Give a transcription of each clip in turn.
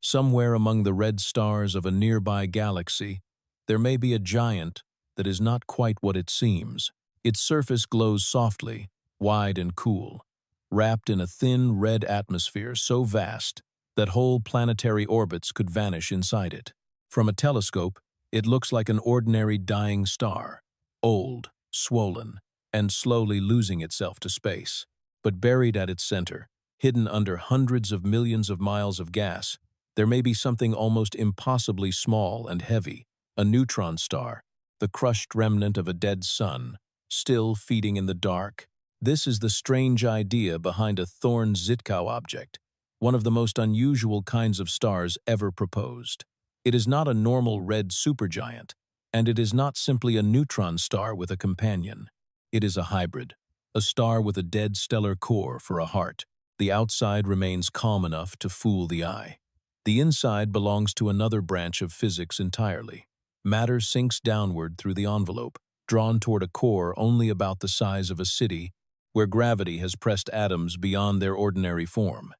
Somewhere among the red stars of a nearby galaxy, there may be a giant that is not quite what it seems. Its surface glows softly, wide and cool, wrapped in a thin red atmosphere so vast that whole planetary orbits could vanish inside it. From a telescope, it looks like an ordinary dying star, old, swollen, and slowly losing itself to space. But buried at its center, hidden under hundreds of millions of miles of gas, there may be something almost impossibly small and heavy, a neutron star, the crushed remnant of a dead sun, still feeding in the dark. This is the strange idea behind a Thorne Zytkow object, one of the most unusual kinds of stars ever proposed. It is not a normal red supergiant, and it is not simply a neutron star with a companion. It is a hybrid, a star with a dead stellar core for a heart. The outside remains calm enough to fool the eye. The inside belongs to another branch of physics entirely. Matter sinks downward through the envelope, drawn toward a core only about the size of a city, where gravity has pressed atoms beyond their ordinary form.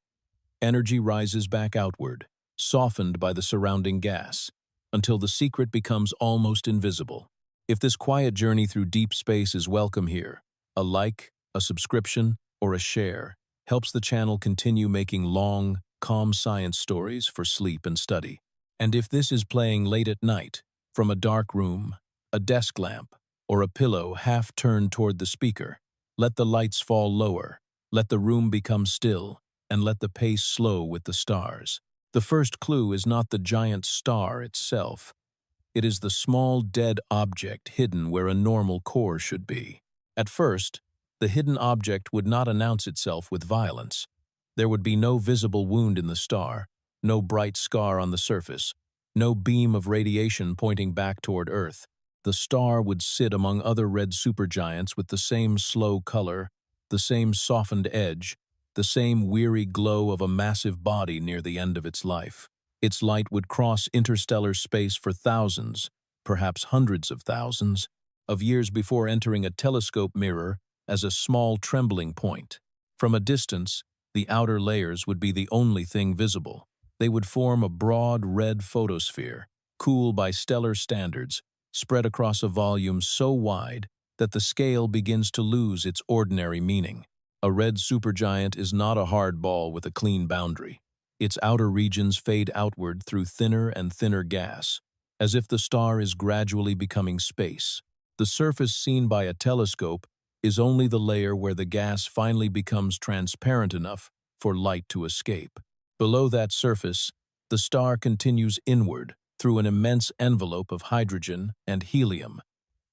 Energy rises back outward, softened by the surrounding gas, until the secret becomes almost invisible. If this quiet journey through deep space is welcome here, a like, a subscription, or a share helps the channel continue making long, calm science stories for sleep and study. And if this is playing late at night, from a dark room, a desk lamp, or a pillow half turned toward the speaker, let the lights fall lower, let the room become still, and let the pace slow with the stars. The first clue is not the giant star itself. It is the small dead object hidden where a normal core should be. At first, the hidden object would not announce itself with violence. There would be no visible wound in the star, no bright scar on the surface, no beam of radiation pointing back toward Earth. The star would sit among other red supergiants with the same slow color, the same softened edge, the same weary glow of a massive body near the end of its life. Its light would cross interstellar space for thousands, perhaps hundreds of thousands, of years before entering a telescope mirror as a small trembling point. From a distance, the outer layers would be the only thing visible. They would form a broad red photosphere, cool by stellar standards, spread across a volume so wide that the scale begins to lose its ordinary meaning. A red supergiant is not a hard ball with a clean boundary. Its outer regions fade outward through thinner and thinner gas, as if the star is gradually becoming space. The surface seen by a telescope is only the layer where the gas finally becomes transparent enough for light to escape. Below that surface, the star continues inward through an immense envelope of hydrogen and helium,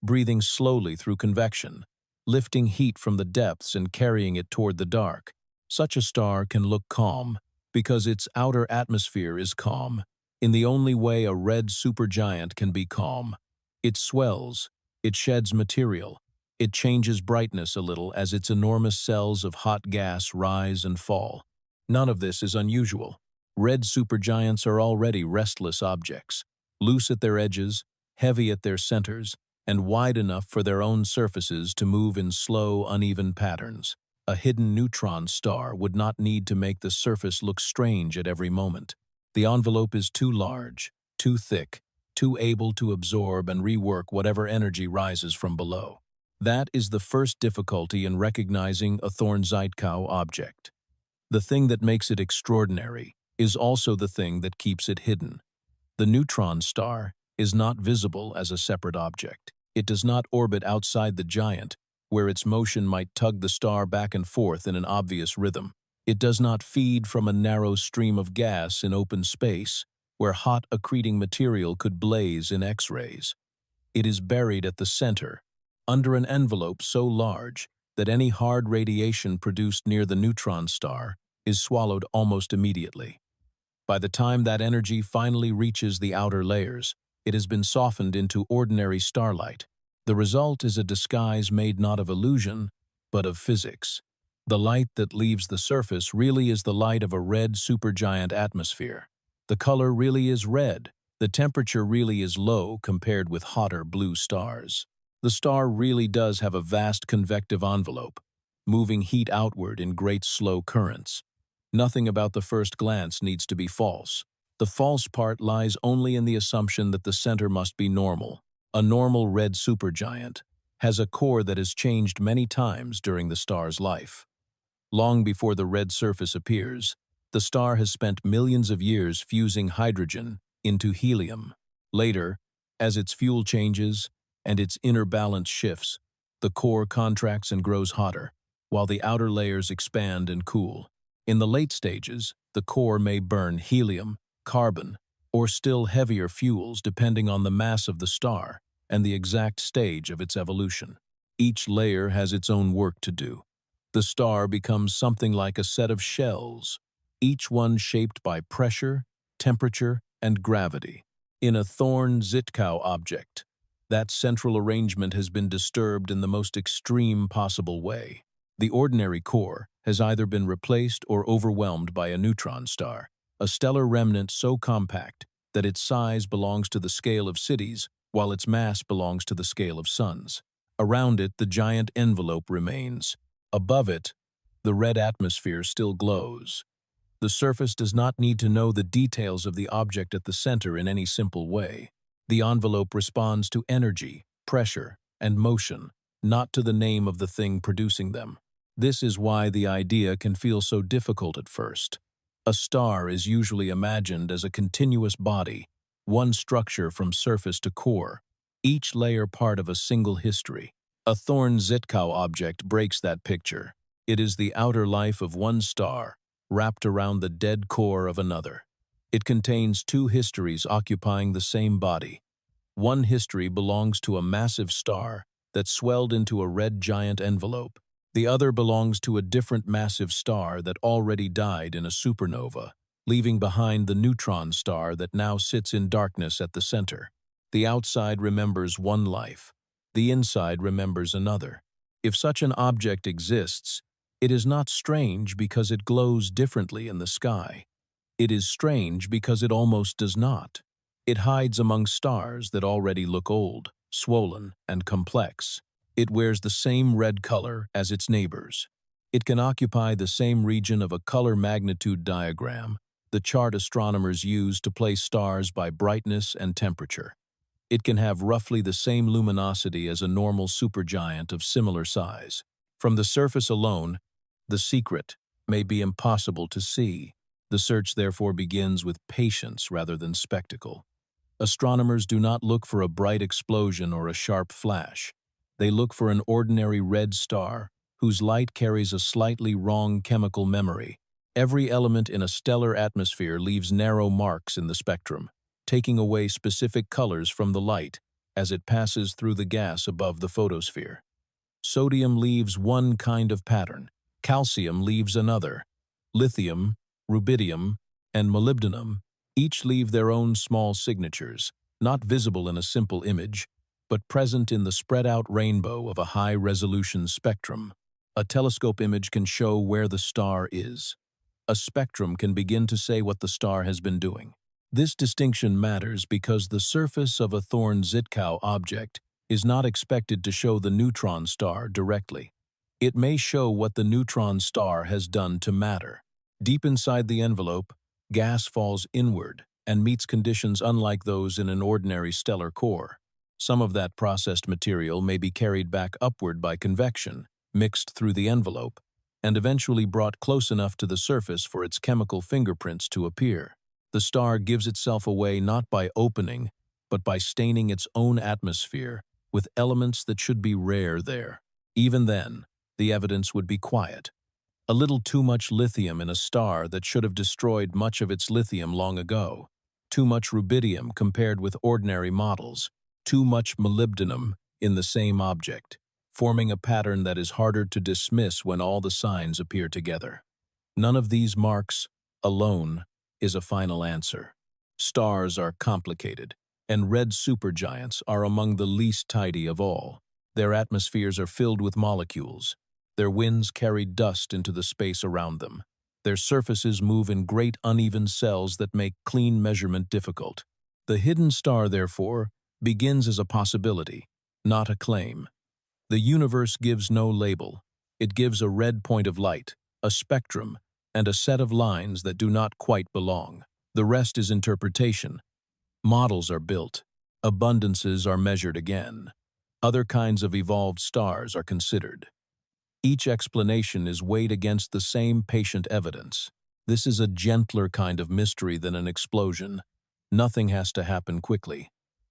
breathing slowly through convection, lifting heat from the depths and carrying it toward the dark. Such a star can look calm because its outer atmosphere is calm, in the only way a red supergiant can be calm. It swells, it sheds material, it changes brightness a little as its enormous cells of hot gas rise and fall. None of this is unusual. Red supergiants are already restless objects, loose at their edges, heavy at their centers, and wide enough for their own surfaces to move in slow, uneven patterns. A hidden neutron star would not need to make the surface look strange at every moment. The envelope is too large, too thick, too able to absorb and rework whatever energy rises from below. That is the first difficulty in recognizing a Thorne Zytkow object. The thing that makes it extraordinary is also the thing that keeps it hidden. The neutron star is not visible as a separate object. It does not orbit outside the giant, where its motion might tug the star back and forth in an obvious rhythm. It does not feed from a narrow stream of gas in open space, where hot accreting material could blaze in X-rays. It is buried at the center, under an envelope so large that any hard radiation produced near the neutron star is swallowed almost immediately. By the time that energy finally reaches the outer layers, it has been softened into ordinary starlight. The result is a disguise made not of illusion, but of physics. The light that leaves the surface really is the light of a red supergiant atmosphere. The color really is red. The temperature really is low compared with hotter blue stars. The star really does have a vast convective envelope, moving heat outward in great slow currents. Nothing about the first glance needs to be false. The false part lies only in the assumption that the center must be normal. A normal red supergiant has a core that has changed many times during the star's life. Long before the red surface appears, the star has spent millions of years fusing hydrogen into helium. Later, as its fuel changes and its inner balance shifts, the core contracts and grows hotter, while the outer layers expand and cool. In the late stages, the core may burn helium, carbon, or still heavier fuels depending on the mass of the star and the exact stage of its evolution. Each layer has its own work to do. The star becomes something like a set of shells, each one shaped by pressure, temperature, and gravity. In a Thorne Zytkow object, that central arrangement has been disturbed in the most extreme possible way. The ordinary core has either been replaced or overwhelmed by a neutron star, a stellar remnant so compact that its size belongs to the scale of cities, while its mass belongs to the scale of suns. Around it, the giant envelope remains. Above it, the red atmosphere still glows. The surface does not need to know the details of the object at the center in any simple way. The envelope responds to energy, pressure, and motion, not to the name of the thing producing them. This is why the idea can feel so difficult at first. A star is usually imagined as a continuous body, one structure from surface to core, each layer part of a single history. A Thorne Zytkow object breaks that picture. It is the outer life of one star, wrapped around the dead core of another. It contains two histories occupying the same body. One history belongs to a massive star that swelled into a red giant envelope. The other belongs to a different massive star that already died in a supernova, leaving behind the neutron star that now sits in darkness at the center. The outside remembers one life. The inside remembers another. If such an object exists, it is not strange because it glows differently in the sky. It is strange because it almost does not. It hides among stars that already look old, swollen, and complex. It wears the same red color as its neighbors. It can occupy the same region of a color magnitude diagram, the chart astronomers use to place stars by brightness and temperature. It can have roughly the same luminosity as a normal supergiant of similar size. From the surface alone, the secret may be impossible to see. The search therefore begins with patience rather than spectacle. Astronomers do not look for a bright explosion or a sharp flash. They look for an ordinary red star whose light carries a slightly wrong chemical memory. Every element in a stellar atmosphere leaves narrow marks in the spectrum, taking away specific colors from the light as it passes through the gas above the photosphere. Sodium leaves one kind of pattern, calcium leaves another. Lithium, rubidium, and molybdenum each leave their own small signatures, not visible in a simple image, but present in the spread-out rainbow of a high-resolution spectrum. A telescope image can show where the star is. A spectrum can begin to say what the star has been doing. This distinction matters because the surface of a Thorne Zytkow object is not expected to show the neutron star directly. It may show what the neutron star has done to matter. Deep inside the envelope, gas falls inward and meets conditions unlike those in an ordinary stellar core. Some of that processed material may be carried back upward by convection, mixed through the envelope, and eventually brought close enough to the surface for its chemical fingerprints to appear. The star gives itself away not by opening, but by staining its own atmosphere with elements that should be rare there. Even then, the evidence would be quiet. A little too much lithium in a star that should have destroyed much of its lithium long ago. Too much rubidium compared with ordinary models. Too much molybdenum in the same object, forming a pattern that is harder to dismiss when all the signs appear together. None of these marks, alone, is a final answer. Stars are complicated, and red supergiants are among the least tidy of all. Their atmospheres are filled with molecules. Their winds carry dust into the space around them. Their surfaces move in great uneven cells that make clean measurement difficult. The hidden star, therefore, begins as a possibility, not a claim. The universe gives no label. It gives a red point of light, a spectrum, and a set of lines that do not quite belong. The rest is interpretation. Models are built. Abundances are measured again. Other kinds of evolved stars are considered. Each explanation is weighed against the same patient evidence. This is a gentler kind of mystery than an explosion. Nothing has to happen quickly.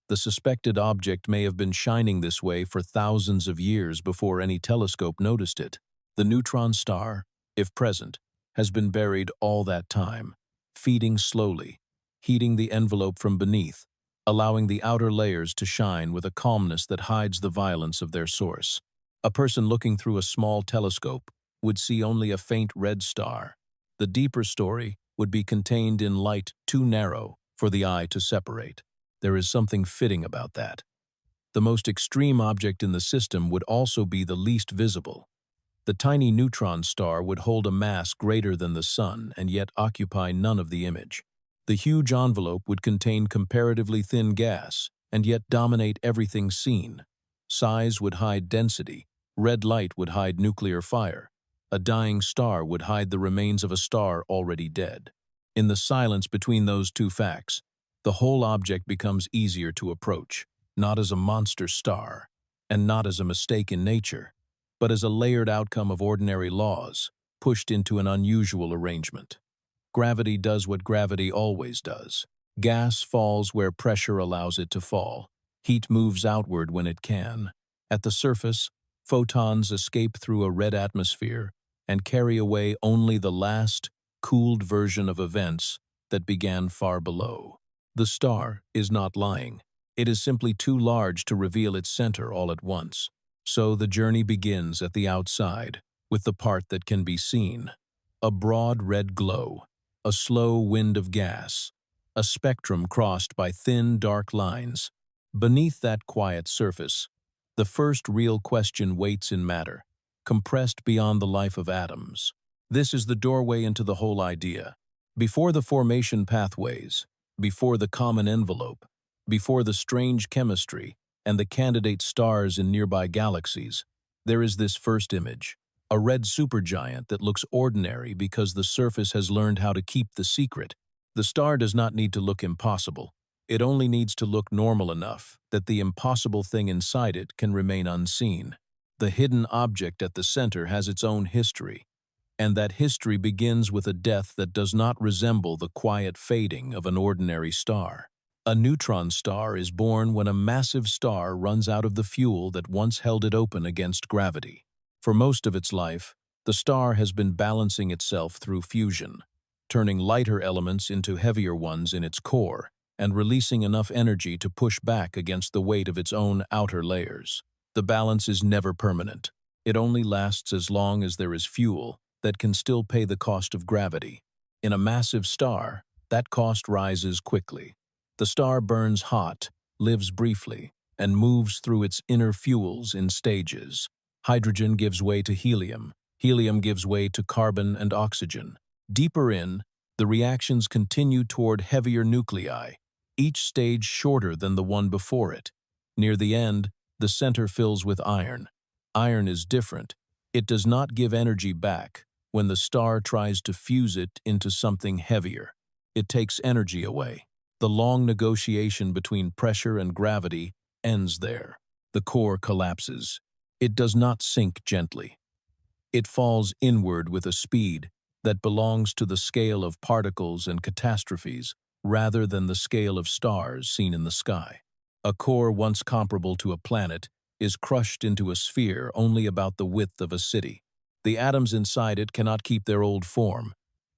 The suspected object may have been shining this way for thousands of years before any telescope noticed it. The neutron star, if present, has been buried all that time, feeding slowly, heating the envelope from beneath, allowing the outer layers to shine with a calmness that hides the violence of their source. A person looking through a small telescope would see only a faint red star. The deeper story would be contained in light too narrow for the eye to separate. There is something fitting about that. The most extreme object in the system would also be the least visible. The tiny neutron star would hold a mass greater than the sun and yet occupy none of the image. The huge envelope would contain comparatively thin gas and yet dominate everything seen. Size would hide density. Red light would hide nuclear fire. A dying star would hide the remains of a star already dead. In the silence between those two facts, the whole object becomes easier to approach, not as a monster star, and not as a mistake in nature, but as a layered outcome of ordinary laws, pushed into an unusual arrangement. Gravity does what gravity always does. Gas falls where pressure allows it to fall. Heat moves outward when it can. At the surface, photons escape through a red atmosphere and carry away only the last, cooled version of events that began far below. The star is not lying. It is simply too large to reveal its center all at once. So the journey begins at the outside, with the part that can be seen. A broad red glow, a slow wind of gas, a spectrum crossed by thin, dark lines. Beneath that quiet surface, the first real question waits in matter, compressed beyond the life of atoms. This is the doorway into the whole idea. Before the formation pathways, before the common envelope, before the strange chemistry and the candidate stars in nearby galaxies, there is this first image, a red supergiant that looks ordinary because the surface has learned how to keep the secret. The star does not need to look impossible. It only needs to look normal enough that the impossible thing inside it can remain unseen. The hidden object at the center has its own history, and that history begins with a death that does not resemble the quiet fading of an ordinary star. A neutron star is born when a massive star runs out of the fuel that once held it open against gravity. For most of its life, the star has been balancing itself through fusion, turning lighter elements into heavier ones in its core, and releasing enough energy to push back against the weight of its own outer layers. The balance is never permanent. It only lasts as long as there is fuel that can still pay the cost of gravity. In a massive star, that cost rises quickly. The star burns hot, lives briefly, and moves through its inner fuels in stages. Hydrogen gives way to helium. Helium gives way to carbon and oxygen. Deeper in, the reactions continue toward heavier nuclei, each stage shorter than the one before it. Near the end, the center fills with iron. Iron is different. It does not give energy back when the star tries to fuse it into something heavier. It takes energy away. The long negotiation between pressure and gravity ends there. The core collapses. It does not sink gently. It falls inward with a speed that belongs to the scale of particles and catastrophes rather than the scale of stars seen in the sky. A core once comparable to a planet is crushed into a sphere only about the width of a city. The atoms inside it cannot keep their old form.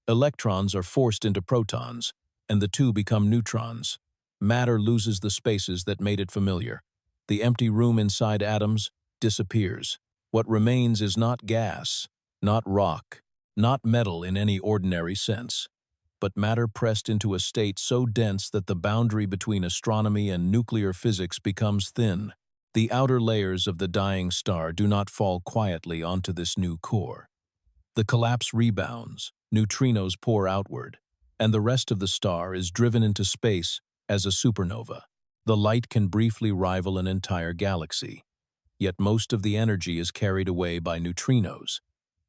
Electrons are forced into protons, and the two become neutrons. Matter loses the spaces that made it familiar. The empty room inside atoms disappears. What remains is not gas, not rock, not metal in any ordinary sense, but matter pressed into a state so dense that the boundary between astronomy and nuclear physics becomes thin. The outer layers of the dying star do not fall quietly onto this new core. The collapse rebounds, neutrinos pour outward, and the rest of the star is driven into space as a supernova. The light can briefly rival an entire galaxy, yet most of the energy is carried away by neutrinos,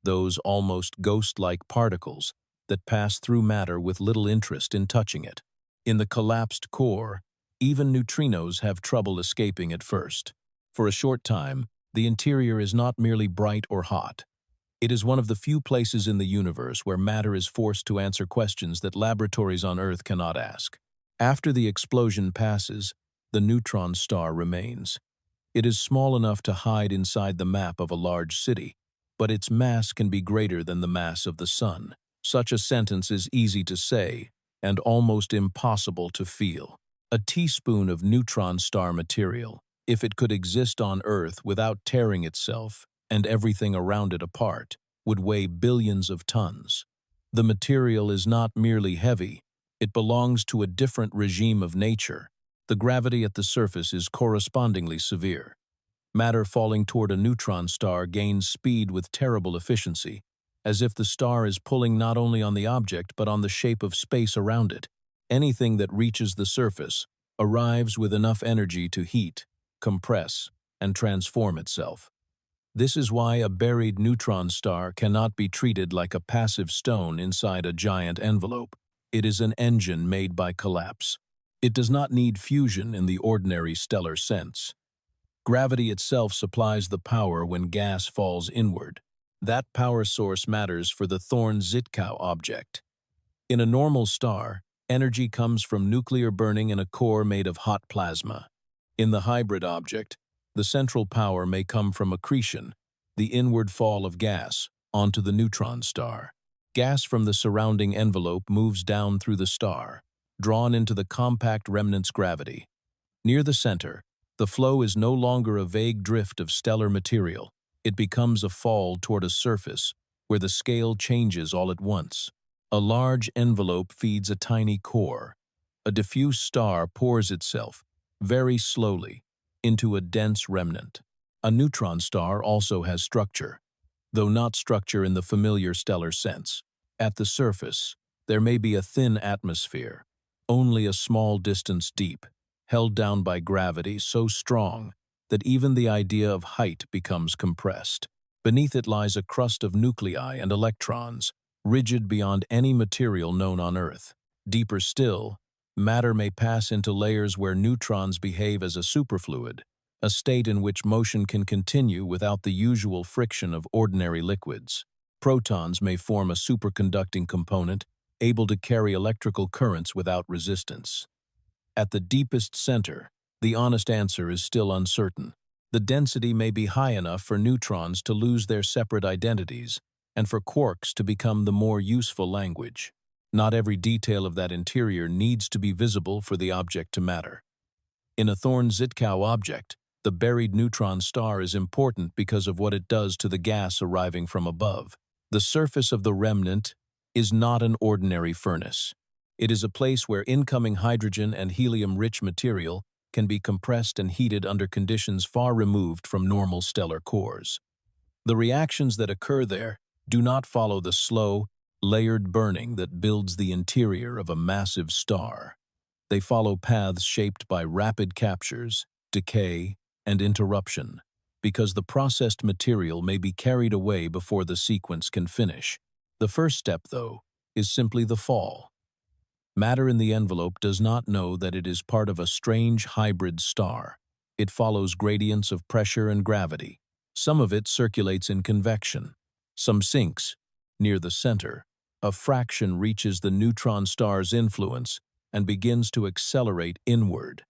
those almost ghost-like particles that pass through matter with little interest in touching it. In the collapsed core, even neutrinos have trouble escaping at first. For a short time, the interior is not merely bright or hot. It is one of the few places in the universe where matter is forced to answer questions that laboratories on Earth cannot ask. After the explosion passes, the neutron star remains. It is small enough to hide inside the map of a large city, but its mass can be greater than the mass of the Sun. Such a sentence is easy to say and almost impossible to feel. A teaspoon of neutron star material, if it could exist on Earth without tearing itself and everything around it apart, would weigh billions of tons. The material is not merely heavy, it belongs to a different regime of nature. The gravity at the surface is correspondingly severe. Matter falling toward a neutron star gains speed with terrible efficiency, as if the star is pulling not only on the object but on the shape of space around it. Anything that reaches the surface arrives with enough energy to heat, compress, and transform itself. This is why a buried neutron star cannot be treated like a passive stone inside a giant envelope. It is an engine made by collapse. It does not need fusion in the ordinary stellar sense. Gravity itself supplies the power when gas falls inward. That power source matters for the Thorne Zytkow object. In a normal star, energy comes from nuclear burning in a core made of hot plasma. In the hybrid object, the central power may come from accretion, the inward fall of gas, onto the neutron star. Gas from the surrounding envelope moves down through the star, drawn into the compact remnant's gravity. Near the center, the flow is no longer a vague drift of stellar material. It becomes a fall toward a surface where the scale changes all at once. A large envelope feeds a tiny core. A diffuse star pours itself, very slowly, into a dense remnant. A neutron star also has structure, though not structure in the familiar stellar sense. At the surface, there may be a thin atmosphere, only a small distance deep, held down by gravity so strong that even the idea of height becomes compressed. Beneath it lies a crust of nuclei and electrons, rigid beyond any material known on Earth. Deeper still, matter may pass into layers where neutrons behave as a superfluid, a state in which motion can continue without the usual friction of ordinary liquids. Protons may form a superconducting component, able to carry electrical currents without resistance. At the deepest center, the honest answer is still uncertain. The density may be high enough for neutrons to lose their separate identities, and for quarks to become the more useful language. Not every detail of that interior needs to be visible for the object to matter. In a Thorne Zytkow object, the buried neutron star is important because of what it does to the gas arriving from above. The surface of the remnant is not an ordinary furnace. It is a place where incoming hydrogen and helium-rich material can be compressed and heated under conditions far removed from normal stellar cores. The reactions that occur there do not follow the slow, layered burning that builds the interior of a massive star. They follow paths shaped by rapid captures, decay, and interruption, because the processed material may be carried away before the sequence can finish. The first step, though, is simply the fall. Matter in the envelope does not know that it is part of a strange hybrid star. It follows gradients of pressure and gravity. Some of it circulates in convection. Some sinks. Near the center, a fraction reaches the neutron star's influence and begins to accelerate inward.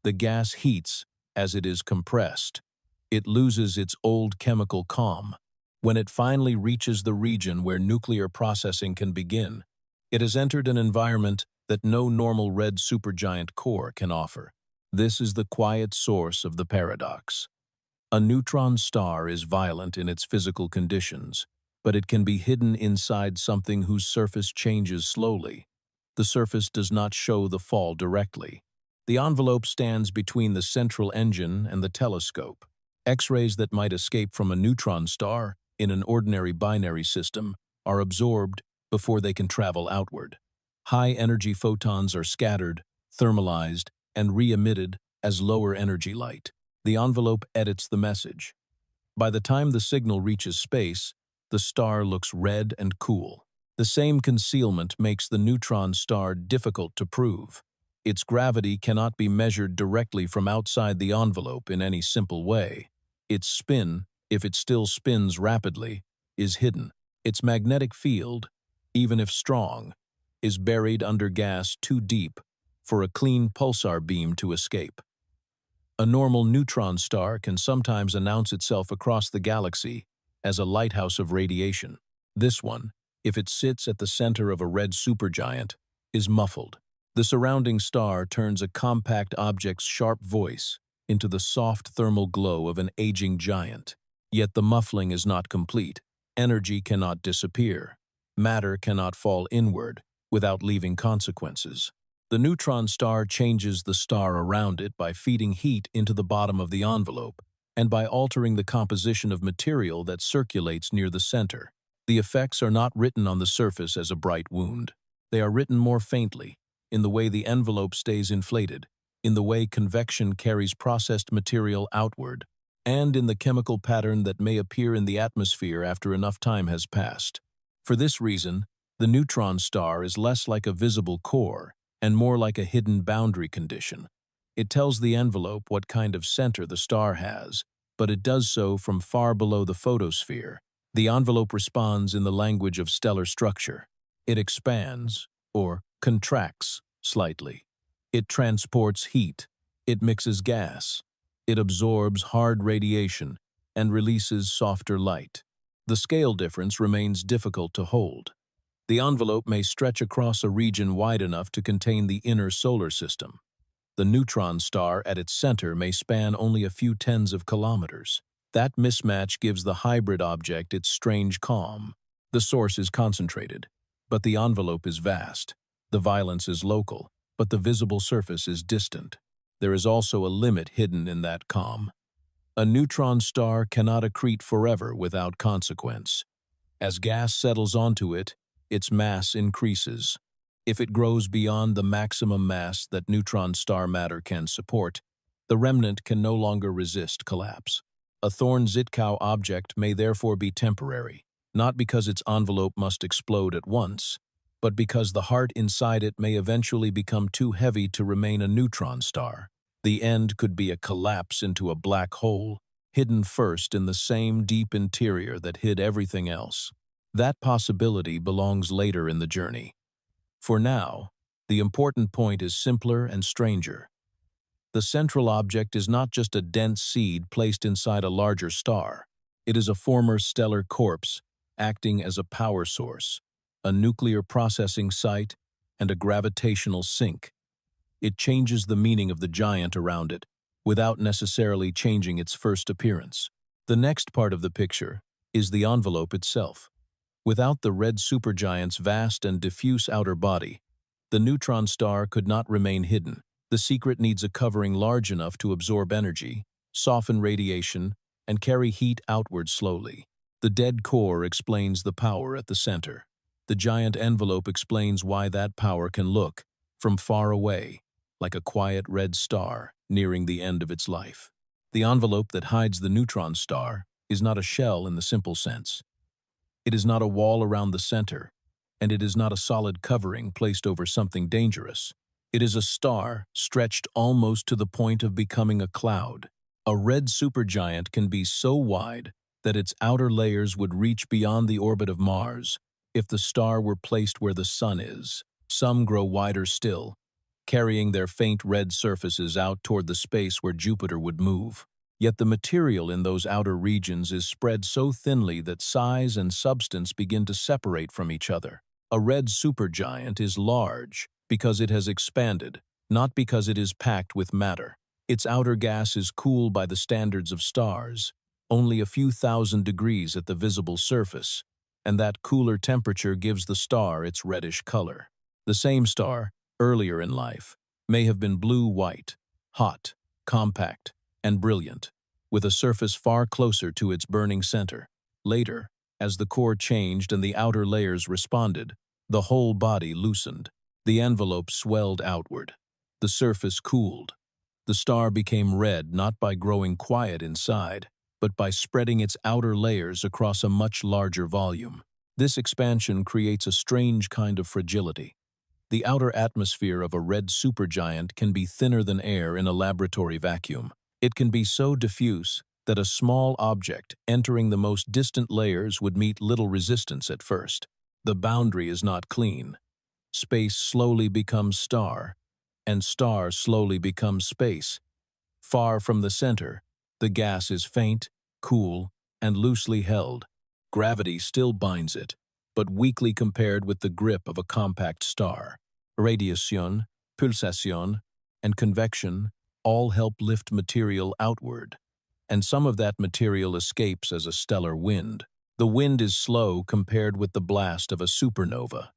The gas heats as it is compressed. It loses its old chemical calm. When it finally reaches the region where nuclear processing can begin, it has entered an environment that no normal red supergiant core can offer. This is the quiet source of the paradox. A neutron star is violent in its physical conditions, but it can be hidden inside something whose surface changes slowly. The surface does not show the fall directly. The envelope stands between the central engine and the telescope. X-rays that might escape from a neutron star in an ordinary binary system are absorbed before they can travel outward. High-energy photons are scattered, thermalized, and re-emitted as lower-energy light. The envelope edits the message. By the time the signal reaches space, the star looks red and cool. The same concealment makes the neutron star difficult to prove. Its gravity cannot be measured directly from outside the envelope in any simple way. Its spin, if it still spins rapidly, is hidden. Its magnetic field, even if strong, is buried under gas too deep for a clean pulsar beam to escape. A normal neutron star can sometimes announce itself across the galaxy as a lighthouse of radiation. This one, if it sits at the center of a red supergiant, is muffled. The surrounding star turns a compact object's sharp voice into the soft thermal glow of an aging giant. Yet the muffling is not complete. Energy cannot disappear. Matter cannot fall inward without leaving consequences. The neutron star changes the star around it by feeding heat into the bottom of the envelope and by altering the composition of material that circulates near the center. The effects are not written on the surface as a bright wound. They are written more faintly, in the way the envelope stays inflated, in the way convection carries processed material outward, and in the chemical pattern that may appear in the atmosphere after enough time has passed. For this reason, the neutron star is less like a visible core and more like a hidden boundary condition. It tells the envelope what kind of center the star has, but it does so from far below the photosphere. The envelope responds in the language of stellar structure. It expands, or contracts, slightly. It transports heat. It mixes gas. It absorbs hard radiation and releases softer light. The scale difference remains difficult to hold. The envelope may stretch across a region wide enough to contain the inner solar system. The neutron star at its center may span only a few tens of kilometers. That mismatch gives the hybrid object its strange calm. The source is concentrated, but the envelope is vast. The violence is local, but the visible surface is distant. There is also a limit hidden in that calm. A neutron star cannot accrete forever without consequence. As gas settles onto it, its mass increases. If it grows beyond the maximum mass that neutron star matter can support, the remnant can no longer resist collapse. A Thorne Zytkow object may therefore be temporary, not because its envelope must explode at once, but because the heart inside it may eventually become too heavy to remain a neutron star. The end could be a collapse into a black hole, hidden first in the same deep interior that hid everything else. That possibility belongs later in the journey. For now, the important point is simpler and stranger. The central object is not just a dense seed placed inside a larger star. It is a former stellar corpse acting as a power source, a nuclear processing site, and a gravitational sink. It changes the meaning of the giant around it, without necessarily changing its first appearance. The next part of the picture is the envelope itself. Without the red supergiant's vast and diffuse outer body, the neutron star could not remain hidden. The secret needs a covering large enough to absorb energy, soften radiation, and carry heat outward slowly. The dead core explains the power at the center. The giant envelope explains why that power can look, from far away, like a quiet red star nearing the end of its life. The envelope that hides the neutron star is not a shell in the simple sense. It is not a wall around the center, and it is not a solid covering placed over something dangerous. It is a star stretched almost to the point of becoming a cloud. A red supergiant can be so wide that its outer layers would reach beyond the orbit of Mars if the star were placed where the sun is. Some grow wider still, carrying their faint red surfaces out toward the space where Jupiter would move. Yet the material in those outer regions is spread so thinly that size and substance begin to separate from each other. A red supergiant is large because it has expanded, not because it is packed with matter. Its outer gas is cool by the standards of stars, only a few thousand degrees at the visible surface, and that cooler temperature gives the star its reddish color. The same star, earlier in life, may have been blue-white, hot, compact, and brilliant, with a surface far closer to its burning center. Later, as the core changed and the outer layers responded, the whole body loosened. The envelope swelled outward. The surface cooled. The star became red not by growing quiet inside, but by spreading its outer layers across a much larger volume. This expansion creates a strange kind of fragility. The outer atmosphere of a red supergiant can be thinner than air in a laboratory vacuum. It can be so diffuse that a small object entering the most distant layers would meet little resistance at first. The boundary is not clean. Space slowly becomes star, and star slowly becomes space. Far from the center, the gas is faint, cool, and loosely held. Gravity still binds it, but weakly compared with the grip of a compact star. Radiation, pulsation, and convection all help lift material outward, and some of that material escapes as a stellar wind. The wind is slow compared with the blast of a supernova,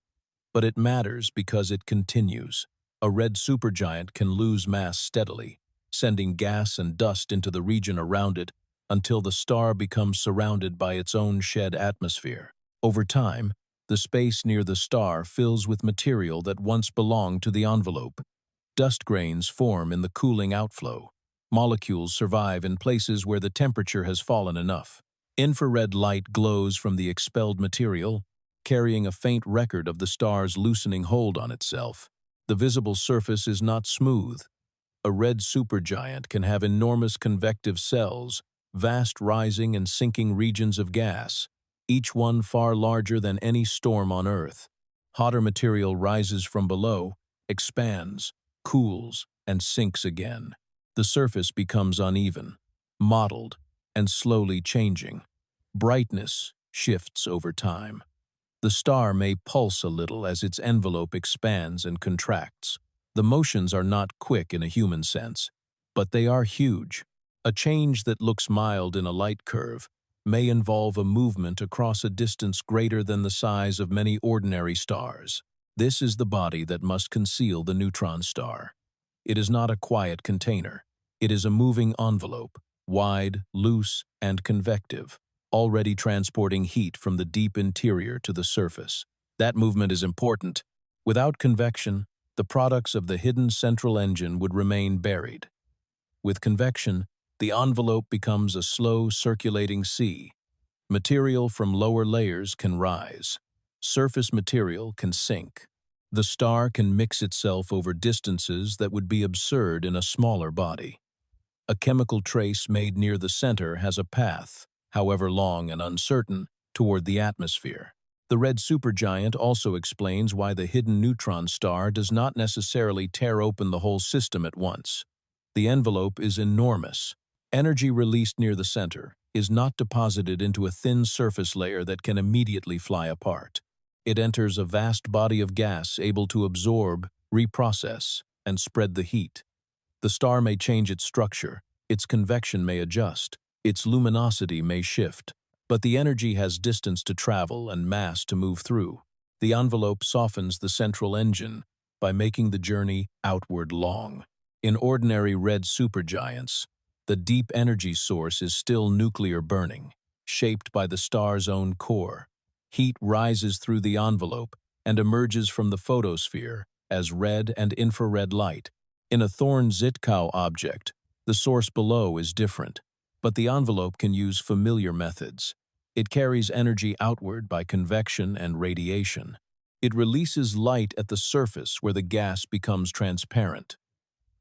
but it matters because it continues. A red supergiant can lose mass steadily, sending gas and dust into the region around it until the star becomes surrounded by its own shed atmosphere. Over time, the space near the star fills with material that once belonged to the envelope. Dust grains form in the cooling outflow. Molecules survive in places where the temperature has fallen enough. Infrared light glows from the expelled material, carrying a faint record of the star's loosening hold on itself. The visible surface is not smooth. A red supergiant can have enormous convective cells, vast rising and sinking regions of gas, each one far larger than any storm on Earth. Hotter material rises from below, expands, cools, and sinks again. The surface becomes uneven, mottled, and slowly changing. Brightness shifts over time. The star may pulse a little as its envelope expands and contracts. The motions are not quick in a human sense, but they are huge. A change that looks mild in a light curve may involve a movement across a distance greater than the size of many ordinary stars. This is the body that must conceal the neutron star. It is not a quiet container. It is a moving envelope, wide, loose, and convective, already transporting heat from the deep interior to the surface. That movement is important. Without convection, the products of the hidden central engine would remain buried. With convection, the envelope becomes a slow circulating sea. Material from lower layers can rise. Surface material can sink. The star can mix itself over distances that would be absurd in a smaller body. A chemical trace made near the center has a path, however long and uncertain, toward the atmosphere. The red supergiant also explains why the hidden neutron star does not necessarily tear open the whole system at once. The envelope is enormous. Energy released near the center is not deposited into a thin surface layer that can immediately fly apart. It enters a vast body of gas able to absorb, reprocess, and spread the heat. The star may change its structure, its convection may adjust, its luminosity may shift, but the energy has distance to travel and mass to move through. The envelope softens the central engine by making the journey outward long. In ordinary red supergiants, the deep energy source is still nuclear burning, shaped by the star's own core. Heat rises through the envelope and emerges from the photosphere as red and infrared light. In a Thorne Zytkow object, the source below is different, but the envelope can use familiar methods. It carries energy outward by convection and radiation. It releases light at the surface where the gas becomes transparent.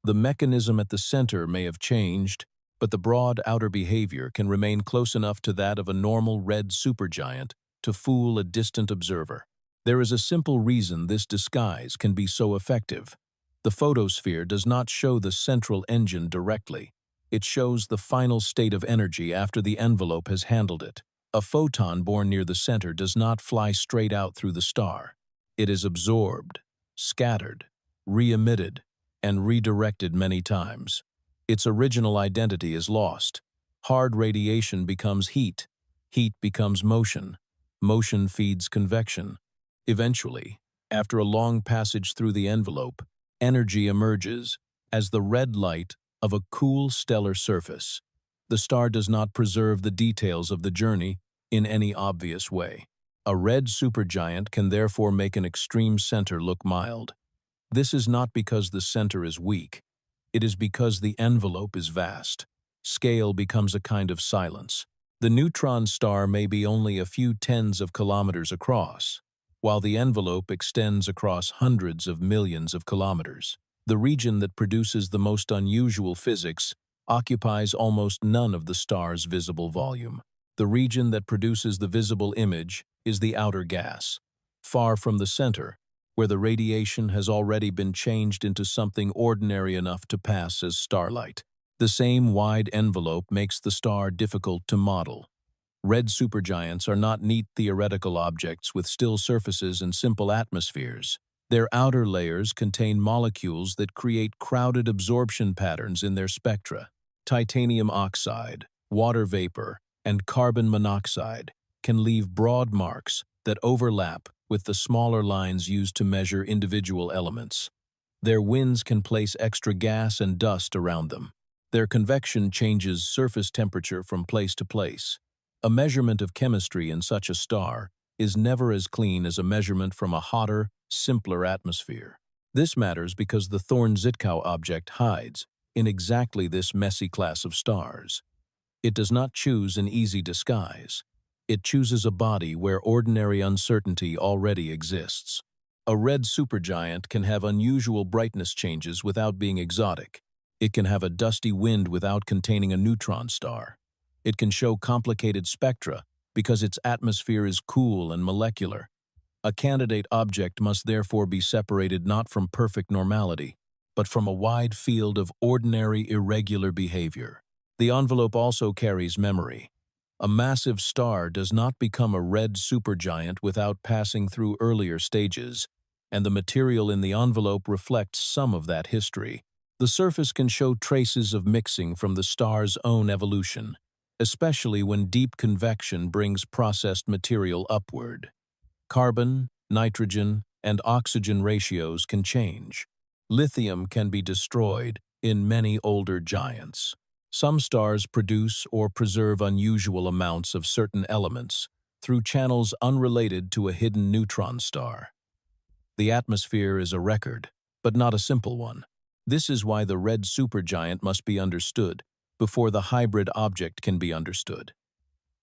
The mechanism at the center may have changed, but the broad outer behavior can remain close enough to that of a normal red supergiant to fool a distant observer. There is a simple reason this disguise can be so effective. The photosphere does not show the central engine directly. It shows the final state of energy after the envelope has handled it. A photon born near the center does not fly straight out through the star. It is absorbed, scattered, re-emitted, and redirected many times. Its original identity is lost. Hard radiation becomes heat. Heat becomes motion. Motion feeds convection. Eventually, after a long passage through the envelope, energy emerges as the red light of a cool stellar surface. The star does not preserve the details of the journey in any obvious way. A red supergiant can therefore make an extreme center look mild. This is not because the center is weak. It is because the envelope is vast. Scale becomes a kind of silence. The neutron star may be only a few tens of kilometers across, while the envelope extends across hundreds of millions of kilometers. The region that produces the most unusual physics occupies almost none of the star's visible volume. The region that produces the visible image is the outer gas, far from the center, where the radiation has already been changed into something ordinary enough to pass as starlight. The same wide envelope makes the star difficult to model. Red supergiants are not neat theoretical objects with still surfaces and simple atmospheres. Their outer layers contain molecules that create crowded absorption patterns in their spectra. Titanium oxide, water vapor, and carbon monoxide can leave broad marks that overlap with the smaller lines used to measure individual elements. Their winds can place extra gas and dust around them. Their convection changes surface temperature from place to place. A measurement of chemistry in such a star is never as clean as a measurement from a hotter, simpler atmosphere. This matters because the Thorne Zytkow object hides in exactly this messy class of stars. It does not choose an easy disguise. It chooses a body where ordinary uncertainty already exists. A red supergiant can have unusual brightness changes without being exotic. It can have a dusty wind without containing a neutron star. It can show complicated spectra because its atmosphere is cool and molecular. A candidate object must therefore be separated not from perfect normality, but from a wide field of ordinary irregular behavior. The envelope also carries memory. A massive star does not become a red supergiant without passing through earlier stages, and the material in the envelope reflects some of that history. The surface can show traces of mixing from the star's own evolution, especially when deep convection brings processed material upward. Carbon, nitrogen, and oxygen ratios can change. Lithium can be destroyed in many older giants. Some stars produce or preserve unusual amounts of certain elements through channels unrelated to a hidden neutron star. The atmosphere is a record, but not a simple one. This is why the red supergiant must be understood before the hybrid object can be understood.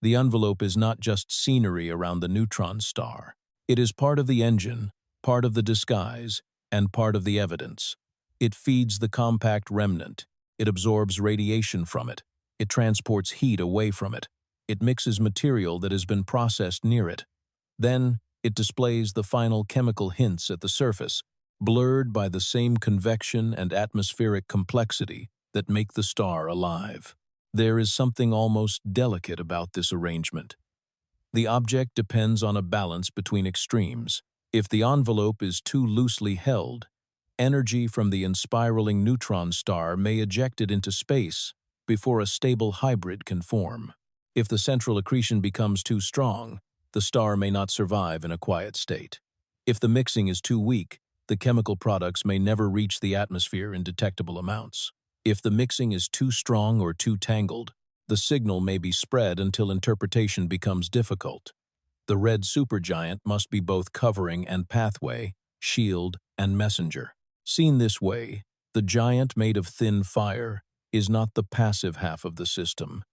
The envelope is not just scenery around the neutron star. It is part of the engine, part of the disguise, and part of the evidence. It feeds the compact remnant. It absorbs radiation from it. It transports heat away from it. It mixes material that has been processed near it. Then, it displays the final chemical hints at the surface, blurred by the same convection and atmospheric complexity that make the star alive. There is something almost delicate about this arrangement. The object depends on a balance between extremes. If the envelope is too loosely held, energy from the inspiraling neutron star may eject it into space before a stable hybrid can form. If the central accretion becomes too strong, the star may not survive in a quiet state. If the mixing is too weak, the chemical products may never reach the atmosphere in detectable amounts. If the mixing is too strong or too tangled, the signal may be spread until interpretation becomes difficult. The red supergiant must be both covering and pathway, shield and messenger. Seen this way, the giant made of thin fire is not the passive half of the system.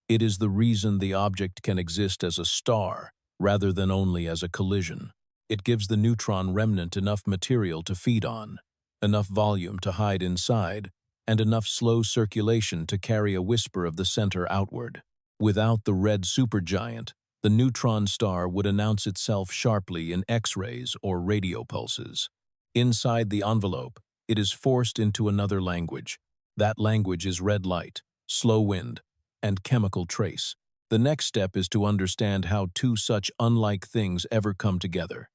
It is the reason the object can exist as a star rather than only as a collision. It gives the neutron remnant enough material to feed on, enough volume to hide inside, and enough slow circulation to carry a whisper of the center outward. Without the red supergiant, the neutron star would announce itself sharply in X-rays or radio pulses. Inside the envelope, it is forced into another language. That language is red light, slow wind, and chemical trace. The next step is to understand how two such unlike things ever come together.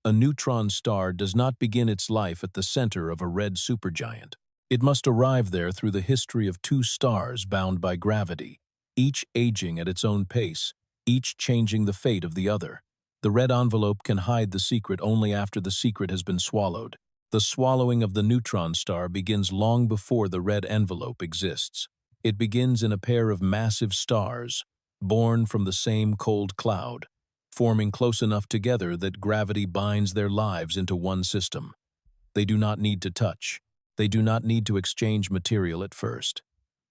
A neutron star does not begin its life at the center of a red supergiant. It must arrive there through the history of two stars bound by gravity, each aging at its own pace, each changing the fate of the other. The red envelope can hide the secret only after the secret has been swallowed. The swallowing of the neutron star begins long before the red envelope exists. It begins in a pair of massive stars, born from the same cold cloud, forming close enough together that gravity binds their lives into one system. They do not need to touch. They do not need to exchange material at first.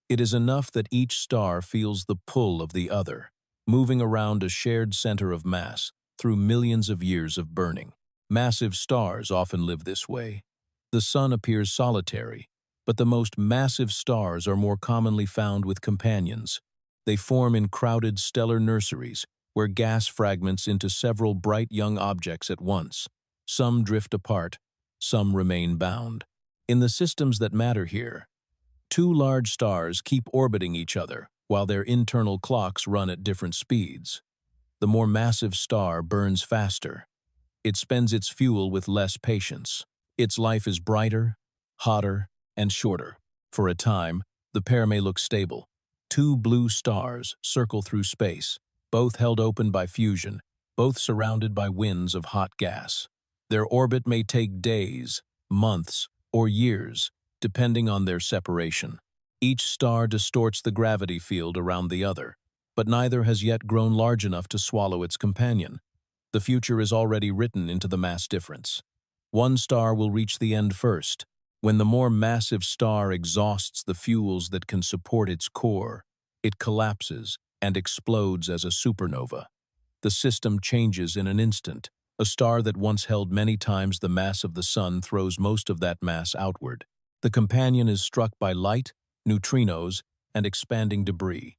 It is enough that each star feels the pull of the other. moving around a shared center of mass through millions of years of burning. Massive stars often live this way. The sun appears solitary, but the most massive stars are more commonly found with companions. They form in crowded stellar nurseries, where gas fragments into several bright young objects at once. Some drift apart, some remain bound. In the systems that matter here, two large stars keep orbiting each other while their internal clocks run at different speeds. The more massive star burns faster. It spends its fuel with less patience. Its life is brighter, hotter, and shorter. For a time, the pair may look stable. Two blue stars circle through space, both held open by fusion, both surrounded by winds of hot gas. Their orbit may take days, months, or years, depending on their separation. Each star distorts the gravity field around the other, but neither has yet grown large enough to swallow its companion. The future is already written into the mass difference. One star will reach the end first. When the more massive star exhausts the fuels that can support its core, it collapses and explodes as a supernova. The system changes in an instant. A star that once held many times the mass of the sun throws most of that mass outward. The companion is struck by light, neutrinos, and expanding debris.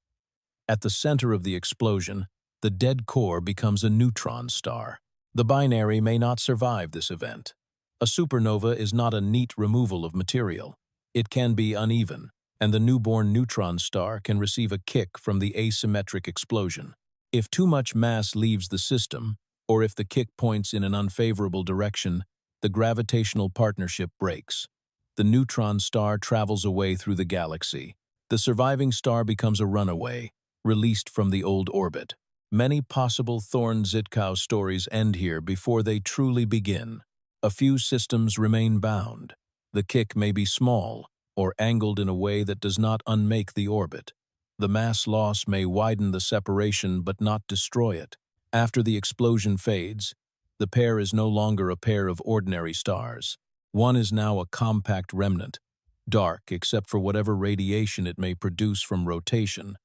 At the center of the explosion, the dead core becomes a neutron star. The binary may not survive this event. A supernova is not a neat removal of material. It can be uneven, and the newborn neutron star can receive a kick from the asymmetric explosion. If too much mass leaves the system, or if the kick points in an unfavorable direction, the gravitational partnership breaks. The neutron star travels away through the galaxy. The surviving star becomes a runaway, released from the old orbit. Many possible Thorne Zytkow stories end here before they truly begin. A few systems remain bound. The kick may be small, or angled in a way that does not unmake the orbit. The mass loss may widen the separation but not destroy it. After the explosion fades, the pair is no longer a pair of ordinary stars. One is now a compact remnant, dark except for whatever radiation it may produce from rotation,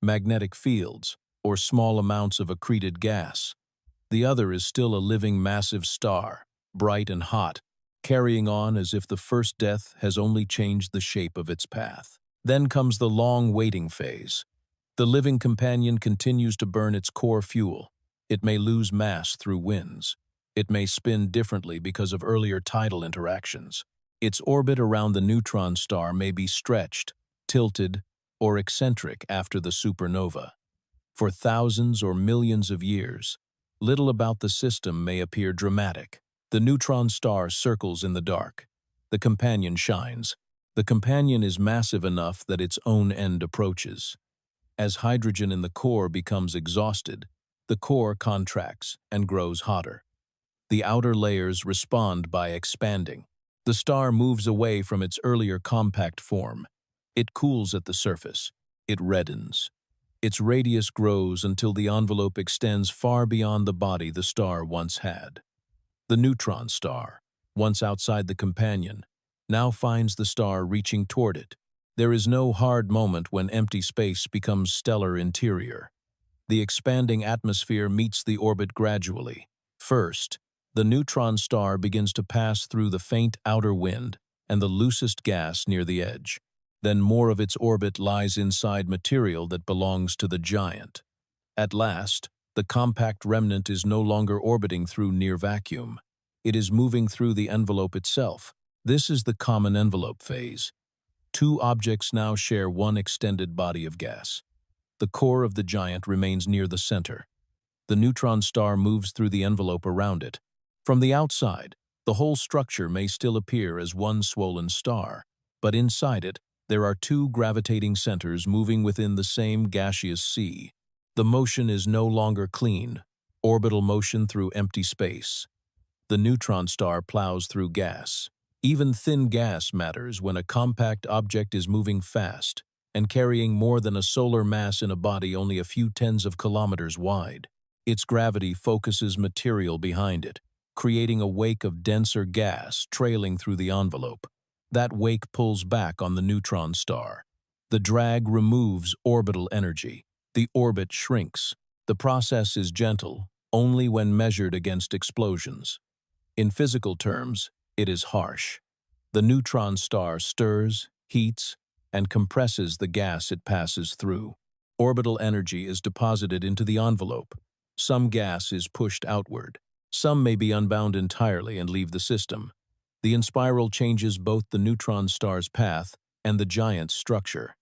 magnetic fields, or small amounts of accreted gas. The other is still a living massive star, bright and hot, carrying on as if the first death has only changed the shape of its path. Then comes the long waiting phase. The living companion continues to burn its core fuel. It may lose mass through winds. It may spin differently because of earlier tidal interactions. Its orbit around the neutron star may be stretched, tilted, or eccentric after the supernova. For thousands or millions of years, little about the system may appear dramatic. The neutron star circles in the dark. The companion shines. The companion is massive enough that its own end approaches. As hydrogen in the core becomes exhausted, the core contracts and grows hotter. The outer layers respond by expanding. The star moves away from its earlier compact form. It cools at the surface. It reddens. Its radius grows until the envelope extends far beyond the body the star once had. The neutron star, once outside the companion, now finds the star reaching toward it. There is no hard moment when empty space becomes stellar interior. The expanding atmosphere meets the orbit gradually. First, the neutron star begins to pass through the faint outer wind and the loosest gas near the edge. Then more of its orbit lies inside material that belongs to the giant. At last, the compact remnant is no longer orbiting through near vacuum. It is moving through the envelope itself. This is the common envelope phase. Two objects now share one extended body of gas. The core of the giant remains near the center. The neutron star moves through the envelope around it. From the outside, the whole structure may still appear as one swollen star, but inside it, there are two gravitating centers moving within the same gaseous sea. The motion is no longer clean, orbital motion through empty space. The neutron star plows through gas. Even thin gas matters when a compact object is moving fast and carrying more than a solar mass in a body only a few tens of kilometers wide. Its gravity focuses material behind it, creating a wake of denser gas trailing through the envelope. That wake pulls back on the neutron star. The drag removes orbital energy. The orbit shrinks. The process is gentle only when measured against explosions. In physical terms, it is harsh. The neutron star stirs, heats, and compresses the gas it passes through. Orbital energy is deposited into the envelope. Some gas is pushed outward. Some may be unbound entirely and leave the system. The inspiral changes both the neutron star's path and the giant's structure.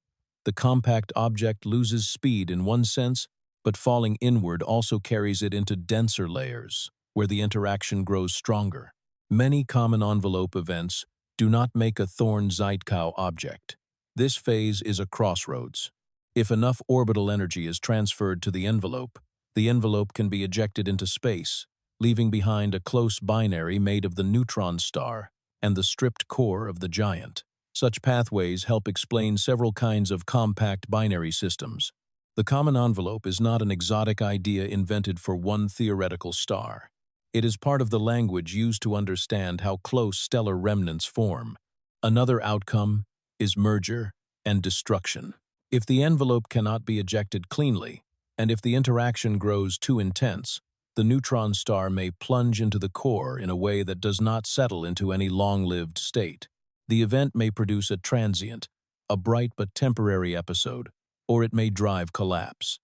The compact object loses speed in one sense, but falling inward also carries it into denser layers, where the interaction grows stronger. Many common envelope events do not make a Thorne Zytkow object. This phase is a crossroads. If enough orbital energy is transferred to the envelope can be ejected into space, leaving behind a close binary made of the neutron star and the stripped core of the giant. Such pathways help explain several kinds of compact binary systems. The common envelope is not an exotic idea invented for one theoretical star. It is part of the language used to understand how close stellar remnants form. Another outcome is merger and destruction. If the envelope cannot be ejected cleanly, and if the interaction grows too intense, the neutron star may plunge into the core in a way that does not settle into any long-lived state. The event may produce a transient, a bright but temporary episode, or it may drive collapse.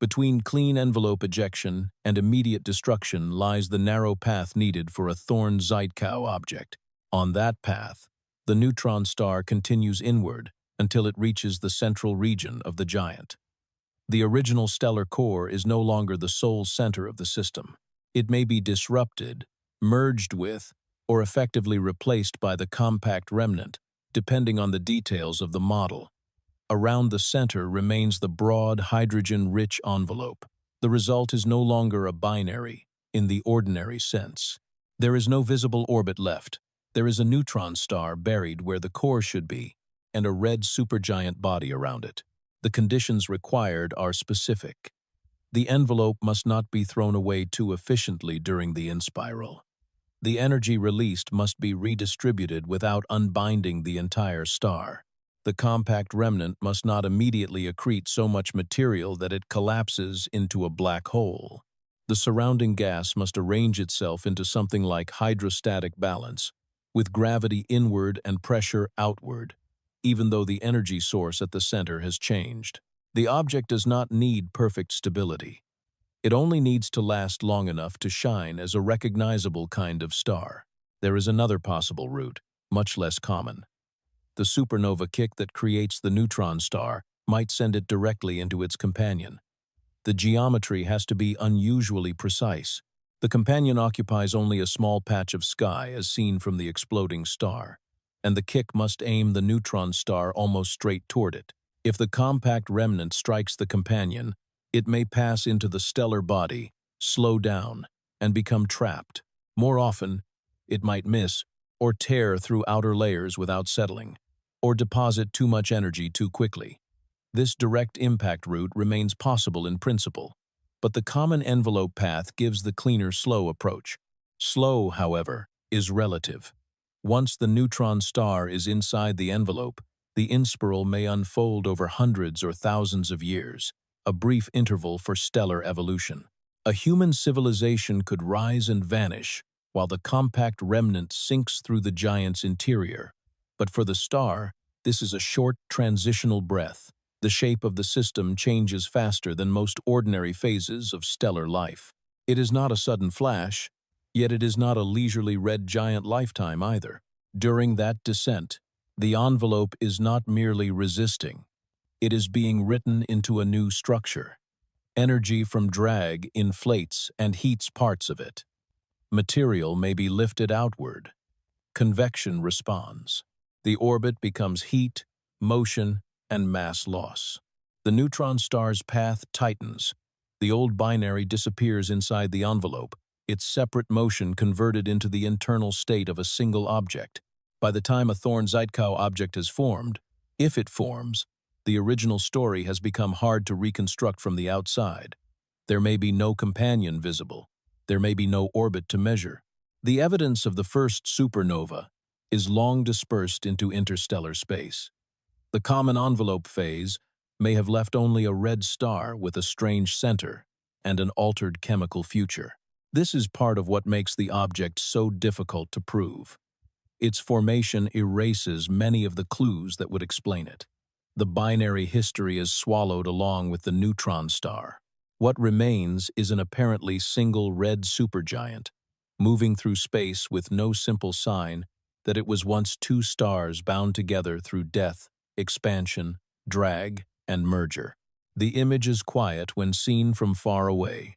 Between clean envelope ejection and immediate destruction lies the narrow path needed for a Thorne Zytkow object. On that path, the neutron star continues inward until it reaches the central region of the giant. The original stellar core is no longer the sole center of the system. It may be disrupted, merged with, or effectively replaced by the compact remnant, depending on the details of the model. Around the center remains the broad, hydrogen-rich envelope. The result is no longer a binary, in the ordinary sense. There is no visible orbit left. There is a neutron star buried where the core should be, and a red supergiant body around it. The conditions required are specific. The envelope must not be thrown away too efficiently during the inspiral. The energy released must be redistributed without unbinding the entire star. The compact remnant must not immediately accrete so much material that it collapses into a black hole. The surrounding gas must arrange itself into something like hydrostatic balance, with gravity inward and pressure outward, even though the energy source at the center has changed. The object does not need perfect stability. It only needs to last long enough to shine as a recognizable kind of star. There is another possible route, much less common. The supernova kick that creates the neutron star might send it directly into its companion. The geometry has to be unusually precise. The companion occupies only a small patch of sky as seen from the exploding star, and the kick must aim the neutron star almost straight toward it. If the compact remnant strikes the companion, it may pass into the stellar body, slow down, and become trapped. More often, it might miss or tear through outer layers without settling, or deposit too much energy too quickly. This direct impact route remains possible in principle, but the common envelope path gives the cleaner slow approach. Slow, however, is relative. Once the neutron star is inside the envelope, the inspiral may unfold over hundreds or thousands of years, a brief interval for stellar evolution. A human civilization could rise and vanish while the compact remnant sinks through the giant's interior. But for the star, this is a short transitional breath. The shape of the system changes faster than most ordinary phases of stellar life. It is not a sudden flash, yet it is not a leisurely red giant lifetime either. During that descent, the envelope is not merely resisting. It is being written into a new structure. Energy from drag inflates and heats parts of it. Material may be lifted outward. Convection responds. The orbit becomes heat, motion, and mass loss. The neutron star's path tightens. The old binary disappears inside the envelope, its separate motion converted into the internal state of a single object. By the time a Thorne Zytkow object has formed, if it forms, the original story has become hard to reconstruct from the outside. There may be no companion visible. There may be no orbit to measure. The evidence of the first supernova is long dispersed into interstellar space. The common envelope phase may have left only a red star with a strange center, and an altered chemical future. This is part of what makes the object so difficult to prove. Its formation erases many of the clues that would explain it. The binary history is swallowed along with the neutron star. What remains is an apparently single red supergiant, moving through space with no simple sign that it was once two stars bound together through death, expansion, drag, and merger. The image is quiet when seen from far away.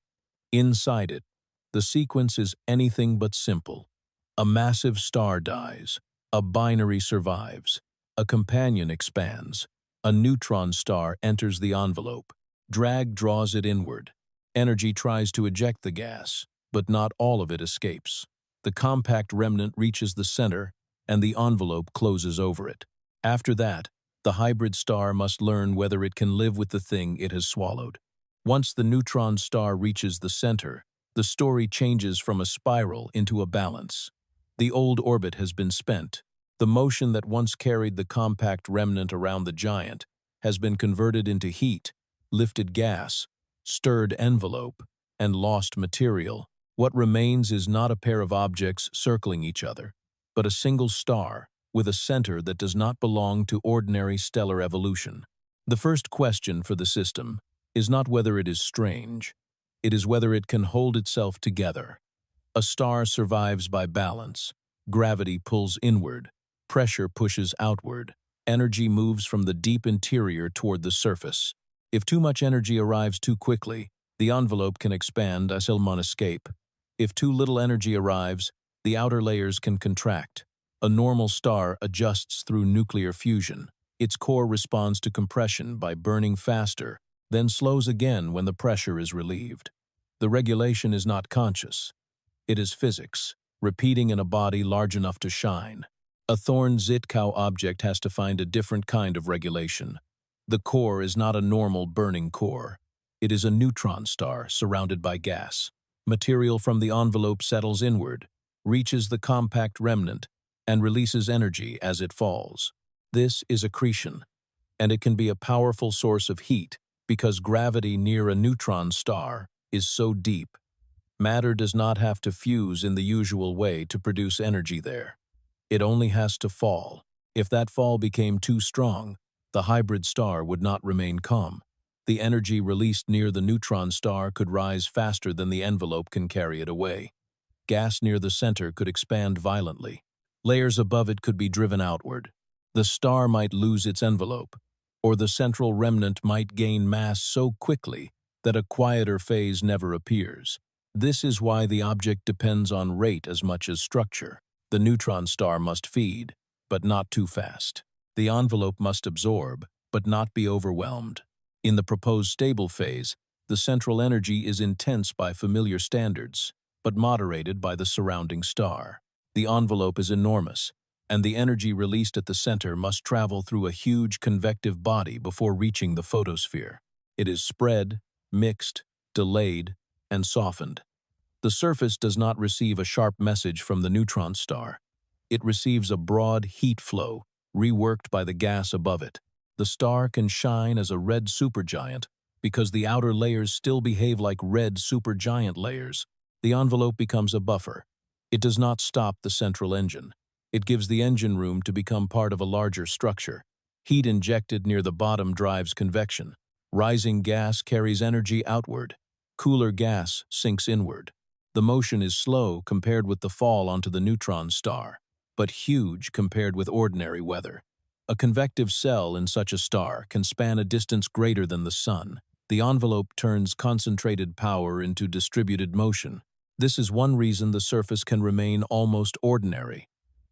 Inside it, the sequence is anything but simple. A massive star dies, a binary survives, a companion expands, a neutron star enters the envelope. Drag draws it inward. Energy tries to eject the gas, but not all of it escapes. The compact remnant reaches the center, and the envelope closes over it. After that, the hybrid star must learn whether it can live with the thing it has swallowed. Once the neutron star reaches the center, the story changes from a spiral into a balance. The old orbit has been spent. The motion that once carried the compact remnant around the giant has been converted into heat, lifted gas, stirred envelope, and lost material. What remains is not a pair of objects circling each other, but a single star with a center that does not belong to ordinary stellar evolution. The first question for the system is not whether it is strange, it is whether it can hold itself together. A star survives by balance. Gravity pulls inward, pressure pushes outward, energy moves from the deep interior toward the surface. If too much energy arrives too quickly, the envelope can expand as it will escape. If too little energy arrives, the outer layers can contract. A normal star adjusts through nuclear fusion. Its core responds to compression by burning faster, then slows again when the pressure is relieved. The regulation is not conscious. It is physics, repeating in a body large enough to shine. A Thorne Zytkow object has to find a different kind of regulation. The core is not a normal burning core. It is a neutron star surrounded by gas. Material from the envelope settles inward, reaches the compact remnant, and releases energy as it falls. This is accretion, and it can be a powerful source of heat because gravity near a neutron star is so deep. Matter does not have to fuse in the usual way to produce energy there. It only has to fall. If that fall became too strong, the hybrid star would not remain calm. The energy released near the neutron star could rise faster than the envelope can carry it away. Gas near the center could expand violently. Layers above it could be driven outward. The star might lose its envelope, or the central remnant might gain mass so quickly that a quieter phase never appears. This is why the object depends on rate as much as structure. The neutron star must feed, but not too fast. The envelope must absorb, but not be overwhelmed. In the proposed stable phase, the central energy is intense by familiar standards, but moderated by the surrounding star. The envelope is enormous, and the energy released at the center must travel through a huge convective body before reaching the photosphere. It is spread, mixed, delayed, and softened. The surface does not receive a sharp message from the neutron star. It receives a broad heat flow, reworked by the gas above it. The star can shine as a red supergiant because the outer layers still behave like red supergiant layers. The envelope becomes a buffer. It does not stop the central engine. It gives the engine room to become part of a larger structure. Heat injected near the bottom drives convection. Rising gas carries energy outward. Cooler gas sinks inward. The motion is slow compared with the fall onto the neutron star, but huge compared with ordinary weather. A convective cell in such a star can span a distance greater than the sun. The envelope turns concentrated power into distributed motion. This is one reason the surface can remain almost ordinary.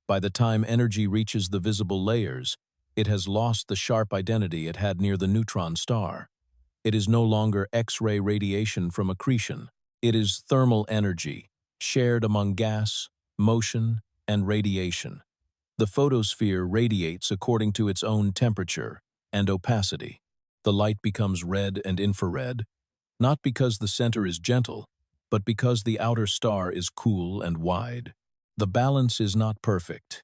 By the time energy reaches the visible layers, it has lost the sharp identity it had near the neutron star. It is no longer X-ray radiation from accretion. It is thermal energy, shared among gas, motion, and radiation. The photosphere radiates according to its own temperature and opacity. The light becomes red and infrared, not because the center is gentle, but because the outer star is cool and wide. The balance is not perfect.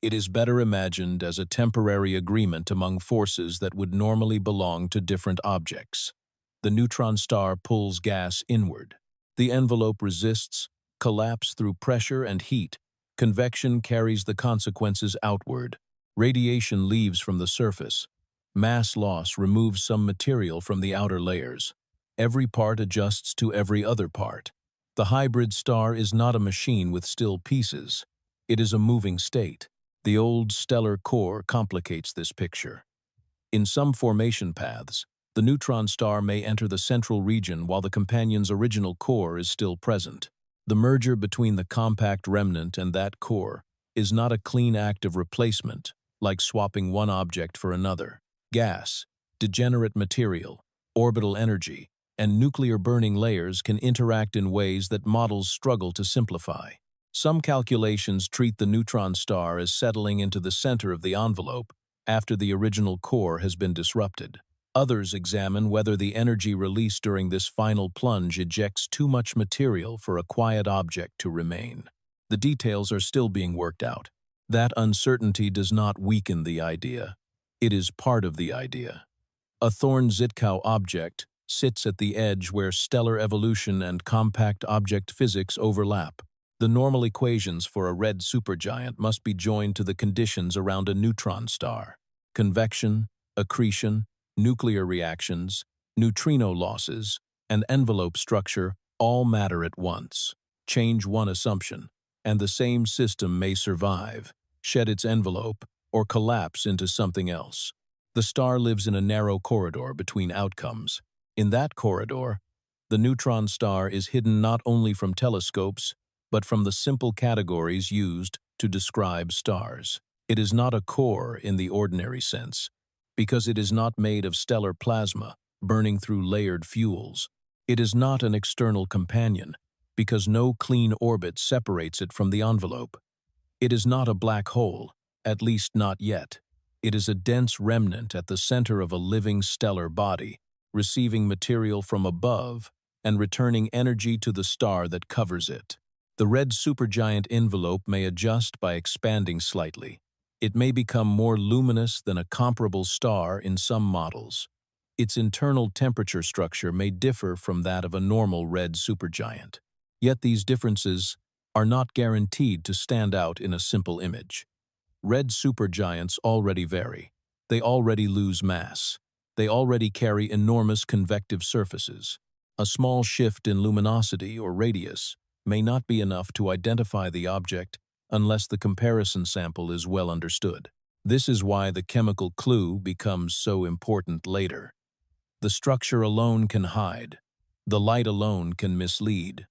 It is better imagined as a temporary agreement among forces that would normally belong to different objects. The neutron star pulls gas inward. The envelope resists, collapse through pressure and heat. Convection carries the consequences outward. Radiation leaves from the surface. Mass loss removes some material from the outer layers. Every part adjusts to every other part. The hybrid star is not a machine with still pieces. It is a moving state. The old stellar core complicates this picture. In some formation paths, the neutron star may enter the central region while the companion's original core is still present. The merger between the compact remnant and that core is not a clean act of replacement, like swapping one object for another. Gas, degenerate material, orbital energy, and nuclear burning layers can interact in ways that models struggle to simplify. Some calculations treat the neutron star as settling into the center of the envelope after the original core has been disrupted. Others examine whether the energy released during this final plunge ejects too much material for a quiet object to remain. The details are still being worked out. That uncertainty does not weaken the idea. It is part of the idea. A Thorne Zytkow object sits at the edge where stellar evolution and compact object physics overlap. The normal equations for a red supergiant must be joined to the conditions around a neutron star. Convection, accretion, nuclear reactions, neutrino losses, and envelope structure all matter at once. Change one assumption, and the same system may survive, shed its envelope, or collapse into something else. The star lives in a narrow corridor between outcomes. In that corridor, the neutron star is hidden not only from telescopes, but from the simple categories used to describe stars. It is not a core in the ordinary sense, because it is not made of stellar plasma, burning through layered fuels. It is not an external companion, because no clean orbit separates it from the envelope. It is not a black hole, at least not yet. It is a dense remnant at the center of a living stellar body, receiving material from above and returning energy to the star that covers it. The red supergiant envelope may adjust by expanding slightly. It may become more luminous than a comparable star in some models. Its internal temperature structure may differ from that of a normal red supergiant. Yet these differences are not guaranteed to stand out in a simple image. Red supergiants already vary. They already lose mass. They already carry enormous convective surfaces. A small shift in luminosity or radius may not be enough to identify the object unless the comparison sample is well understood. This is why the chemical clue becomes so important later. The structure alone can hide. The light alone can mislead.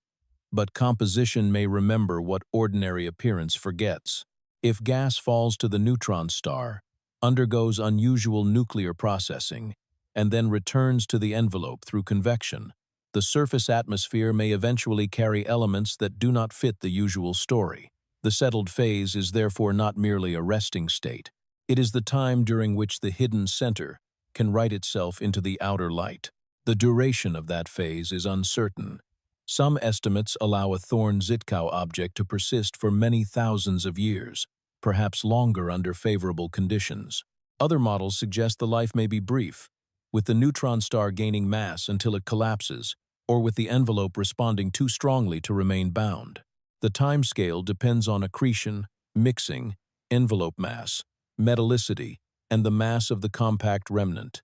But composition may remember what ordinary appearance forgets. If gas falls to the neutron star, undergoes unusual nuclear processing, and then returns to the envelope through convection, the surface atmosphere may eventually carry elements that do not fit the usual story. The settled phase is therefore not merely a resting state. It is the time during which the hidden center can write itself into the outer light. The duration of that phase is uncertain. Some estimates allow a Thorne Zytkow object to persist for many thousands of years, perhaps longer under favorable conditions. Other models suggest the life may be brief, with the neutron star gaining mass until it collapses, or with the envelope responding too strongly to remain bound. The timescale depends on accretion, mixing, envelope mass, metallicity, and the mass of the compact remnant.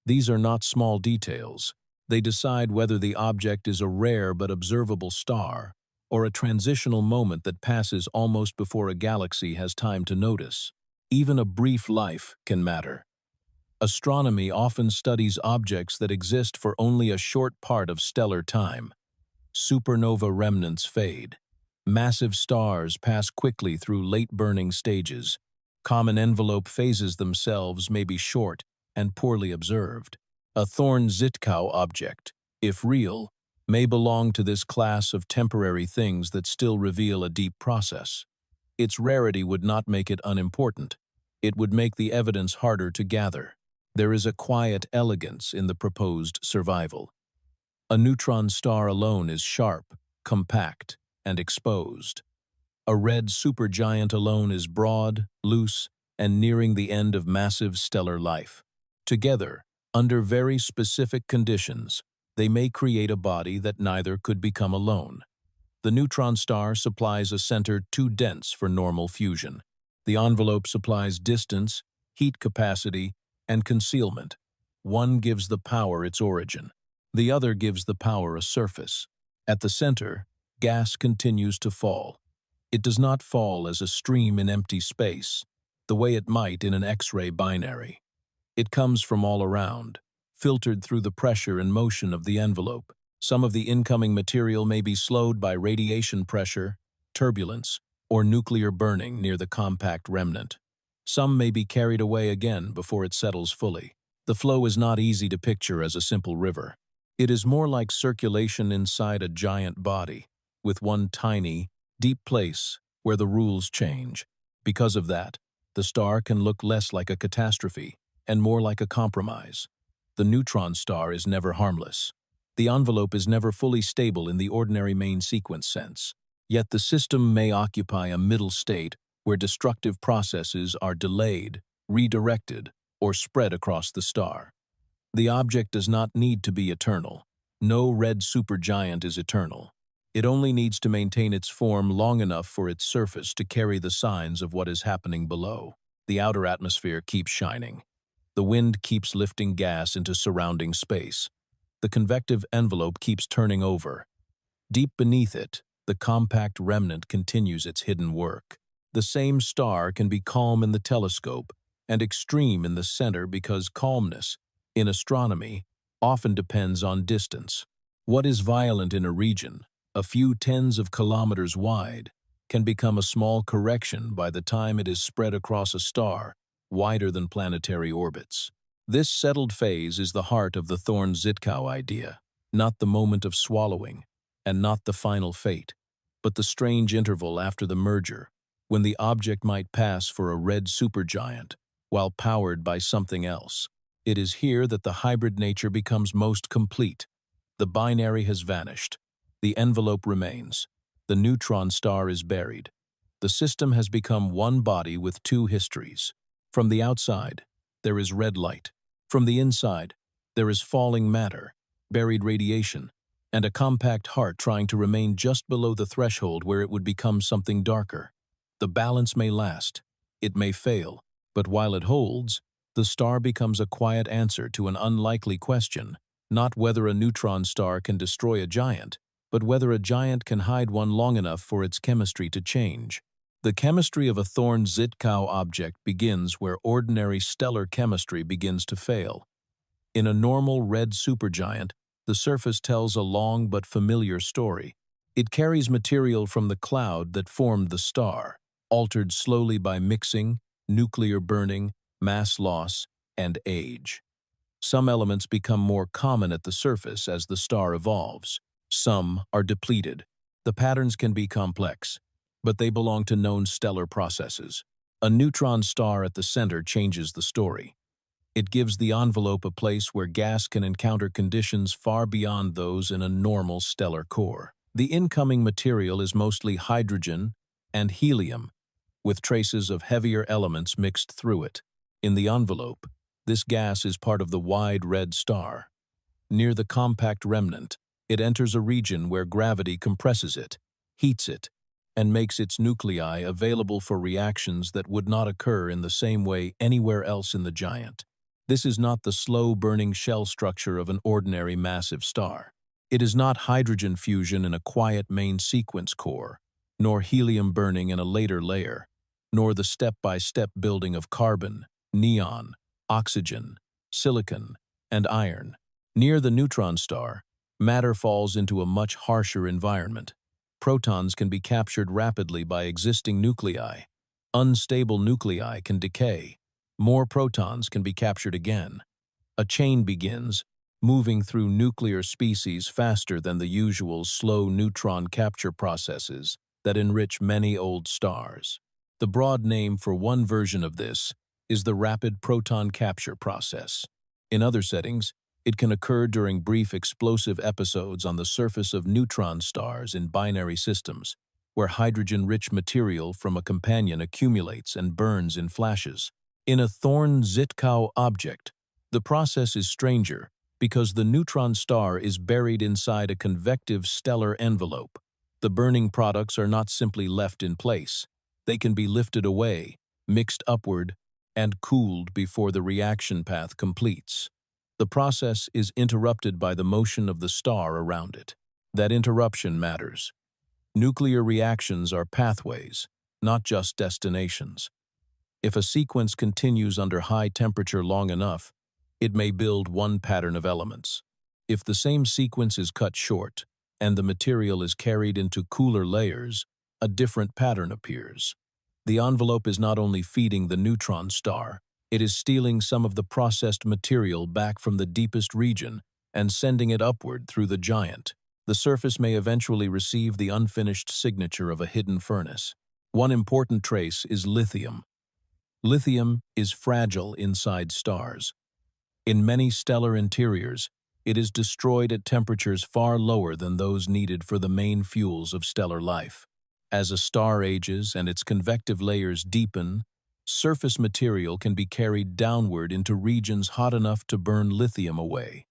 These are not small details. They decide whether the object is a rare but observable star, or a transitional moment that passes almost before a galaxy has time to notice. Even a brief life can matter. Astronomy often studies objects that exist for only a short part of stellar time. Supernova remnants fade. Massive stars pass quickly through late-burning stages. Common envelope phases themselves may be short and poorly observed. A Thorne Zytkow object, if real, may belong to this class of temporary things that still reveal a deep process. Its rarity would not make it unimportant. It would make the evidence harder to gather. There is a quiet elegance in the proposed survival. A neutron star alone is sharp, compact, and exposed. A red supergiant alone is broad, loose, and nearing the end of massive stellar life. Together, under very specific conditions, they may create a body that neither could become alone. The neutron star supplies a center too dense for normal fusion. The envelope supplies distance, heat capacity, and concealment. One gives the power its origin. The other gives the power a surface. At the center, gas continues to fall. It does not fall as a stream in empty space, the way it might in an X-ray binary. It comes from all around, filtered through the pressure and motion of the envelope. Some of the incoming material may be slowed by radiation pressure, turbulence, or nuclear burning near the compact remnant. Some may be carried away again before it settles fully. The flow is not easy to picture as a simple river. It is more like circulation inside a giant body, with one tiny, deep place where the rules change. Because of that, the star can look less like a catastrophe and more like a compromise. The neutron star is never harmless. The envelope is never fully stable in the ordinary main sequence sense. Yet the system may occupy a middle state where destructive processes are delayed, redirected, or spread across the star. The object does not need to be eternal. No red supergiant is eternal. It only needs to maintain its form long enough for its surface to carry the signs of what is happening below. The outer atmosphere keeps shining. The wind keeps lifting gas into surrounding space. The convective envelope keeps turning over. Deep beneath it, the compact remnant continues its hidden work. The same star can be calm in the telescope and extreme in the center because calmness, in astronomy, often depends on distance. What is violent in a region, a few tens of kilometers wide, can become a small correction by the time it is spread across a star wider than planetary orbits. This settled phase is the heart of the Thorne Zytkow idea, not the moment of swallowing, and not the final fate, but the strange interval after the merger, when the object might pass for a red supergiant, while powered by something else. It is here that the hybrid nature becomes most complete. The binary has vanished. The envelope remains. The neutron star is buried. The system has become one body with two histories. From the outside, there is red light. From the inside, there is falling matter, buried radiation, and a compact heart trying to remain just below the threshold where it would become something darker. The balance may last. It may fail. But while it holds, the star becomes a quiet answer to an unlikely question, not whether a neutron star can destroy a giant, but whether a giant can hide one long enough for its chemistry to change. The chemistry of a Thorne Zytkow object begins where ordinary stellar chemistry begins to fail. In a normal red supergiant, the surface tells a long but familiar story. It carries material from the cloud that formed the star, altered slowly by mixing, nuclear burning, mass loss, and age. Some elements become more common at the surface as the star evolves. Some are depleted. The patterns can be complex, but they belong to known stellar processes. A neutron star at the center changes the story. It gives the envelope a place where gas can encounter conditions far beyond those in a normal stellar core. The incoming material is mostly hydrogen and helium, with traces of heavier elements mixed through it. In the envelope, this gas is part of the wide red star. Near the compact remnant, it enters a region where gravity compresses it, heats it, and makes its nuclei available for reactions that would not occur in the same way anywhere else in the giant. This is not the slow-burning shell structure of an ordinary massive star. It is not hydrogen fusion in a quiet main sequence core, nor helium burning in a later layer, nor the step-by-step building of carbon, neon, oxygen, silicon, and iron. Near the neutron star, matter falls into a much harsher environment. Protons can be captured rapidly by existing nuclei. Unstable nuclei can decay. More protons can be captured again. A chain begins, moving through nuclear species faster than the usual slow neutron capture processes that enrich many old stars. The broad name for one version of this is the rapid proton capture process. In other settings, it can occur during brief explosive episodes on the surface of neutron stars in binary systems, where hydrogen-rich material from a companion accumulates and burns in flashes. In a Thorne Zytkow object, the process is stranger Because the neutron star is buried inside a convective stellar envelope. The burning products are not simply left in place. They can be lifted away, mixed upward, and cooled before the reaction path completes. The process is interrupted by the motion of the star around it. That interruption matters. Nuclear reactions are pathways, not just destinations. If a sequence continues under high temperature long enough, it may build one pattern of elements. If the same sequence is cut short, and the material is carried into cooler layers, a different pattern appears. The envelope is not only feeding the neutron star, it is stealing some of the processed material back from the deepest region and sending it upward through the giant. The surface may eventually receive the unfinished signature of a hidden furnace. One important trace is lithium. Lithium is fragile inside stars. In many stellar interiors, it is destroyed at temperatures far lower than those needed for the main fuels of stellar life. As a star ages and its convective layers deepen, surface material can be carried downward into regions hot enough to burn lithium away.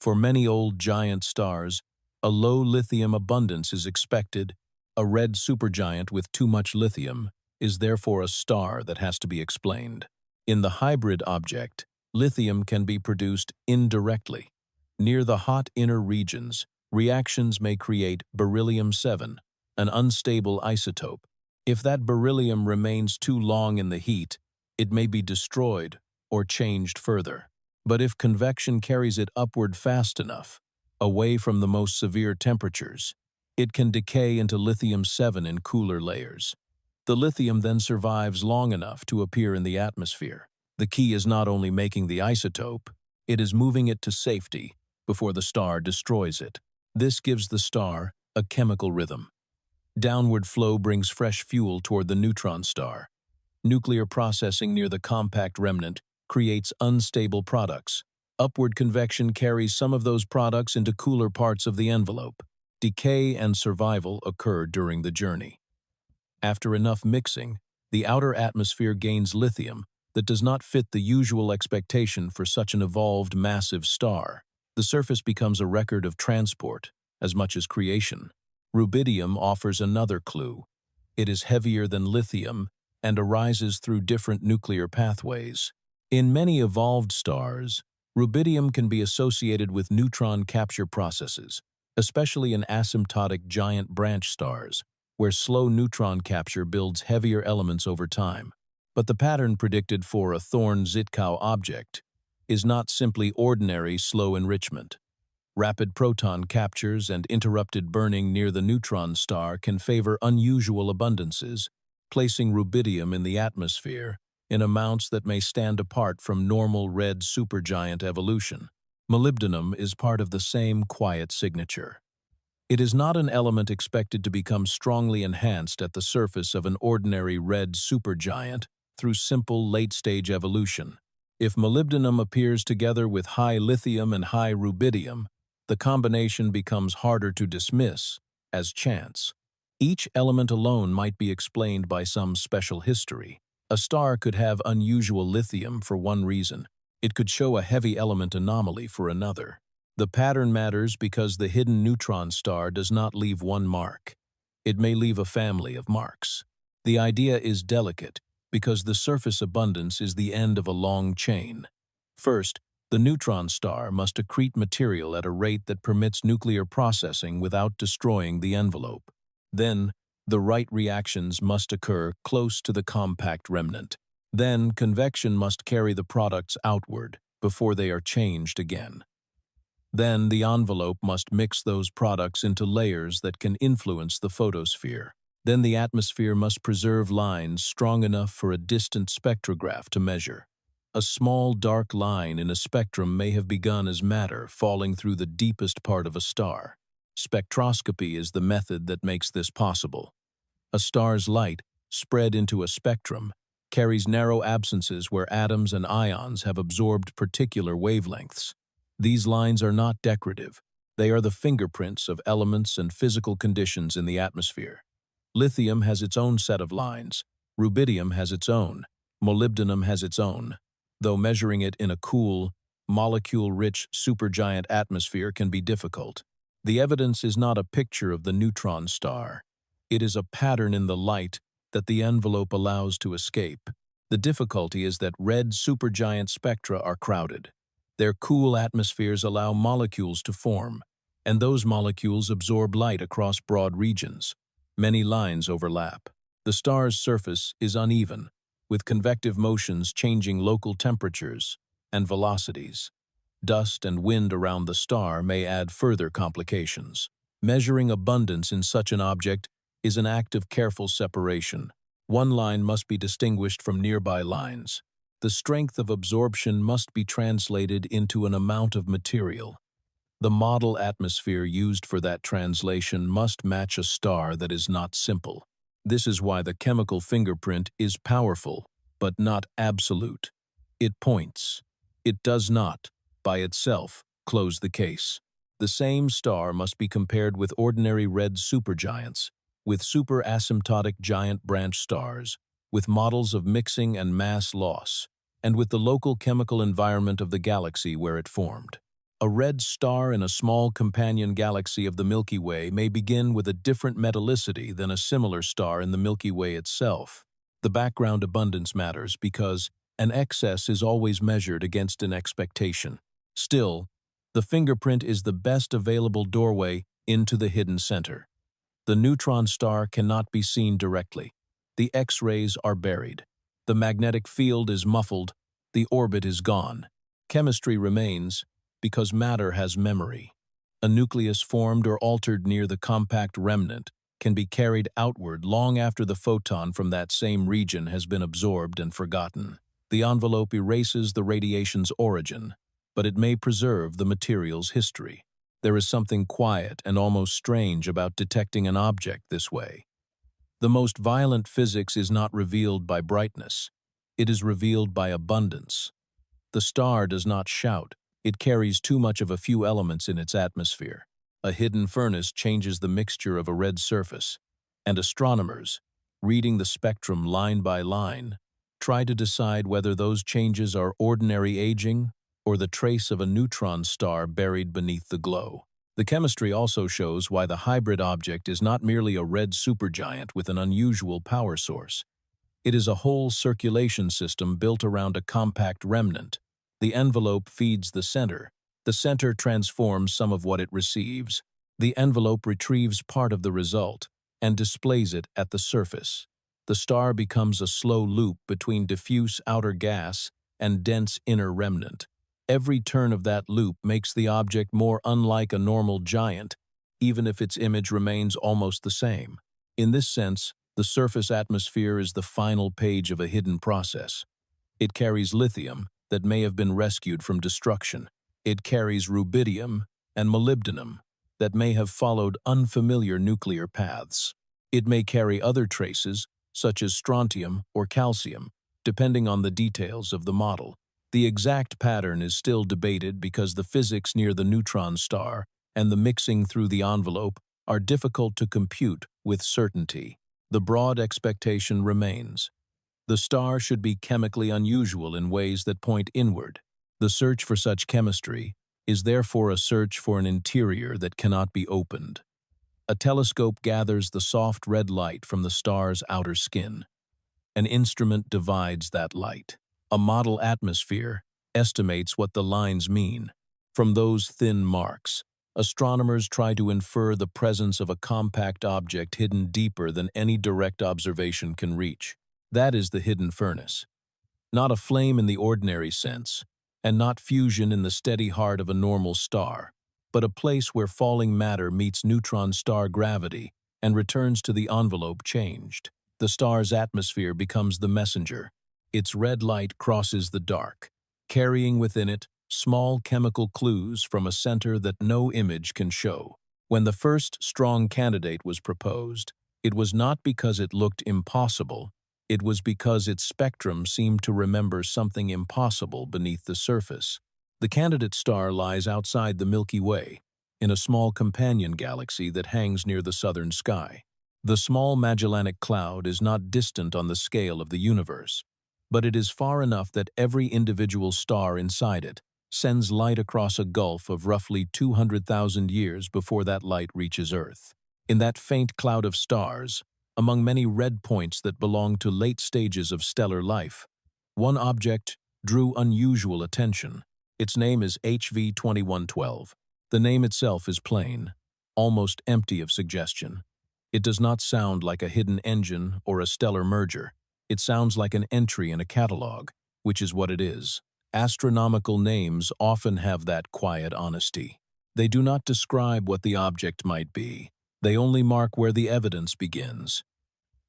For many old giant stars, a low lithium abundance is expected. A red supergiant with too much lithium is therefore a star that has to be explained. In the hybrid object, lithium can be produced indirectly. Near the hot inner regions, reactions may create beryllium-7, an unstable isotope. If that beryllium remains too long in the heat, it may be destroyed or changed further. But if convection carries it upward fast enough, away from the most severe temperatures, it can decay into lithium-7 in cooler layers. The lithium then survives long enough to appear in the atmosphere. The key is not only making the isotope, it is moving it to safety before the star destroys it. This gives the star a chemical rhythm. Downward flow brings fresh fuel toward the neutron star. Nuclear processing near the compact remnant creates unstable products. Upward convection carries some of those products into cooler parts of the envelope. Decay and survival occur during the journey. After enough mixing, the outer atmosphere gains lithium that does not fit the usual expectation for such an evolved massive star. The surface becomes a record of transport as much as creation. Rubidium offers another clue. It is heavier than lithium and arises through different nuclear pathways. In many evolved stars, rubidium can be associated with neutron capture processes, especially in asymptotic giant branch stars, where slow neutron capture builds heavier elements over time. But the pattern predicted for a Thorne Zytkow object is not simply ordinary slow enrichment. Rapid proton captures and interrupted burning near the neutron star can favor unusual abundances, placing rubidium in the atmosphere in amounts that may stand apart from normal red supergiant evolution. Molybdenum is part of the same quiet signature. It is not an element expected to become strongly enhanced at the surface of an ordinary red supergiant through simple late-stage evolution. If molybdenum appears together with high lithium and high rubidium, the combination becomes harder to dismiss as chance. Each element alone might be explained by some special history. A star could have unusual lithium for one reason. It could show a heavy element anomaly for another. The pattern matters because the hidden neutron star does not leave one mark. It may leave a family of marks. The idea is delicate because the surface abundance is the end of a long chain. First, the neutron star must accrete material at a rate that permits nuclear processing without destroying the envelope. Then, the right reactions must occur close to the compact remnant. Then, convection must carry the products outward before they are changed again. Then, the envelope must mix those products into layers that can influence the photosphere. Then the atmosphere must preserve lines strong enough for a distant spectrograph to measure. A small dark line in a spectrum may have begun as matter falling through the deepest part of a star. Spectroscopy is the method that makes this possible. A star's light, spread into a spectrum, carries narrow absences where atoms and ions have absorbed particular wavelengths. These lines are not decorative. They are the fingerprints of elements and physical conditions in the atmosphere. Lithium has its own set of lines. Rubidium has its own. Molybdenum has its own. Though measuring it in a cool, molecule-rich supergiant atmosphere can be difficult. The evidence is not a picture of the neutron star. It is a pattern in the light that the envelope allows to escape. The difficulty is that red supergiant spectra are crowded. Their cool atmospheres allow molecules to form, and those molecules absorb light across broad regions. Many lines overlap. The star's surface is uneven, with convective motions changing local temperatures and velocities. Dust and wind around the star may add further complications. Measuring abundance in such an object is an act of careful separation. One line must be distinguished from nearby lines. The strength of absorption must be translated into an amount of material. The model atmosphere used for that translation must match a star that is not simple. This is why the chemical fingerprint is powerful, but not absolute. It points. It does not, by itself, close the case. The same star must be compared with ordinary red supergiants, with super-asymptotic giant branch stars, with models of mixing and mass loss, and with the local chemical environment of the galaxy where it formed. A red star in a small companion galaxy of the Milky Way may begin with a different metallicity than a similar star in the Milky Way itself. The background abundance matters because an excess is always measured against an expectation. Still, the fingerprint is the best available doorway into the hidden center. The neutron star cannot be seen directly. The X-rays are buried. The magnetic field is muffled. The orbit is gone. Chemistry remains because matter has memory. A nucleus formed or altered near the compact remnant can be carried outward long after the photon from that same region has been absorbed and forgotten. The envelope erases the radiation's origin, but it may preserve the material's history. There is something quiet and almost strange about detecting an object this way. The most violent physics is not revealed by brightness. It is revealed by abundance. The star does not shout. It carries too much of a few elements in its atmosphere. A hidden furnace changes the mixture of a red surface, and astronomers, reading the spectrum line by line, try to decide whether those changes are ordinary aging or the trace of a neutron star buried beneath the glow. The chemistry also shows why the hybrid object is not merely a red supergiant with an unusual power source. It is a whole circulation system built around a compact remnant. The envelope feeds the center. The center transforms some of what it receives. The envelope retrieves part of the result and displays it at the surface. The star becomes a slow loop between diffuse outer gas and dense inner remnant. Every turn of that loop makes the object more unlike a normal giant, even if its image remains almost the same. In this sense, the surface atmosphere is the final page of a hidden process. It carries lithium that may have been rescued from destruction. It carries rubidium and molybdenum that may have followed unfamiliar nuclear paths. It may carry other traces, such as strontium or calcium, depending on the details of the model. The exact pattern is still debated because the physics near the neutron star and the mixing through the envelope are difficult to compute with certainty. The broad expectation remains. The star should be chemically unusual in ways that point inward. The search for such chemistry is therefore a search for an interior that cannot be opened. A telescope gathers the soft red light from the star's outer skin. An instrument divides that light. A model atmosphere estimates what the lines mean. From those thin marks, astronomers try to infer the presence of a compact object hidden deeper than any direct observation can reach. That is the hidden furnace. Not a flame in the ordinary sense, and not fusion in the steady heart of a normal star, but a place where falling matter meets neutron star gravity and returns to the envelope changed. The star's atmosphere becomes the messenger. Its red light crosses the dark, carrying within it small chemical clues from a center that no image can show. When the first strong candidate was proposed, it was not because it looked impossible. It was because its spectrum seemed to remember something impossible beneath the surface. The candidate star lies outside the Milky Way, in a small companion galaxy that hangs near the southern sky. The small Magellanic Cloud is not distant on the scale of the universe, but it is far enough that every individual star inside it sends light across a gulf of roughly 200,000 years before that light reaches Earth. In that faint cloud of stars, among many red points that belong to late stages of stellar life, one object drew unusual attention. Its name is HV 2112. The name itself is plain, almost empty of suggestion. It does not sound like a hidden engine or a stellar merger. It sounds like an entry in a catalog, which is what it is. Astronomical names often have that quiet honesty. They do not describe what the object might be. They only mark where the evidence begins.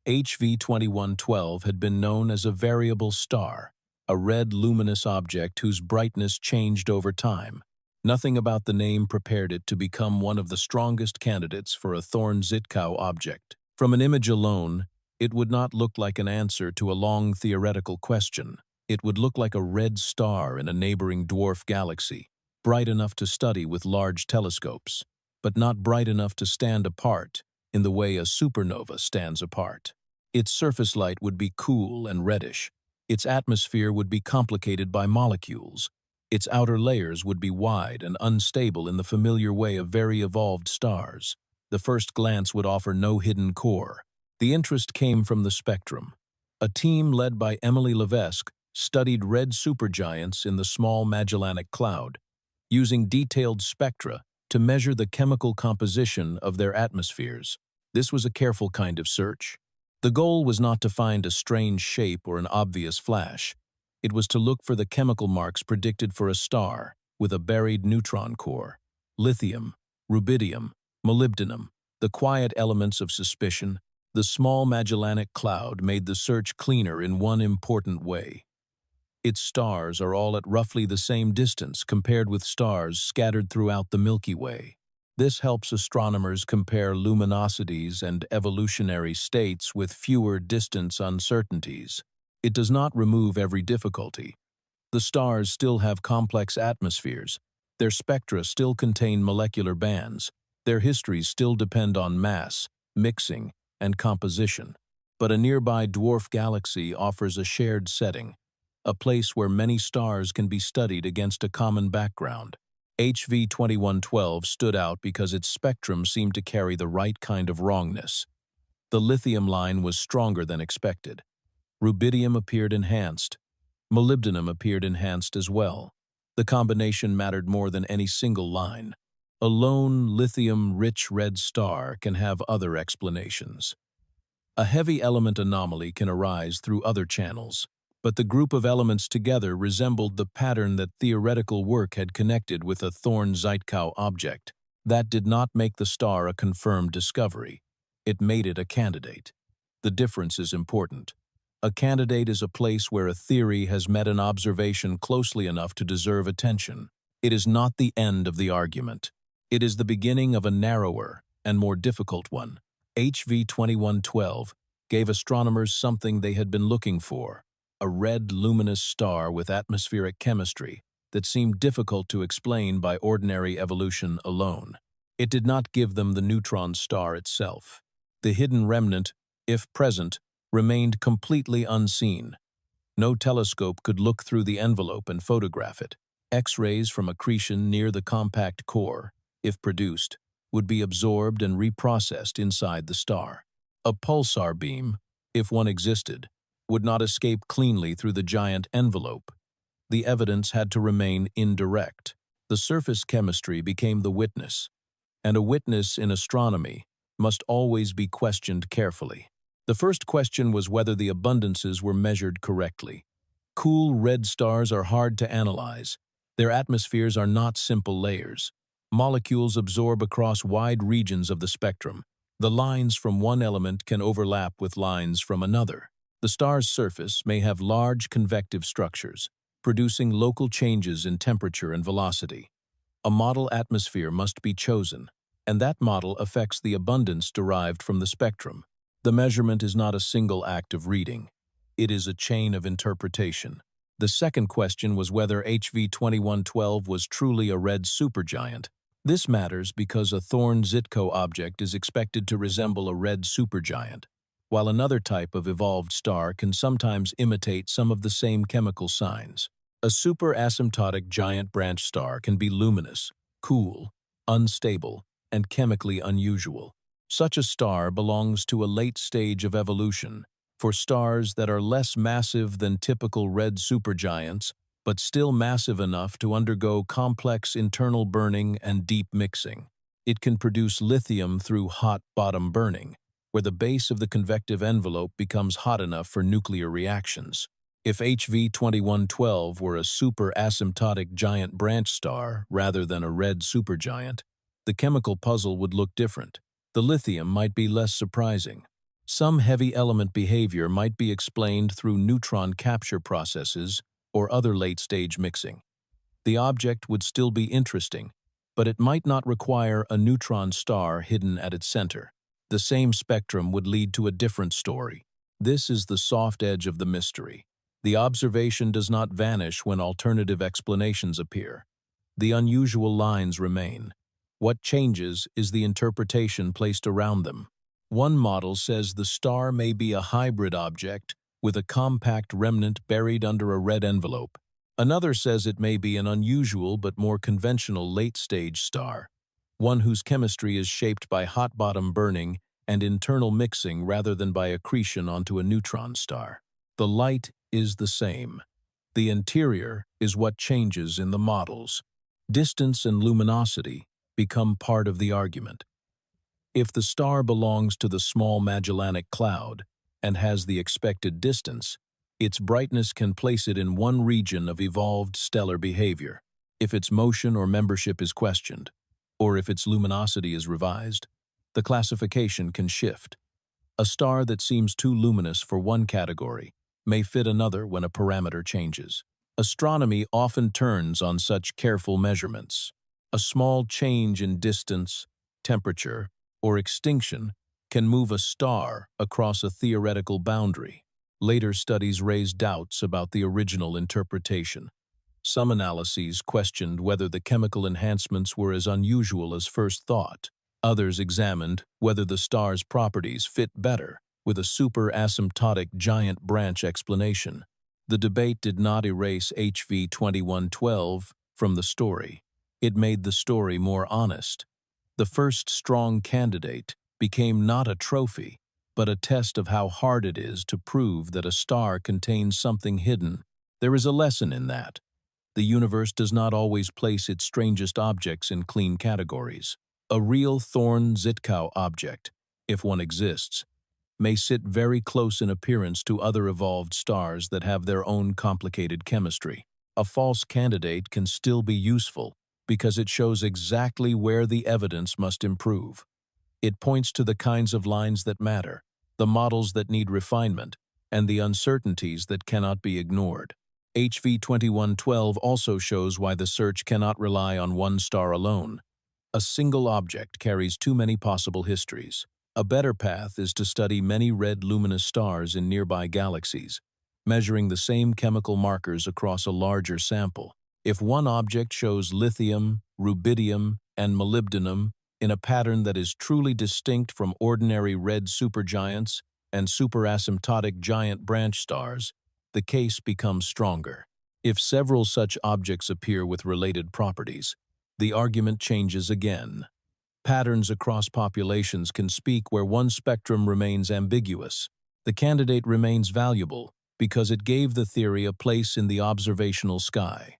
HV 2112 had been known as a variable star, a red luminous object whose brightness changed over time. Nothing about the name prepared it to become one of the strongest candidates for a Thorne Zytkow object. From an image alone, it would not look like an answer to a long theoretical question. It would look like a red star in a neighboring dwarf galaxy, bright enough to study with large telescopes, but not bright enough to stand apart in the way a supernova stands apart. Its surface light would be cool and reddish. Its atmosphere would be complicated by molecules. Its outer layers would be wide and unstable in the familiar way of very evolved stars. The first glance would offer no hidden core. The interest came from the spectrum. A team led by Emily Levesque studied red supergiants in the small Magellanic Cloud, using detailed spectra to measure the chemical composition of their atmospheres. This was a careful kind of search. The goal was not to find a strange shape or an obvious flash. It was to look for the chemical marks predicted for a star with a buried neutron core. Lithium, rubidium, molybdenum, the quiet elements of suspicion. The small Magellanic Cloud made the search cleaner in one important way. Its stars are all at roughly the same distance compared with stars scattered throughout the Milky Way. This helps astronomers compare luminosities and evolutionary states with fewer distance uncertainties. It does not remove every difficulty. The stars still have complex atmospheres. Their spectra still contain molecular bands. Their histories still depend on mass, mixing, and composition. But a nearby dwarf galaxy offers a shared setting, a place where many stars can be studied against a common background. HV 2112 stood out because its spectrum seemed to carry the right kind of wrongness. The lithium line was stronger than expected. Rubidium appeared enhanced. Molybdenum appeared enhanced as well. The combination mattered more than any single line. A lone lithium-rich red star can have other explanations. A heavy element anomaly can arise through other channels, but the group of elements together resembled the pattern that theoretical work had connected with a Thorne Zytkow object. That did not make the star a confirmed discovery. It made it a candidate. The difference is important. A candidate is a place where a theory has met an observation closely enough to deserve attention. It is not the end of the argument. It is the beginning of a narrower and more difficult one. HV 2112 gave astronomers something they had been looking for, a red luminous star with atmospheric chemistry that seemed difficult to explain by ordinary evolution alone. It did not give them the neutron star itself. The hidden remnant, if present, remained completely unseen. No telescope could look through the envelope and photograph it. X-rays from accretion near the compact core, if produced, would be absorbed and reprocessed inside the star. A pulsar beam, if one existed, would not escape cleanly through the giant envelope. The evidence had to remain indirect. The surface chemistry became the witness, and a witness in astronomy must always be questioned carefully. The first question was whether the abundances were measured correctly. Cool red stars are hard to analyze. Their atmospheres are not simple layers. Molecules absorb across wide regions of the spectrum. The lines from one element can overlap with lines from another. The star's surface may have large convective structures, producing local changes in temperature and velocity. A model atmosphere must be chosen, and that model affects the abundance derived from the spectrum. The measurement is not a single act of reading. It is a chain of interpretation. The second question was whether HV 2112 was truly a red supergiant. This matters because a Thorne Zytkow object is expected to resemble a red supergiant, while another type of evolved star can sometimes imitate some of the same chemical signs. A super-asymptotic giant branch star can be luminous, cool, unstable, and chemically unusual. Such a star belongs to a late stage of evolution. For stars that are less massive than typical red supergiants, but still massive enough to undergo complex internal burning and deep mixing. It can produce lithium through hot bottom burning, where the base of the convective envelope becomes hot enough for nuclear reactions. If HV 2112 were a super-asymptotic giant branch star rather than a red supergiant, the chemical puzzle would look different. The lithium might be less surprising. Some heavy element behavior might be explained through neutron capture processes or other late-stage mixing. The object would still be interesting, but it might not require a neutron star hidden at its center. The same spectrum would lead to a different story. This is the soft edge of the mystery. The observation does not vanish when alternative explanations appear. The unusual lines remain. What changes is the interpretation placed around them. One model says the star may be a hybrid object with a compact remnant buried under a red envelope. Another says it may be an unusual but more conventional late-stage star, one whose chemistry is shaped by hot bottom burning and internal mixing rather than by accretion onto a neutron star. The light is the same. The interior is what changes in the models. Distance and luminosity become part of the argument. If the star belongs to the small Magellanic Cloud and has the expected distance, its brightness can place it in one region of evolved stellar behavior. If its motion or membership is questioned, or if its luminosity is revised, the classification can shift. A star that seems too luminous for one category may fit another when a parameter changes. Astronomy often turns on such careful measurements. A small change in distance, temperature, or extinction can move a star across a theoretical boundary. Later studies raised doubts about the original interpretation. Some analyses questioned whether the chemical enhancements were as unusual as first thought. Others examined whether the star's properties fit better with a super-asymptotic giant branch explanation. The debate did not erase HV 2112 from the story. It made the story more honest. The first strong candidate became not a trophy, but a test of how hard it is to prove that a star contains something hidden. There is a lesson in that. The universe does not always place its strangest objects in clean categories. A real Thorne Zytkow object, if one exists, may sit very close in appearance to other evolved stars that have their own complicated chemistry. A false candidate can still be useful because it shows exactly where the evidence must improve. It points to the kinds of lines that matter, the models that need refinement, and the uncertainties that cannot be ignored. HV 2112 also shows why the search cannot rely on one star alone. A single object carries too many possible histories. A better path is to study many red luminous stars in nearby galaxies, measuring the same chemical markers across a larger sample. If one object shows lithium, rubidium, and molybdenum in a pattern that is truly distinct from ordinary red supergiants and superasymptotic giant branch stars, the case becomes stronger. If several such objects appear with related properties, the argument changes again. Patterns across populations can speak where one spectrum remains ambiguous. The candidate remains valuable because it gave the theory a place in the observational sky.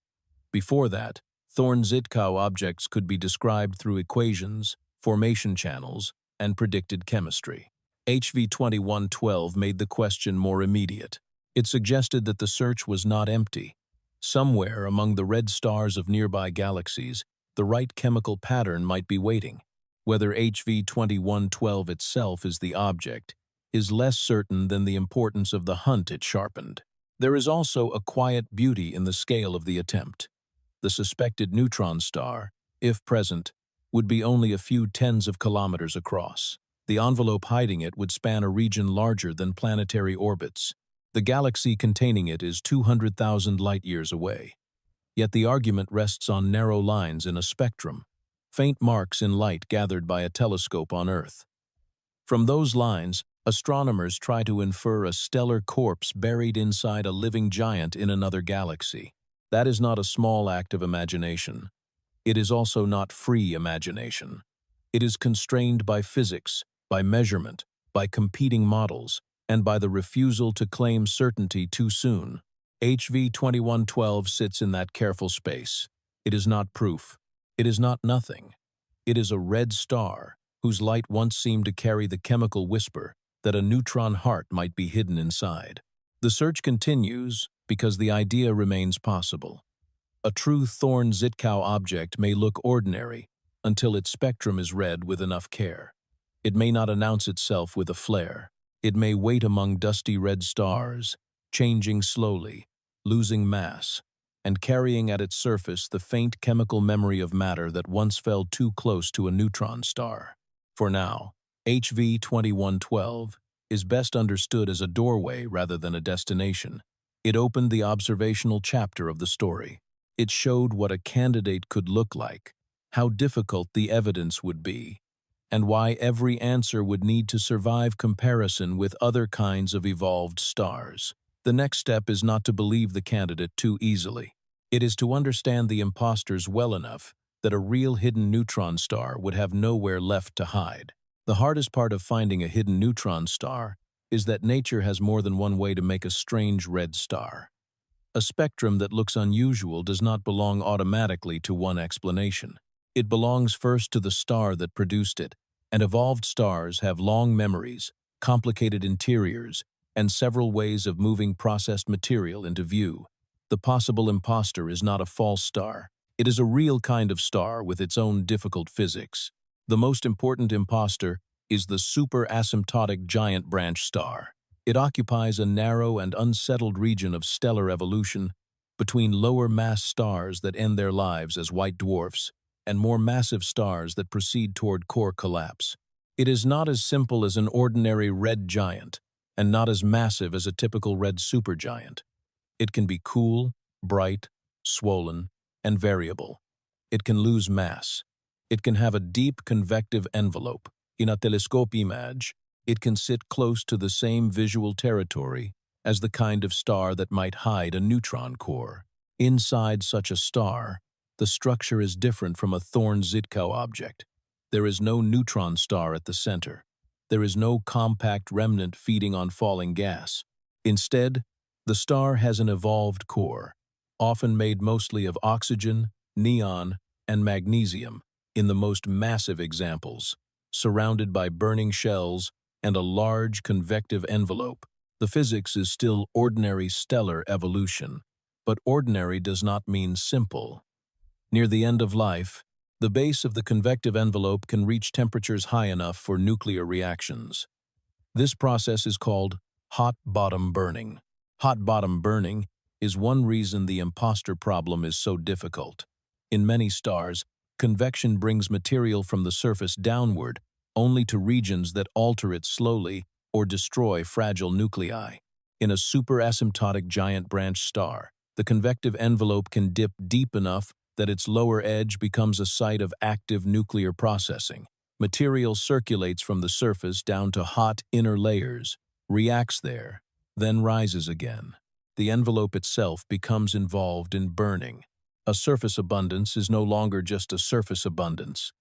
Before that, Thorne Zytkow objects could be described through equations, formation channels, and predicted chemistry. HV 2112 made the question more immediate. It suggested that the search was not empty. Somewhere among the red stars of nearby galaxies, the right chemical pattern might be waiting. Whether HV 2112 itself is the object is less certain than the importance of the hunt it sharpened. There is also a quiet beauty in the scale of the attempt. The suspected neutron star, if present, would be only a few tens of kilometers across. The envelope hiding it would span a region larger than planetary orbits. The galaxy containing it is 200,000 light-years away. Yet the argument rests on narrow lines in a spectrum, faint marks in light gathered by a telescope on Earth. From those lines, astronomers try to infer a stellar corpse buried inside a living giant in another galaxy. That is not a small act of imagination. It is also not free imagination. It is constrained by physics, by measurement, by competing models, and by the refusal to claim certainty too soon. HV 2112 sits in that careful space. It is not proof. It is not nothing. It is a red star whose light once seemed to carry the chemical whisper that a neutron heart might be hidden inside. The search continues because the idea remains possible. A true Thorne Zytkow object may look ordinary until its spectrum is read with enough care. It may not announce itself with a flare. It may wait among dusty red stars, changing slowly, losing mass, and carrying at its surface the faint chemical memory of matter that once fell too close to a neutron star. For now, HV 2112 is best understood as a doorway rather than a destination. It opened the observational chapter of the story. It showed what a candidate could look like, how difficult the evidence would be, and why every answer would need to survive comparison with other kinds of evolved stars. The next step is not to believe the candidate too easily. It is to understand the imposters well enough that a real hidden neutron star would have nowhere left to hide. The hardest part of finding a hidden neutron star is that nature has more than one way to make a strange red star. A spectrum that looks unusual does not belong automatically to one explanation. It belongs first to the star that produced it, and evolved stars have long memories, complicated interiors, and several ways of moving processed material into view. The possible imposter is not a false star. It is a real kind of star with its own difficult physics. The most important imposter is the super-asymptotic giant branch star. It occupies a narrow and unsettled region of stellar evolution between lower mass stars that end their lives as white dwarfs and more massive stars that proceed toward core collapse. It is not as simple as an ordinary red giant and not as massive as a typical red supergiant. It can be cool, bright, swollen, and variable. It can lose mass. It can have a deep convective envelope. In a telescope image, it can sit close to the same visual territory as the kind of star that might hide a neutron core. Inside such a star, the structure is different from a Thorne Zytkow object. There is no neutron star at the center. There is no compact remnant feeding on falling gas. Instead, the star has an evolved core, often made mostly of oxygen, neon, and magnesium in the most massive examples, surrounded by burning shells and a large convective envelope. The physics is still ordinary stellar evolution, but ordinary does not mean simple. Near the end of life, the base of the convective envelope can reach temperatures high enough for nuclear reactions. This process is called hot bottom burning. Hot bottom burning is one reason the impostor problem is so difficult. In many stars, convection brings material from the surface downward only to regions that alter it slowly or destroy fragile nuclei. In a super-asymptotic giant branch star, the convective envelope can dip deep enough that its lower edge becomes a site of active nuclear processing. Material circulates from the surface down to hot inner layers, reacts there, then rises again. The envelope itself becomes involved in burning. A surface abundance is no longer just a surface abundance.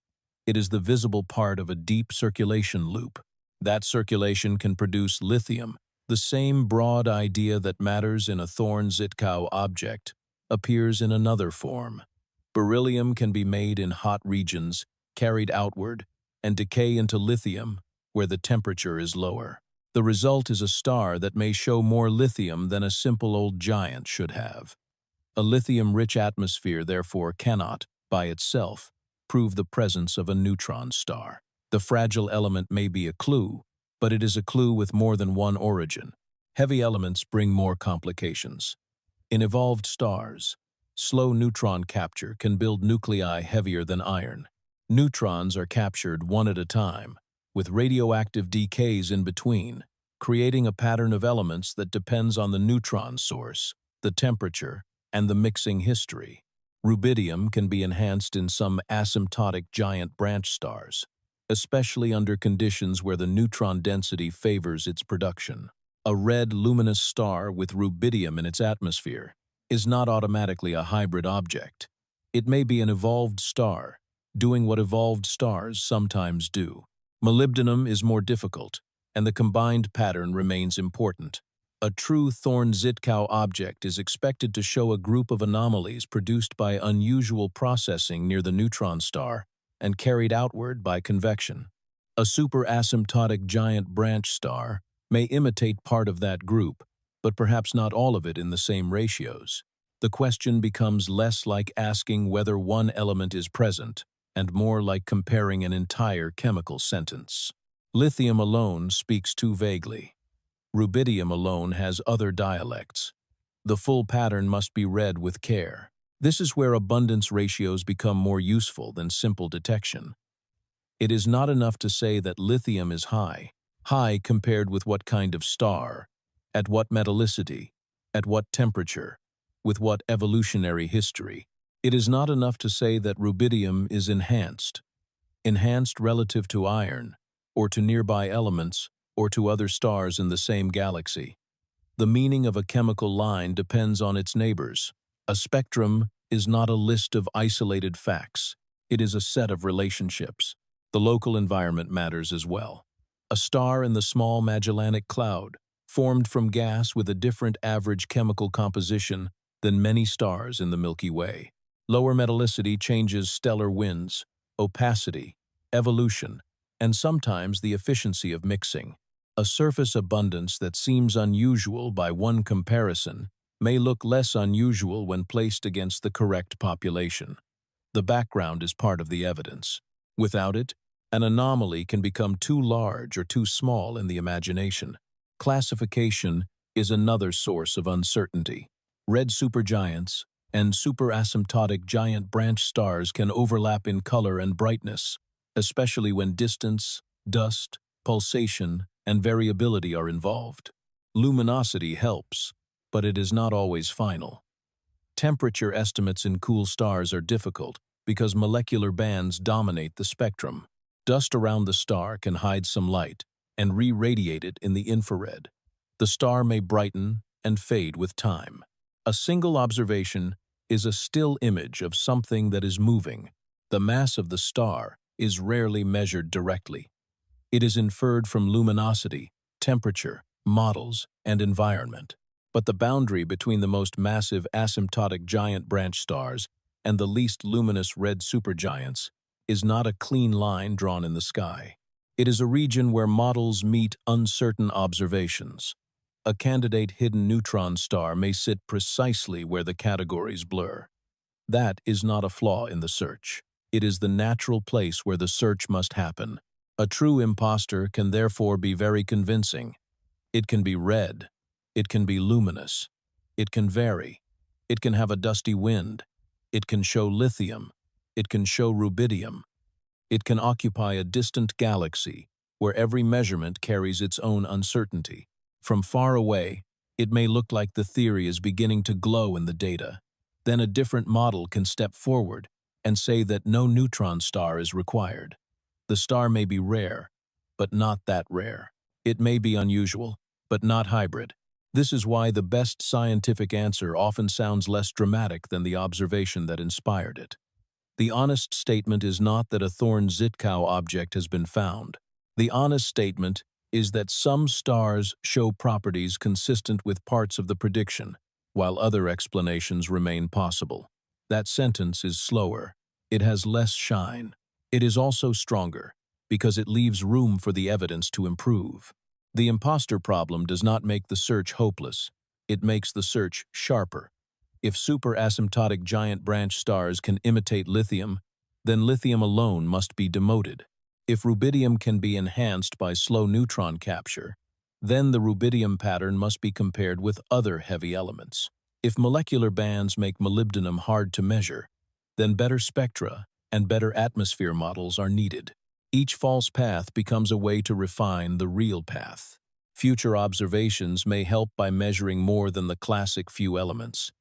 It is the visible part of a deep circulation loop. That circulation can produce lithium. The same broad idea that matters in a Thorne Zytkow object appears in another form. Beryllium can be made in hot regions, carried outward, and decay into lithium where the temperature is lower. The result is a star that may show more lithium than a simple old giant should have. A lithium-rich atmosphere, therefore, cannot, by itself, prove the presence of a neutron star. The fragile element may be a clue, but it is a clue with more than one origin. Heavy elements bring more complications. In evolved stars, slow neutron capture can build nuclei heavier than iron. Neutrons are captured one at a time, with radioactive decays in between, creating a pattern of elements that depends on the neutron source, the temperature, and the mixing history. Rubidium can be enhanced in some asymptotic giant branch stars, especially under conditions where the neutron density favors its production. A red luminous star with rubidium in its atmosphere is not automatically a hybrid object. It may be an evolved star, doing what evolved stars sometimes do. Molybdenum is more difficult, and the combined pattern remains important. A true Thorne Zytkow object is expected to show a group of anomalies produced by unusual processing near the neutron star and carried outward by convection. A superasymptotic giant branch star may imitate part of that group, but perhaps not all of it in the same ratios. The question becomes less like asking whether one element is present and more like comparing an entire chemical sentence. Lithium alone speaks too vaguely. Rubidium alone has other dialects. The full pattern must be read with care. This is where abundance ratios become more useful than simple detection. It is not enough to say that lithium is high compared with what kind of star, at what metallicity, at what temperature, with what evolutionary history. It is not enough to say that rubidium is enhanced relative to iron, or to nearby elements, or to other stars in the same galaxy. The meaning of a chemical line depends on its neighbors. A spectrum is not a list of isolated facts. It is a set of relationships. The local environment matters as well. A star in the small Magellanic Cloud, formed from gas with a different average chemical composition than many stars in the Milky Way. Lower metallicity changes stellar winds, opacity, evolution, and sometimes the efficiency of mixing. A surface abundance that seems unusual by one comparison may look less unusual when placed against the correct population. The background is part of the evidence. Without it, an anomaly can become too large or too small in the imagination. Classification is another source of uncertainty. Red supergiants and superasymptotic giant branch stars can overlap in color and brightness, especially when distance, dust, pulsation, and variability are involved. Luminosity helps, but it is not always final. Temperature estimates in cool stars are difficult because molecular bands dominate the spectrum. Dust around the star can hide some light and re-radiate it in the infrared. The star may brighten and fade with time. A single observation is a still image of something that is moving. The mass of the star is rarely measured directly. It is inferred from luminosity, temperature, models, and environment. But the boundary between the most massive asymptotic giant branch stars and the least luminous red supergiants is not a clean line drawn in the sky. It is a region where models meet uncertain observations. A candidate hidden neutron star may sit precisely where the categories blur. That is not a flaw in the search. It is the natural place where the search must happen. A true imposter can therefore be very convincing. It can be red. It can be luminous. It can vary. It can have a dusty wind. It can show lithium. It can show rubidium. It can occupy a distant galaxy where every measurement carries its own uncertainty. From far away, it may look like the theory is beginning to glow in the data. Then a different model can step forward and say that no neutron star is required. The star may be rare, but not that rare. It may be unusual, but not hybrid. This is why the best scientific answer often sounds less dramatic than the observation that inspired it. The honest statement is not that a Thorne Zytkow object has been found. The honest statement is that some stars show properties consistent with parts of the prediction, while other explanations remain possible. That sentence is slower. It has less shine. It is also stronger, because it leaves room for the evidence to improve. The impostor problem does not make the search hopeless. It makes the search sharper. If superasymptotic giant branch stars can imitate lithium, then lithium alone must be demoted. If rubidium can be enhanced by slow neutron capture, then the rubidium pattern must be compared with other heavy elements. If molecular bands make molybdenum hard to measure, then better spectra and better atmosphere models are needed. Each false path becomes a way to refine the real path. Future observations may help by measuring more than the classic few elements.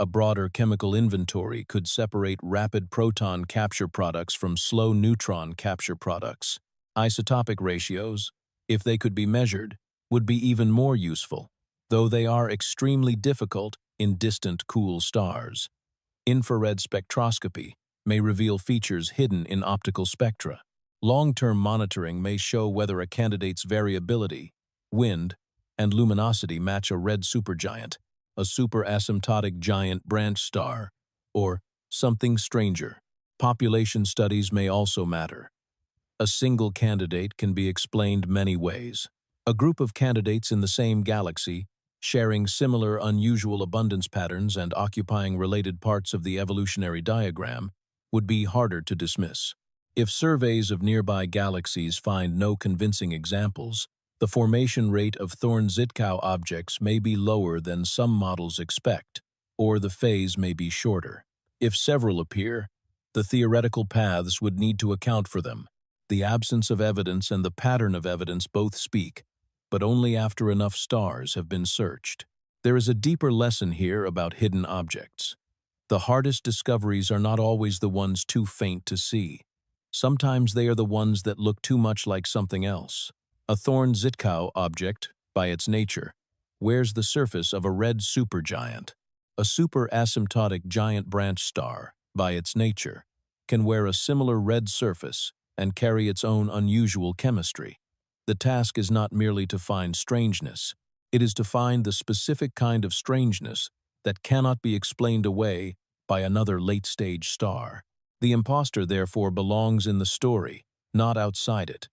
A broader chemical inventory could separate rapid proton capture products from slow neutron capture products. Isotopic ratios, if they could be measured, would be even more useful. Though they are extremely difficult, in distant, cool stars. Infrared spectroscopy may reveal features hidden in optical spectra. Long-term monitoring may show whether a candidate's variability, wind, and luminosity match a red supergiant, a superasymptotic giant branch star, or something stranger. Population studies may also matter. A single candidate can be explained many ways. A group of candidates in the same galaxy, sharing similar unusual abundance patterns and occupying related parts of the evolutionary diagram, would be harder to dismiss. If surveys of nearby galaxies find no convincing examples, the formation rate of Thorne Zytkow objects may be lower than some models expect, or the phase may be shorter. If several appear, the theoretical paths would need to account for them. The absence of evidence and the pattern of evidence both speak, but only after enough stars have been searched. There is a deeper lesson here about hidden objects. The hardest discoveries are not always the ones too faint to see. Sometimes they are the ones that look too much like something else. A Thorne Zytkow object, by its nature, wears the surface of a red supergiant. A superasymptotic giant branch star, by its nature, can wear a similar red surface and carry its own unusual chemistry. The task is not merely to find strangeness, it is to find the specific kind of strangeness that cannot be explained away by another late-stage star. The impostor, therefore, belongs in the story, not outside it.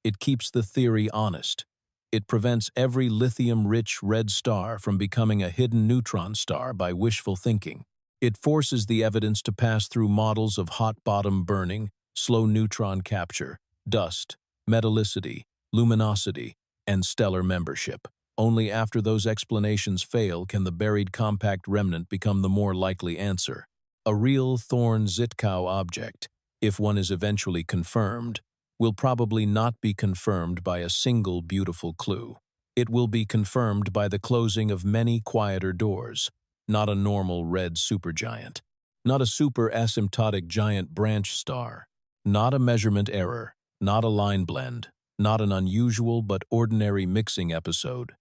It keeps the theory honest. It prevents every lithium-rich red star from becoming a hidden neutron star by wishful thinking. It forces the evidence to pass through models of hot bottom burning, slow neutron capture, dust, metallicity, luminosity, and stellar membership. Only after those explanations fail can the buried compact remnant become the more likely answer. A real Thorne Zytkow object, if one is eventually confirmed, will probably not be confirmed by a single beautiful clue. It will be confirmed by the closing of many quieter doors, not a normal red supergiant, not a super-asymptotic giant branch star, not a measurement error, not a line blend, not an unusual but ordinary mixing episode.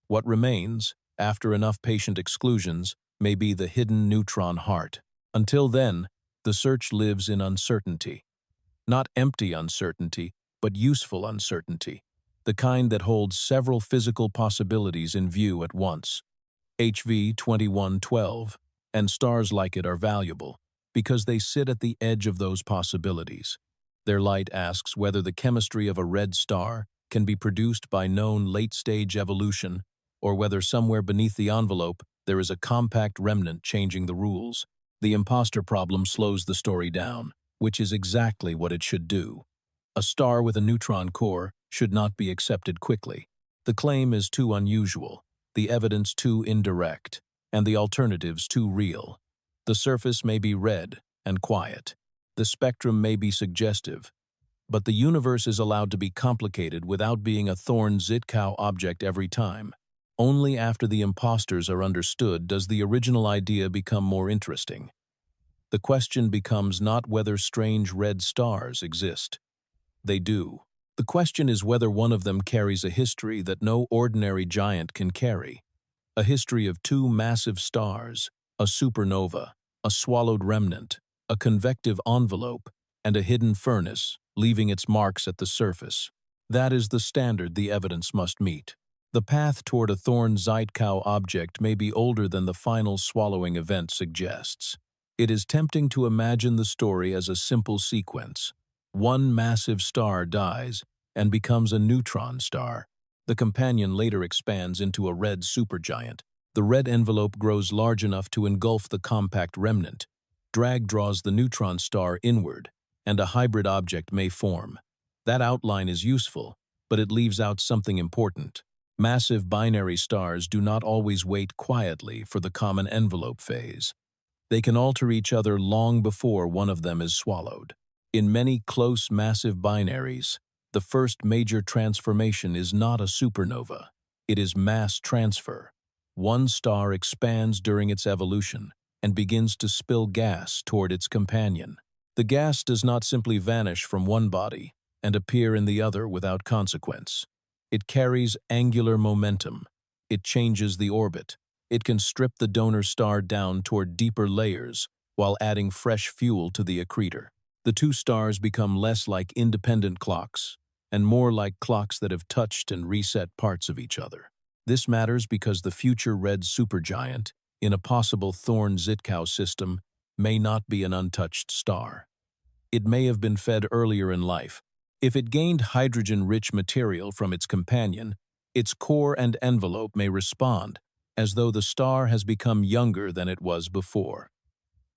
What remains, after enough patient exclusions, may be the hidden neutron heart. Until then, the search lives in uncertainty. Not empty uncertainty, but useful uncertainty, the kind that holds several physical possibilities in view at once. HV 2112 and stars like it are valuable because they sit at the edge of those possibilities. Their light asks whether the chemistry of a red star can be produced by known late-stage evolution or whether somewhere beneath the envelope there is a compact remnant changing the rules. The impostor problem slows the story down, which is exactly what it should do. A star with a neutron core should not be accepted quickly. The claim is too unusual, the evidence too indirect, and the alternatives too real. The surface may be red and quiet. The spectrum may be suggestive, but the universe is allowed to be complicated without being a Thorne Zytkow object every time. Only after the imposters are understood does the original idea become more interesting. The question becomes not whether strange red stars exist. They do. The question is whether one of them carries a history that no ordinary giant can carry. A history of two massive stars, a supernova, a swallowed remnant, a convective envelope, and a hidden furnace, leaving its marks at the surface. That is the standard the evidence must meet. The path toward a Thorne Zytkow object may be older than the final swallowing event suggests. It is tempting to imagine the story as a simple sequence. One massive star dies and becomes a neutron star. The companion later expands into a red supergiant. The red envelope grows large enough to engulf the compact remnant. Drag draws the neutron star inward, and a hybrid object may form. That outline is useful, but it leaves out something important. Massive binary stars do not always wait quietly for the common envelope phase. They can alter each other long before one of them is swallowed. In many close massive binaries, the first major transformation is not a supernova. It is mass transfer. One star expands during its evolution and begins to spill gas toward its companion. The gas does not simply vanish from one body and appear in the other without consequence. It carries angular momentum. It changes the orbit. It can strip the donor star down toward deeper layers while adding fresh fuel to the accretor. The two stars become less like independent clocks and more like clocks that have touched and reset parts of each other. This matters because the future red supergiant in a possible Thorne Zytkow system may not be an untouched star. It may have been fed earlier in life. If it gained hydrogen-rich material from its companion, its core and envelope may respond, as though the star has become younger than it was before.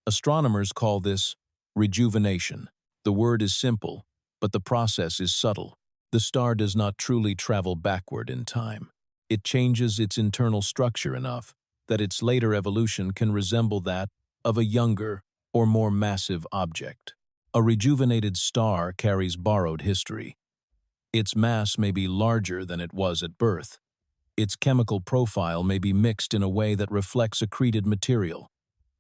Astronomers call this rejuvenation. The word is simple, but the process is subtle. The star does not truly travel backward in time. It changes its internal structure enough that its later evolution can resemble that of a younger or more massive object. A rejuvenated star carries borrowed history. Its mass may be larger than it was at birth. Its chemical profile may be mixed in a way that reflects accreted material.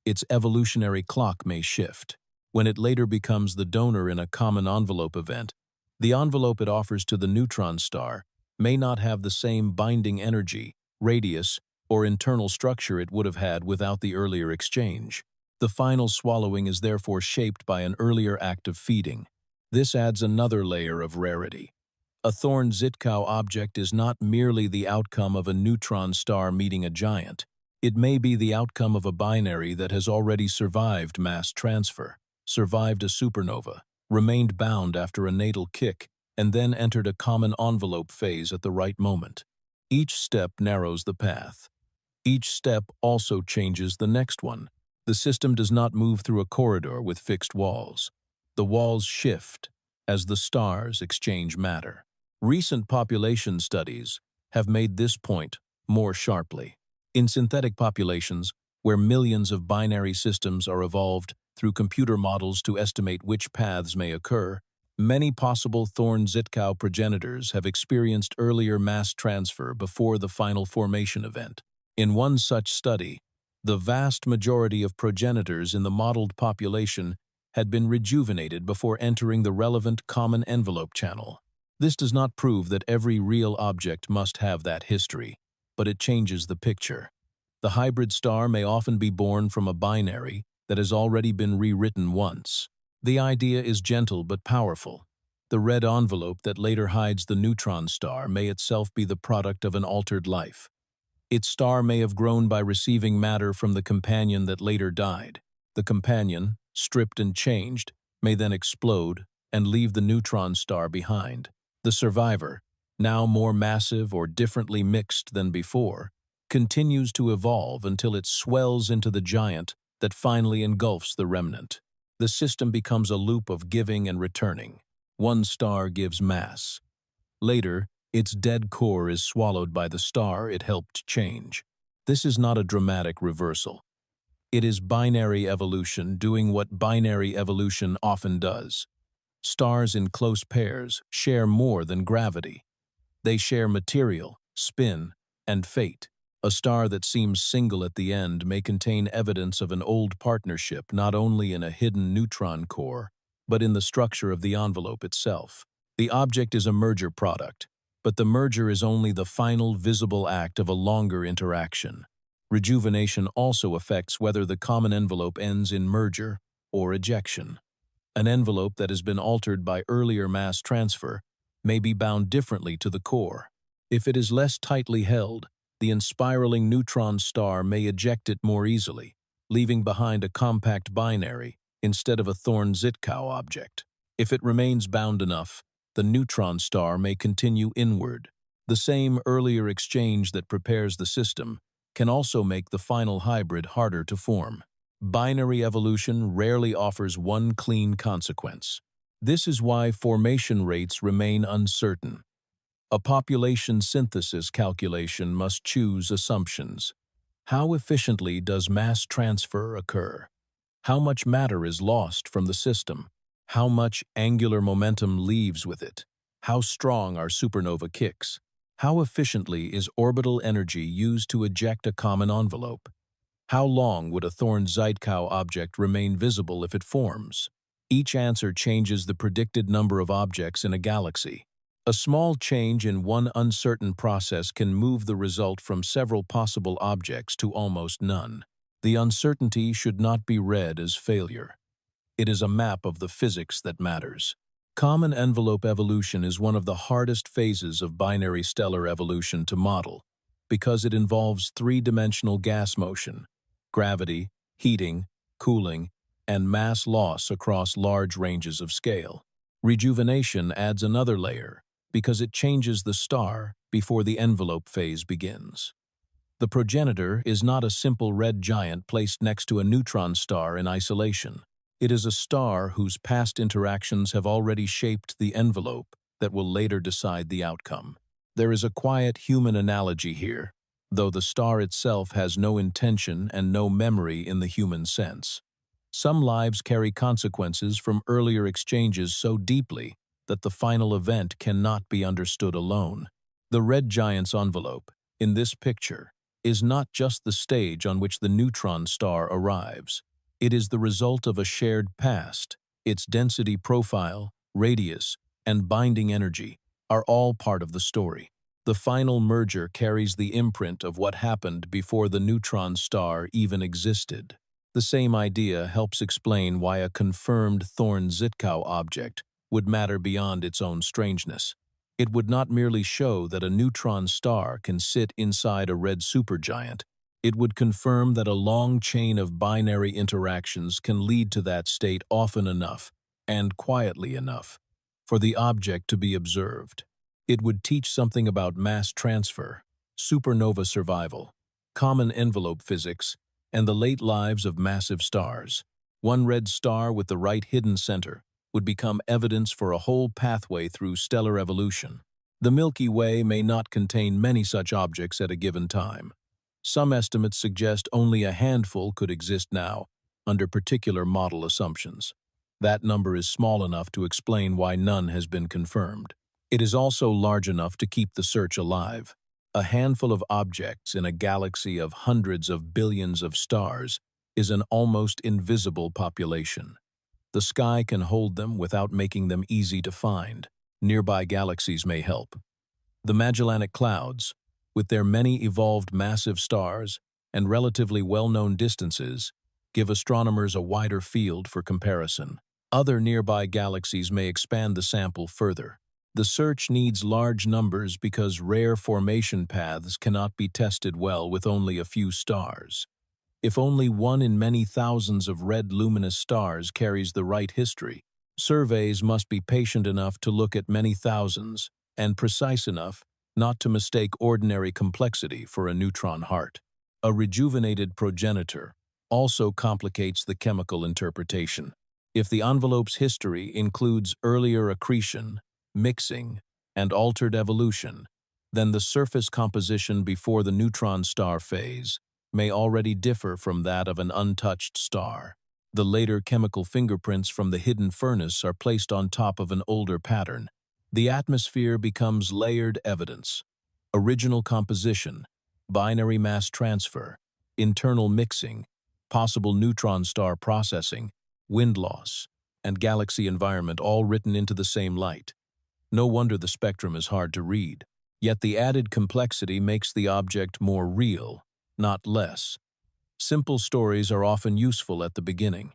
Its evolutionary clock may shift. When it later becomes the donor in a common envelope event, the envelope it offers to the neutron star may not have the same binding energy, radius, or internal structure it would have had without the earlier exchange. The final swallowing is therefore shaped by an earlier act of feeding. This adds another layer of rarity. A Thorne Zytkow object is not merely the outcome of a neutron star meeting a giant. It may be the outcome of a binary that has already survived mass transfer, survived a supernova, remained bound after a natal kick, and then entered a common envelope phase at the right moment. Each step narrows the path. Each step also changes the next one. The system does not move through a corridor with fixed walls. The walls shift as the stars exchange matter. Recent population studies have made this point more sharply. In synthetic populations, where millions of binary systems are evolved through computer models to estimate which paths may occur, many possible Thorne Zytkow progenitors have experienced earlier mass transfer before the final formation event. In one such study, the vast majority of progenitors in the modeled population had been rejuvenated before entering the relevant common envelope channel. This does not prove that every real object must have that history, but it changes the picture. The hybrid star may often be born from a binary that has already been rewritten once. The idea is gentle but powerful. The red envelope that later hides the neutron star may itself be the product of an altered life. Its star may have grown by receiving matter from the companion that later died. The companion, stripped and changed, may then explode and leave the neutron star behind. The survivor, now more massive or differently mixed than before, continues to evolve until it swells into the giant that finally engulfs the remnant. The system becomes a loop of giving and returning. One star gives mass. Later, its dead core is swallowed by the star it helped change. This is not a dramatic reversal. It is binary evolution doing what binary evolution often does. Stars in close pairs share more than gravity. They share material, spin, and fate. A star that seems single at the end may contain evidence of an old partnership not only in a hidden neutron core, but in the structure of the envelope itself. The object is a merger product, but the merger is only the final visible act of a longer interaction. Rejuvenation also affects whether the common envelope ends in merger or ejection. An envelope that has been altered by earlier mass transfer may be bound differently to the core. If it is less tightly held, the inspiraling neutron star may eject it more easily, leaving behind a compact binary instead of a Thorne Zytkow object. If it remains bound enough, the neutron star may continue inward. The same earlier exchange that prepares the system can also make the final hybrid harder to form. Binary evolution rarely offers one clean consequence. This is why formation rates remain uncertain. A population synthesis calculation must choose assumptions. How efficiently does mass transfer occur? How much matter is lost from the system? How much angular momentum leaves with it? How strong are supernova kicks? How efficiently is orbital energy used to eject a common envelope? How long would a Thorne Zytkow object remain visible if it forms? Each answer changes the predicted number of objects in a galaxy. A small change in one uncertain process can move the result from several possible objects to almost none. The uncertainty should not be read as failure. It is a map of the physics that matters. Common envelope evolution is one of the hardest phases of binary stellar evolution to model because it involves three-dimensional gas motion, gravity, heating, cooling, and mass loss across large ranges of scale. Rejuvenation adds another layer because it changes the star before the envelope phase begins. The progenitor is not a simple red giant placed next to a neutron star in isolation. It is a star whose past interactions have already shaped the envelope that will later decide the outcome. There is a quiet human analogy here, though the star itself has no intention and no memory in the human sense. Some lives carry consequences from earlier exchanges so deeply that the final event cannot be understood alone. The red giant's envelope, in this picture, is not just the stage on which the neutron star arrives. It is the result of a shared past. Its density profile, radius, and binding energy are all part of the story. The final merger carries the imprint of what happened before the neutron star even existed. The same idea helps explain why a confirmed Thorne Zytkow object would matter beyond its own strangeness. It would not merely show that a neutron star can sit inside a red supergiant. It would confirm that a long chain of binary interactions can lead to that state often enough, and quietly enough, for the object to be observed. It would teach something about mass transfer, supernova survival, common envelope physics, and the late lives of massive stars. One red star with the right hidden center would become evidence for a whole pathway through stellar evolution. The Milky Way may not contain many such objects at a given time. Some estimates suggest only a handful could exist now, under particular model assumptions. That number is small enough to explain why none has been confirmed. It is also large enough to keep the search alive. A handful of objects in a galaxy of hundreds of billions of stars is an almost invisible population. The sky can hold them without making them easy to find. Nearby galaxies may help. The Magellanic Clouds, with their many evolved massive stars and relatively well-known distances, give astronomers a wider field for comparison. Other nearby galaxies may expand the sample further. The search needs large numbers because rare formation paths cannot be tested well with only a few stars. If only one in many thousands of red luminous stars carries the right history, surveys must be patient enough to look at many thousands and precise enough not to mistake ordinary complexity for a neutron heart. A rejuvenated progenitor also complicates the chemical interpretation. If the envelope's history includes earlier accretion, mixing, and altered evolution, then the surface composition before the neutron star phase may already differ from that of an untouched star. The later chemical fingerprints from the hidden furnace are placed on top of an older pattern. The atmosphere becomes layered evidence. Original composition, binary mass transfer, internal mixing, possible neutron star processing, wind loss, and galaxy environment all written into the same light. No wonder the spectrum is hard to read. Yet the added complexity makes the object more real, not less. Simple stories are often useful at the beginning,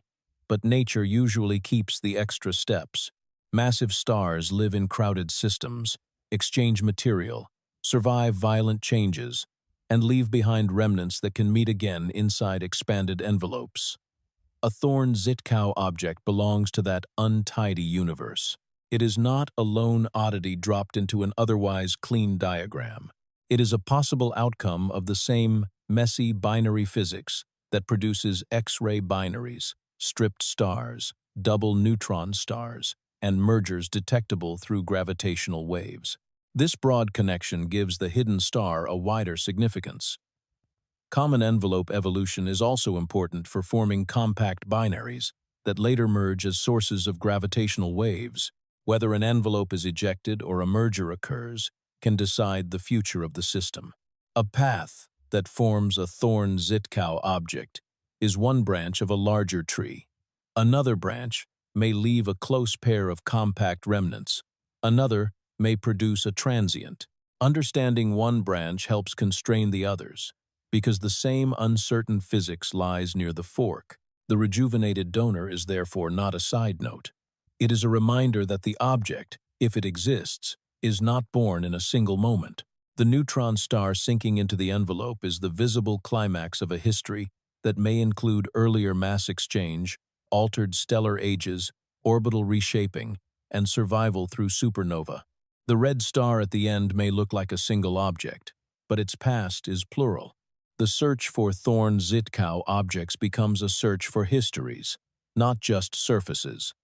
but nature usually keeps the extra steps. Massive stars live in crowded systems, exchange material, survive violent changes, and leave behind remnants that can meet again inside expanded envelopes. A Thorne Zytkow object belongs to that untidy universe. It is not a lone oddity dropped into an otherwise clean diagram. It is a possible outcome of the same messy binary physics that produces X-ray binaries, stripped stars, double neutron stars, and mergers detectable through gravitational waves. This broad connection gives the hidden star a wider significance. Common envelope evolution is also important for forming compact binaries that later merge as sources of gravitational waves. Whether an envelope is ejected or a merger occurs can decide the future of the system. A path that forms a Thorne Zytkow object is one branch of a larger tree. Another branch may leave a close pair of compact remnants. Another may produce a transient. Understanding one branch helps constrain the others, because the same uncertain physics lies near the fork. The rejuvenated donor is therefore not a side note. It is a reminder that the object, if it exists, is not born in a single moment. The neutron star sinking into the envelope is the visible climax of a history that may include earlier mass exchange, altered stellar ages, orbital reshaping, and survival through supernova. The red star at the end may look like a single object, but its past is plural. The search for Thorne Zytkow objects becomes a search for histories, not just surfaces.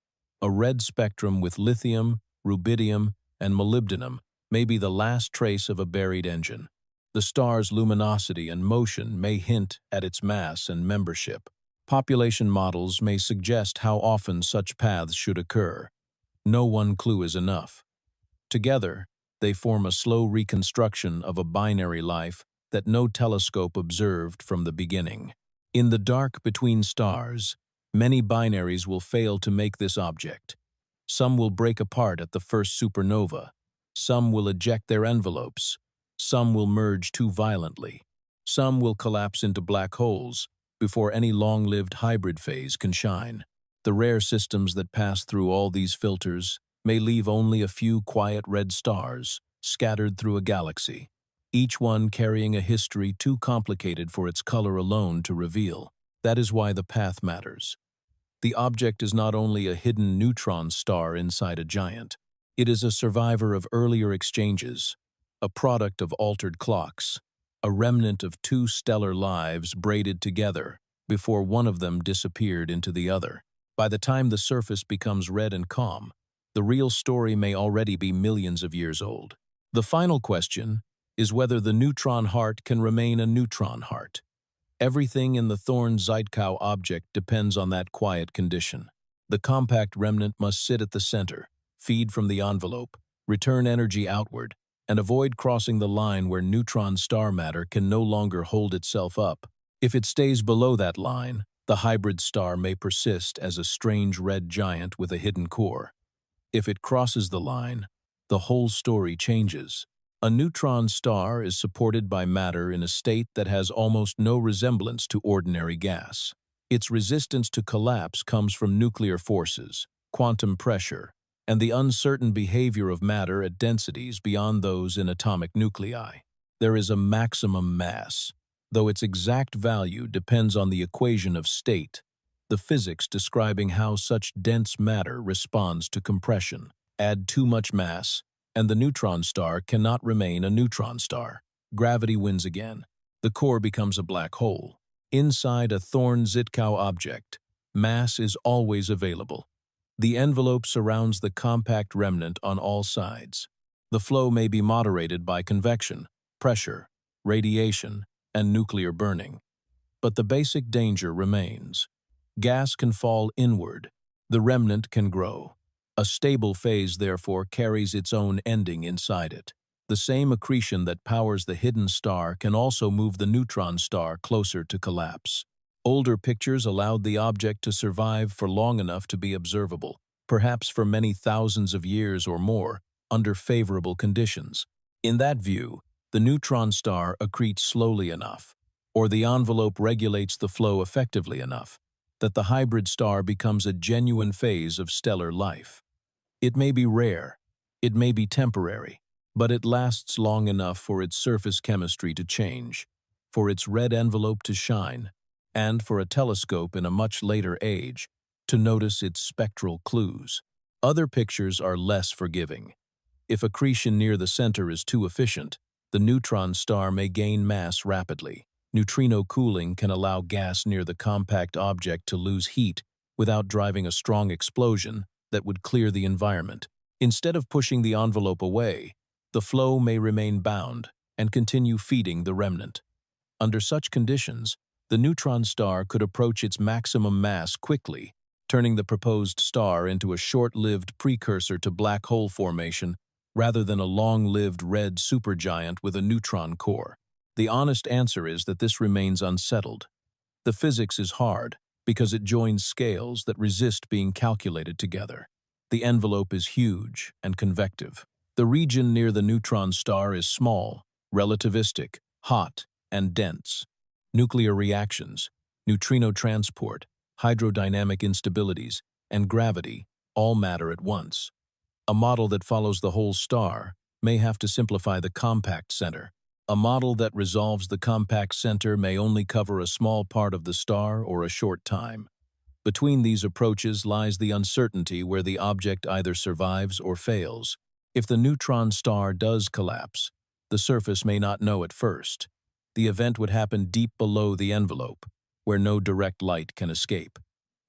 A red spectrum with lithium, rubidium, and molybdenum may be the last trace of a buried engine. The star's luminosity and motion may hint at its mass and membership. Population models may suggest how often such paths should occur. No one clue is enough. Together, they form a slow reconstruction of a binary life that no telescope observed from the beginning. In the dark between stars, many binaries will fail to make this object. Some will break apart at the first supernova. Some will eject their envelopes. Some will merge too violently. Some will collapse into black holes before any long-lived hybrid phase can shine. The rare systems that pass through all these filters may leave only a few quiet red stars scattered through a galaxy, each one carrying a history too complicated for its color alone to reveal. That is why the path matters. The object is not only a hidden neutron star inside a giant. It is a survivor of earlier exchanges, a product of altered clocks, a remnant of two stellar lives braided together before one of them disappeared into the other. By the time the surface becomes red and calm, the real story may already be millions of years old. The final question is whether the neutron heart can remain a neutron heart. Everything in the Thorne Zytkow object depends on that quiet condition. The compact remnant must sit at the center, feed from the envelope, return energy outward, and avoid crossing the line where neutron star matter can no longer hold itself up. If it stays below that line, the hybrid star may persist as a strange red giant with a hidden core. If it crosses the line, the whole story changes. A neutron star is supported by matter in a state that has almost no resemblance to ordinary gas. Its resistance to collapse comes from nuclear forces, quantum pressure, and the uncertain behavior of matter at densities beyond those in atomic nuclei. There is a maximum mass, though its exact value depends on the equation of state, the physics describing how such dense matter responds to compression. Add too much mass, and the neutron star cannot remain a neutron star. Gravity wins again. The core becomes a black hole. Inside a Thorne Zytkow object, mass is always available. The envelope surrounds the compact remnant on all sides. The flow may be moderated by convection, pressure, radiation, and nuclear burning. But the basic danger remains. Gas can fall inward. The remnant can grow. A stable phase, therefore, carries its own ending inside it. The same accretion that powers the hidden star can also move the neutron star closer to collapse. Older pictures allowed the object to survive for long enough to be observable, perhaps for many thousands of years or more, under favorable conditions. In that view, the neutron star accretes slowly enough, or the envelope regulates the flow effectively enough, that the hybrid star becomes a genuine phase of stellar life. It may be rare, it may be temporary, but it lasts long enough for its surface chemistry to change, for its red envelope to shine, and for a telescope in a much later age to notice its spectral clues. Other pictures are less forgiving. If accretion near the center is too efficient, the neutron star may gain mass rapidly. Neutrino cooling can allow gas near the compact object to lose heat without driving a strong explosion that would clear the environment. Instead of pushing the envelope away, the flow may remain bound and continue feeding the remnant. Under such conditions, the neutron star could approach its maximum mass quickly, turning the proposed star into a short-lived precursor to black hole formation rather than a long-lived red supergiant with a neutron core. The honest answer is that this remains unsettled. The physics is hard because it joins scales that resist being calculated together. The envelope is huge and convective. The region near the neutron star is small, relativistic, hot, and dense. Nuclear reactions, neutrino transport, hydrodynamic instabilities, and gravity all matter at once. A model that follows the whole star may have to simplify the compact center. A model that resolves the compact center may only cover a small part of the star or a short time. Between these approaches lies the uncertainty where the object either survives or fails. If the neutron star does collapse, the surface may not know at first. The event would happen deep below the envelope, where no direct light can escape.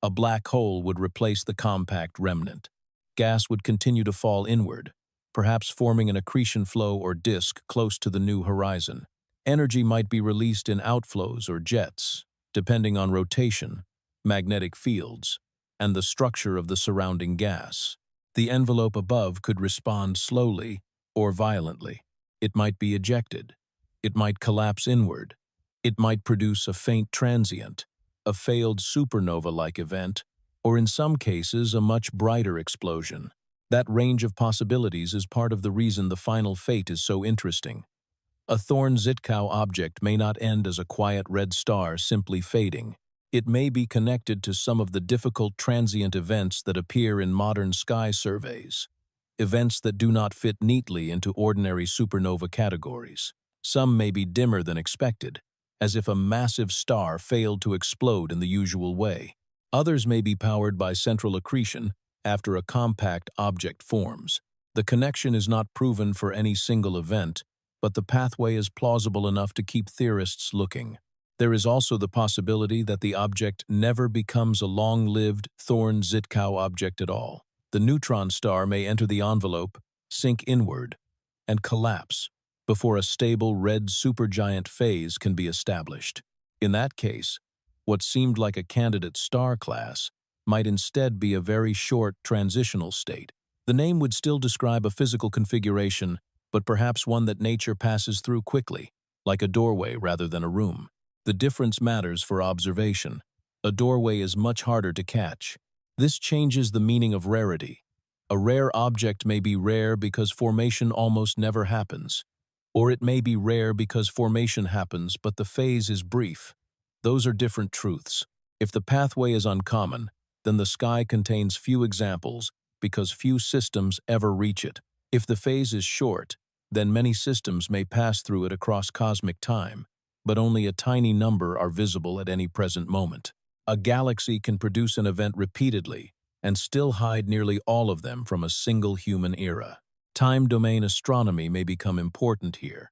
A black hole would replace the compact remnant. Gas would continue to fall inward, perhaps forming an accretion flow or disk close to the new horizon. Energy might be released in outflows or jets, depending on rotation, magnetic fields, and the structure of the surrounding gas. The envelope above could respond slowly or violently. It might be ejected. It might collapse inward. It might produce a faint transient, a failed supernova-like event, or in some cases a much brighter explosion. That range of possibilities is part of the reason the final fate is so interesting. A Thorne Zytkow object may not end as a quiet red star simply fading. It may be connected to some of the difficult transient events that appear in modern sky surveys, events that do not fit neatly into ordinary supernova categories. Some may be dimmer than expected, as if a massive star failed to explode in the usual way. Others may be powered by central accretion after a compact object forms. The connection is not proven for any single event, but the pathway is plausible enough to keep theorists looking. There is also the possibility that the object never becomes a long-lived Thorne Zytkow object at all. The neutron star may enter the envelope, sink inward, and collapse before a stable red supergiant phase can be established. In that case, what seemed like a candidate star class might instead be a very short transitional state. The name would still describe a physical configuration, but perhaps one that nature passes through quickly, like a doorway rather than a room. The difference matters for observation. A doorway is much harder to catch. This changes the meaning of rarity. A rare object may be rare because formation almost never happens, or it may be rare because formation happens but the phase is brief. Those are different truths. If the pathway is uncommon, then the sky contains few examples because few systems ever reach it. If the phase is short, then many systems may pass through it across cosmic time, but only a tiny number are visible at any present moment. A galaxy can produce an event repeatedly and still hide nearly all of them from a single human era. Time-domain astronomy may become important here.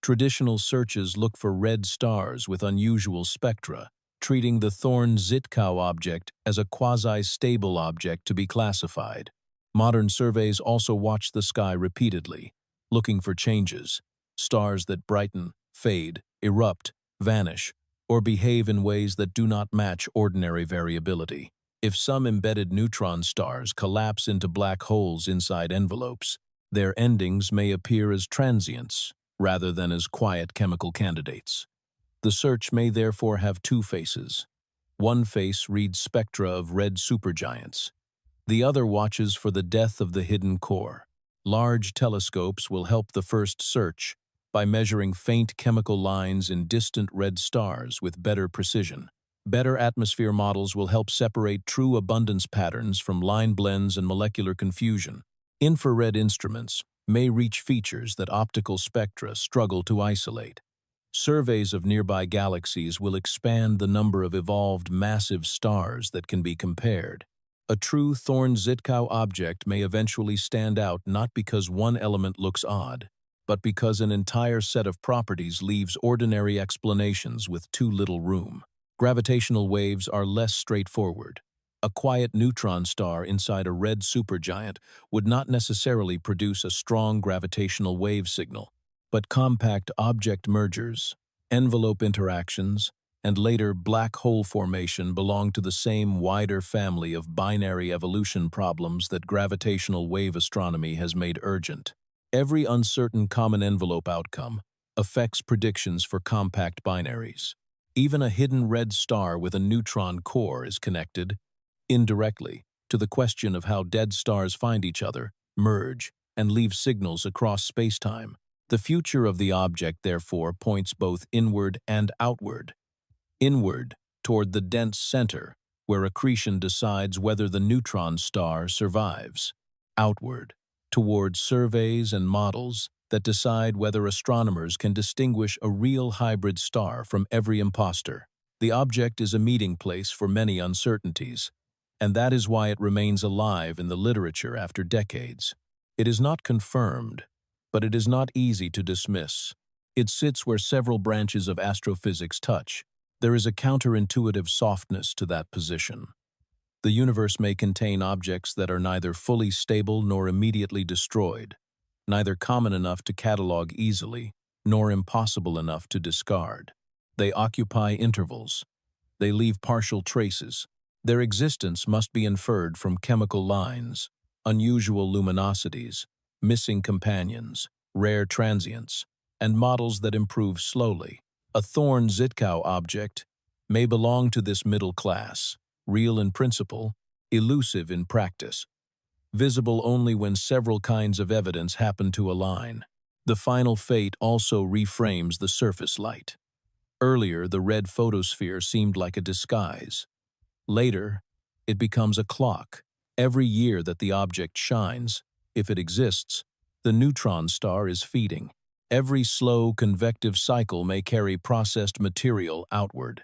Traditional searches look for red stars with unusual spectra, treating the Thorne Zytkow object as a quasi-stable object to be classified. Modern surveys also watch the sky repeatedly, looking for changes, stars that brighten, fade, erupt, vanish, or behave in ways that do not match ordinary variability. If some embedded neutron stars collapse into black holes inside envelopes, their endings may appear as transients rather than as quiet chemical candidates. The search may therefore have two faces. One face reads spectra of red supergiants. The other watches for the death of the hidden core. Large telescopes will help the first search by measuring faint chemical lines in distant red stars with better precision. Better atmosphere models will help separate true abundance patterns from line blends and molecular confusion. Infrared instruments may reach features that optical spectra struggle to isolate. Surveys of nearby galaxies will expand the number of evolved massive stars that can be compared. A true Thorne Zytkow object may eventually stand out not because one element looks odd, but because an entire set of properties leaves ordinary explanations with too little room. Gravitational waves are less straightforward. A quiet neutron star inside a red supergiant would not necessarily produce a strong gravitational wave signal, but compact object mergers, envelope interactions, and later black hole formation belong to the same wider family of binary evolution problems that gravitational wave astronomy has made urgent. Every uncertain common envelope outcome affects predictions for compact binaries. Even a hidden red star with a neutron core is connected, indirectly, to the question of how dead stars find each other, merge, and leave signals across spacetime. The future of the object, therefore, points both inward and outward. Inward, toward the dense center, where accretion decides whether the neutron star survives. Outward, toward surveys and models that decide whether astronomers can distinguish a real hybrid star from every impostor. The object is a meeting place for many uncertainties, and that is why it remains alive in the literature after decades. It is not confirmed, but it is not easy to dismiss. It sits where several branches of astrophysics touch. There is a counterintuitive softness to that position. The universe may contain objects that are neither fully stable nor immediately destroyed, neither common enough to catalog easily, nor impossible enough to discard. They occupy intervals. They leave partial traces. Their existence must be inferred from chemical lines, unusual luminosities, missing companions, rare transients, and models that improve slowly. A Thorne Zytkow object may belong to this middle class, real in principle, elusive in practice, visible only when several kinds of evidence happen to align. The final fate also reframes the surface light. Earlier, the red photosphere seemed like a disguise. Later, it becomes a clock. Every year that the object shines, if it exists, the neutron star is feeding. Every slow convective cycle may carry processed material outward.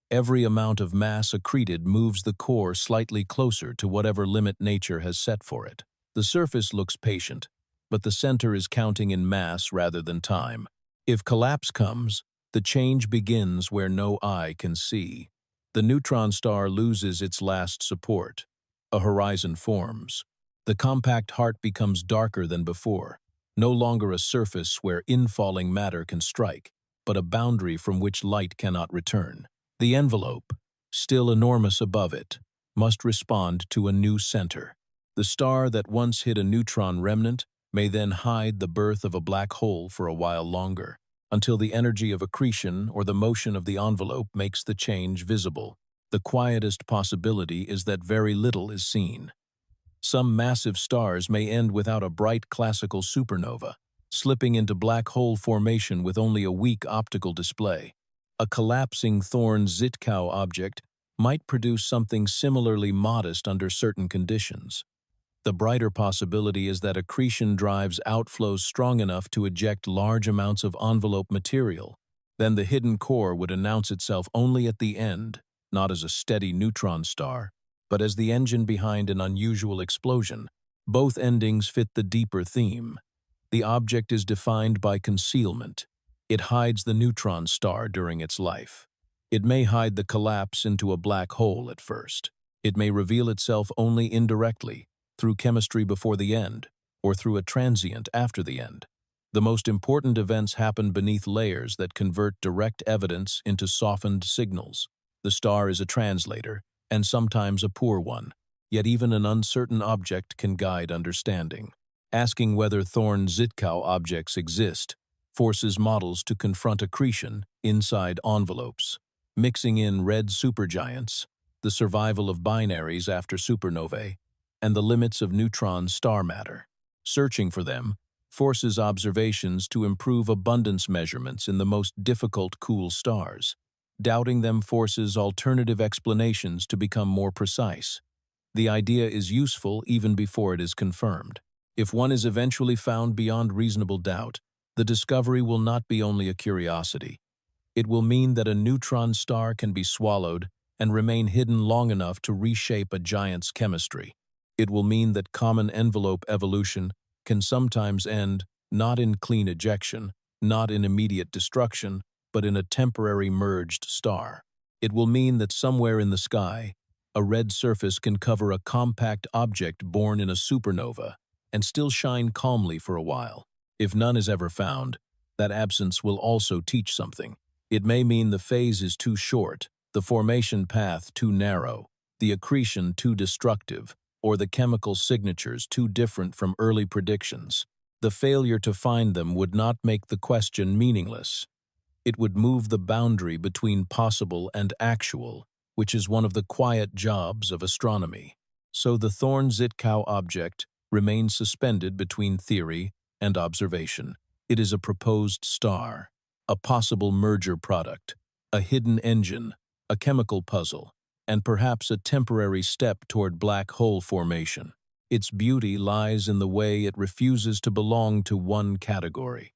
Every amount of mass accreted moves the core slightly closer to whatever limit nature has set for it. The surface looks patient, but the center is counting in mass rather than time. If collapse comes, the change begins where no eye can see. The neutron star loses its last support. A horizon forms. The compact heart becomes darker than before, no longer a surface where infalling matter can strike, but a boundary from which light cannot return. The envelope, still enormous above it, must respond to a new center. The star that once hid a neutron remnant may then hide the birth of a black hole for a while longer, until the energy of accretion or the motion of the envelope makes the change visible. The quietest possibility is that very little is seen. Some massive stars may end without a bright classical supernova, slipping into black hole formation with only a weak optical display. A collapsing Thorne Zytkow object might produce something similarly modest under certain conditions. The brighter possibility is that accretion drives outflows strong enough to eject large amounts of envelope material. Then the hidden core would announce itself only at the end, not as a steady neutron star, but as the engine behind an unusual explosion. Both endings fit the deeper theme. The object is defined by concealment. It hides the neutron star during its life. It may hide the collapse into a black hole at first. It may reveal itself only indirectly, through chemistry before the end, or through a transient after the end. The most important events happen beneath layers that convert direct evidence into softened signals. The star is a translator, and sometimes a poor one, yet even an uncertain object can guide understanding. Asking whether Thorne Zytkow objects exist forces models to confront accretion inside envelopes, mixing in red supergiants, the survival of binaries after supernovae, and the limits of neutron star matter. Searching for them forces observations to improve abundance measurements in the most difficult cool stars. Doubting them forces alternative explanations to become more precise. The idea is useful even before it is confirmed. If one is eventually found beyond reasonable doubt, the discovery will not be only a curiosity. It will mean that a neutron star can be swallowed and remain hidden long enough to reshape a giant's chemistry. It will mean that common envelope evolution can sometimes end not in clean ejection, not in immediate destruction, but in a temporary merged star. It will mean that somewhere in the sky, a red surface can cover a compact object born in a supernova and still shine calmly for a while. If none is ever found, that absence will also teach something. It may mean the phase is too short, the formation path too narrow, the accretion too destructive, or the chemical signatures too different from early predictions. The failure to find them would not make the question meaningless. It would move the boundary between possible and actual, which is one of the quiet jobs of astronomy. So the Thorne Zytkow object remains suspended between theory and observation. It is a proposed star, a possible merger product, a hidden engine, a chemical puzzle, and perhaps a temporary step toward black hole formation. Its beauty lies in the way it refuses to belong to one category.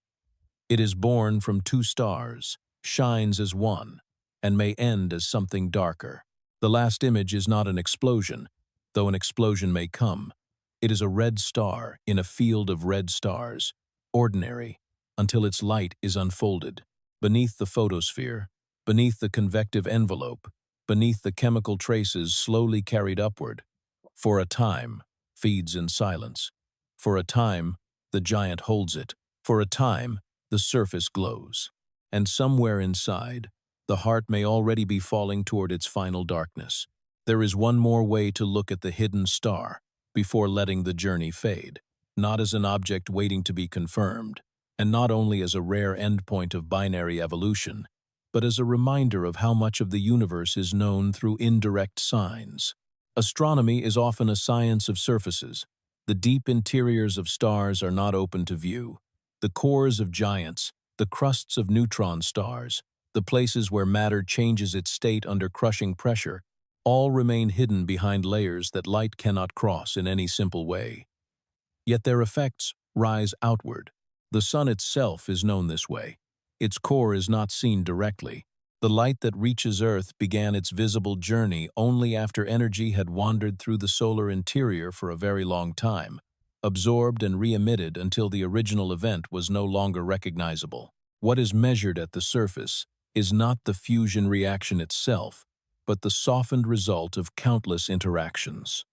It is born from two stars, shines as one, and may end as something darker. The last image is not an explosion, though an explosion may come. It is a red star in a field of red stars, ordinary, until its light is unfolded. Beneath the photosphere, beneath the convective envelope, beneath the chemical traces slowly carried upward, for a time, feeds in silence. For a time, the giant holds it. For a time, the surface glows. And somewhere inside, the heart may already be falling toward its final darkness. There is one more way to look at the hidden star before letting the journey fade, not as an object waiting to be confirmed, and not only as a rare endpoint of binary evolution, but as a reminder of how much of the universe is known through indirect signs. Astronomy is often a science of surfaces. The deep interiors of stars are not open to view. The cores of giants, the crusts of neutron stars, the places where matter changes its state under crushing pressure, all remain hidden behind layers that light cannot cross in any simple way. Yet their effects rise outward. The sun itself is known this way. Its core is not seen directly. The light that reaches Earth began its visible journey only after energy had wandered through the solar interior for a very long time, absorbed and re-emitted until the original event was no longer recognizable. What is measured at the surface is not the fusion reaction itself, but the softened result of countless interactions.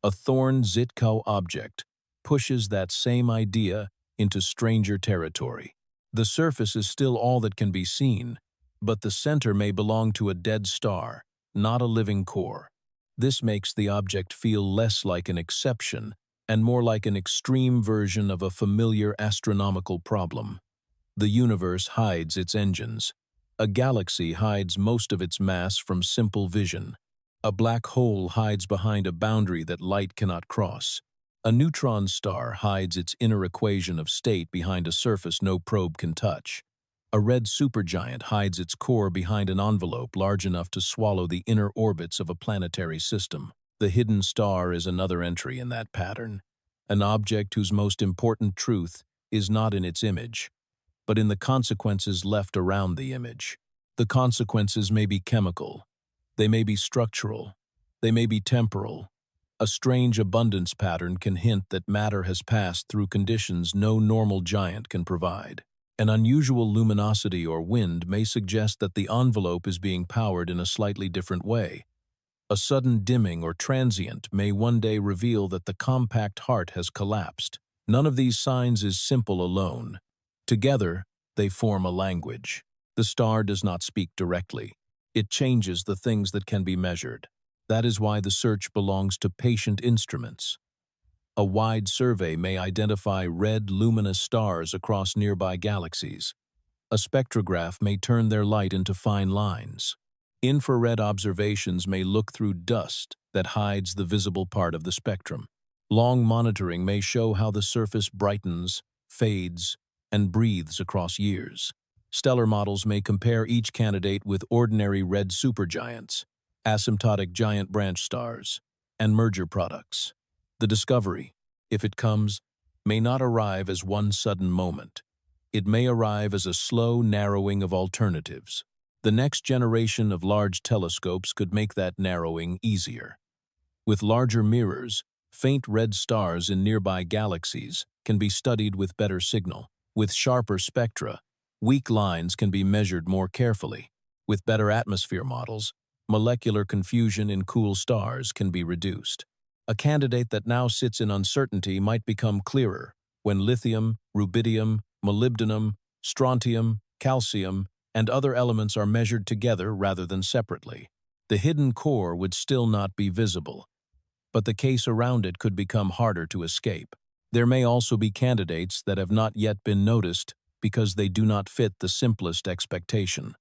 A Thorne Zytkow object pushes that same idea into stranger territory. The surface is still all that can be seen, but the center may belong to a dead star, not a living core. This makes the object feel less like an exception and more like an extreme version of a familiar astronomical problem. The universe hides its engines. A galaxy hides most of its mass from simple vision. A black hole hides behind a boundary that light cannot cross. A neutron star hides its inner equation of state behind a surface no probe can touch. A red supergiant hides its core behind an envelope large enough to swallow the inner orbits of a planetary system. The hidden star is another entry in that pattern, an object whose most important truth is not in its image, but in the consequences left around the image. The consequences may be chemical, they may be structural, they may be temporal. A strange abundance pattern can hint that matter has passed through conditions no normal giant can provide. An unusual luminosity or wind may suggest that the envelope is being powered in a slightly different way. A sudden dimming or transient may one day reveal that the compact heart has collapsed. None of these signs is simple alone. Together, they form a language. The star does not speak directly. It changes the things that can be measured. That is why the search belongs to patient instruments. A wide survey may identify red, luminous stars across nearby galaxies. A spectrograph may turn their light into fine lines. Infrared observations may look through dust that hides the visible part of the spectrum. Long monitoring may show how the surface brightens, fades, and breathes across years. Stellar models may compare each candidate with ordinary red supergiants, asymptotic giant branch stars, and merger products. The discovery, if it comes, may not arrive as one sudden moment. It may arrive as a slow narrowing of alternatives. The next generation of large telescopes could make that narrowing easier. With larger mirrors, faint red stars in nearby galaxies can be studied with better signal. With sharper spectra, weak lines can be measured more carefully. With better atmosphere models, molecular confusion in cool stars can be reduced. A candidate that now sits in uncertainty might become clearer when lithium, rubidium, molybdenum, strontium, calcium, and other elements are measured together rather than separately. The hidden core would still not be visible, but the case around it could become harder to escape. There may also be candidates that have not yet been noticed because they do not fit the simplest expectation.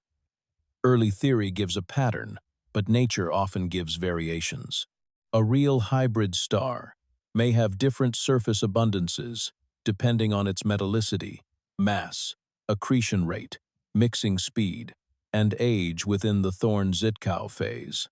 Early theory gives a pattern, but nature often gives variations. A real hybrid star, may have different surface abundances depending on its metallicity, mass, accretion rate, mixing speed, and age within the Thorne Zytkow phase.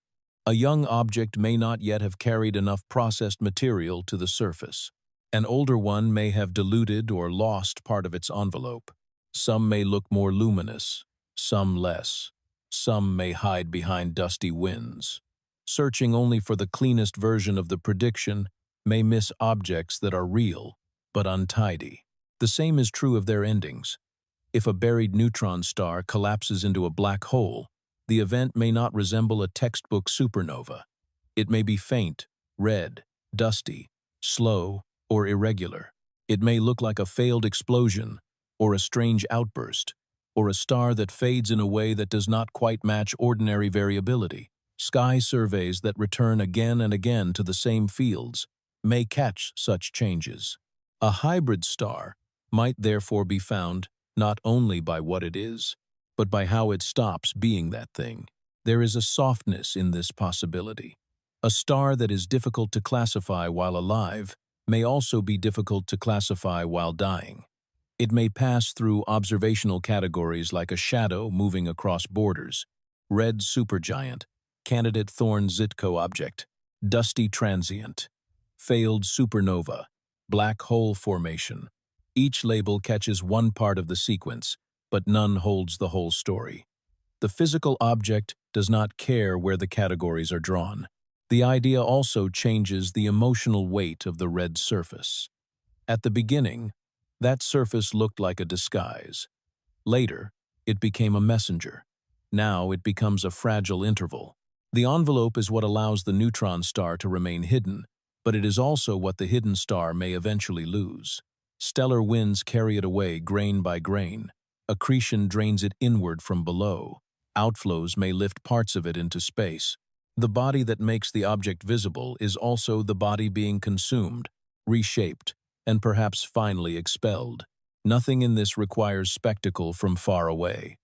A young object may not yet have carried enough processed material to the surface. An older one may have diluted or lost part of its envelope. Some may look more luminous, some less. Some may hide behind dusty winds. Searching only for the cleanest version of the prediction may miss objects that are real, but untidy. The same is true of their endings. If a buried neutron star collapses into a black hole, the event may not resemble a textbook supernova. It may be faint, red, dusty, slow, or irregular. It may look like a failed explosion, or a strange outburst, or a star that fades in a way that does not quite match ordinary variability. Sky surveys that return again and again to the same fields may catch such changes. A hybrid star might therefore be found not only by what it is, but by how it stops being that thing. There is a softness in this possibility. A star that is difficult to classify while alive may also be difficult to classify while dying. It may pass through observational categories like a shadow moving across borders, red supergiant, candidate Thorne Zytkow object, dusty transient, failed supernova, black hole formation. Each label catches one part of the sequence, but none holds the whole story. The physical object does not care where the categories are drawn. The idea also changes the emotional weight of the red surface. At the beginning, that surface looked like a disguise. Later, it became a messenger. Now it becomes a fragile interval. The envelope is what allows the neutron star to remain hidden, but it is also what the hidden star may eventually lose. Stellar winds carry it away grain by grain. Accretion drains it inward from below. Outflows may lift parts of it into space. The body that makes the object visible is also the body being consumed, reshaped, and perhaps finally expelled. Nothing in this requires spectacle from far away.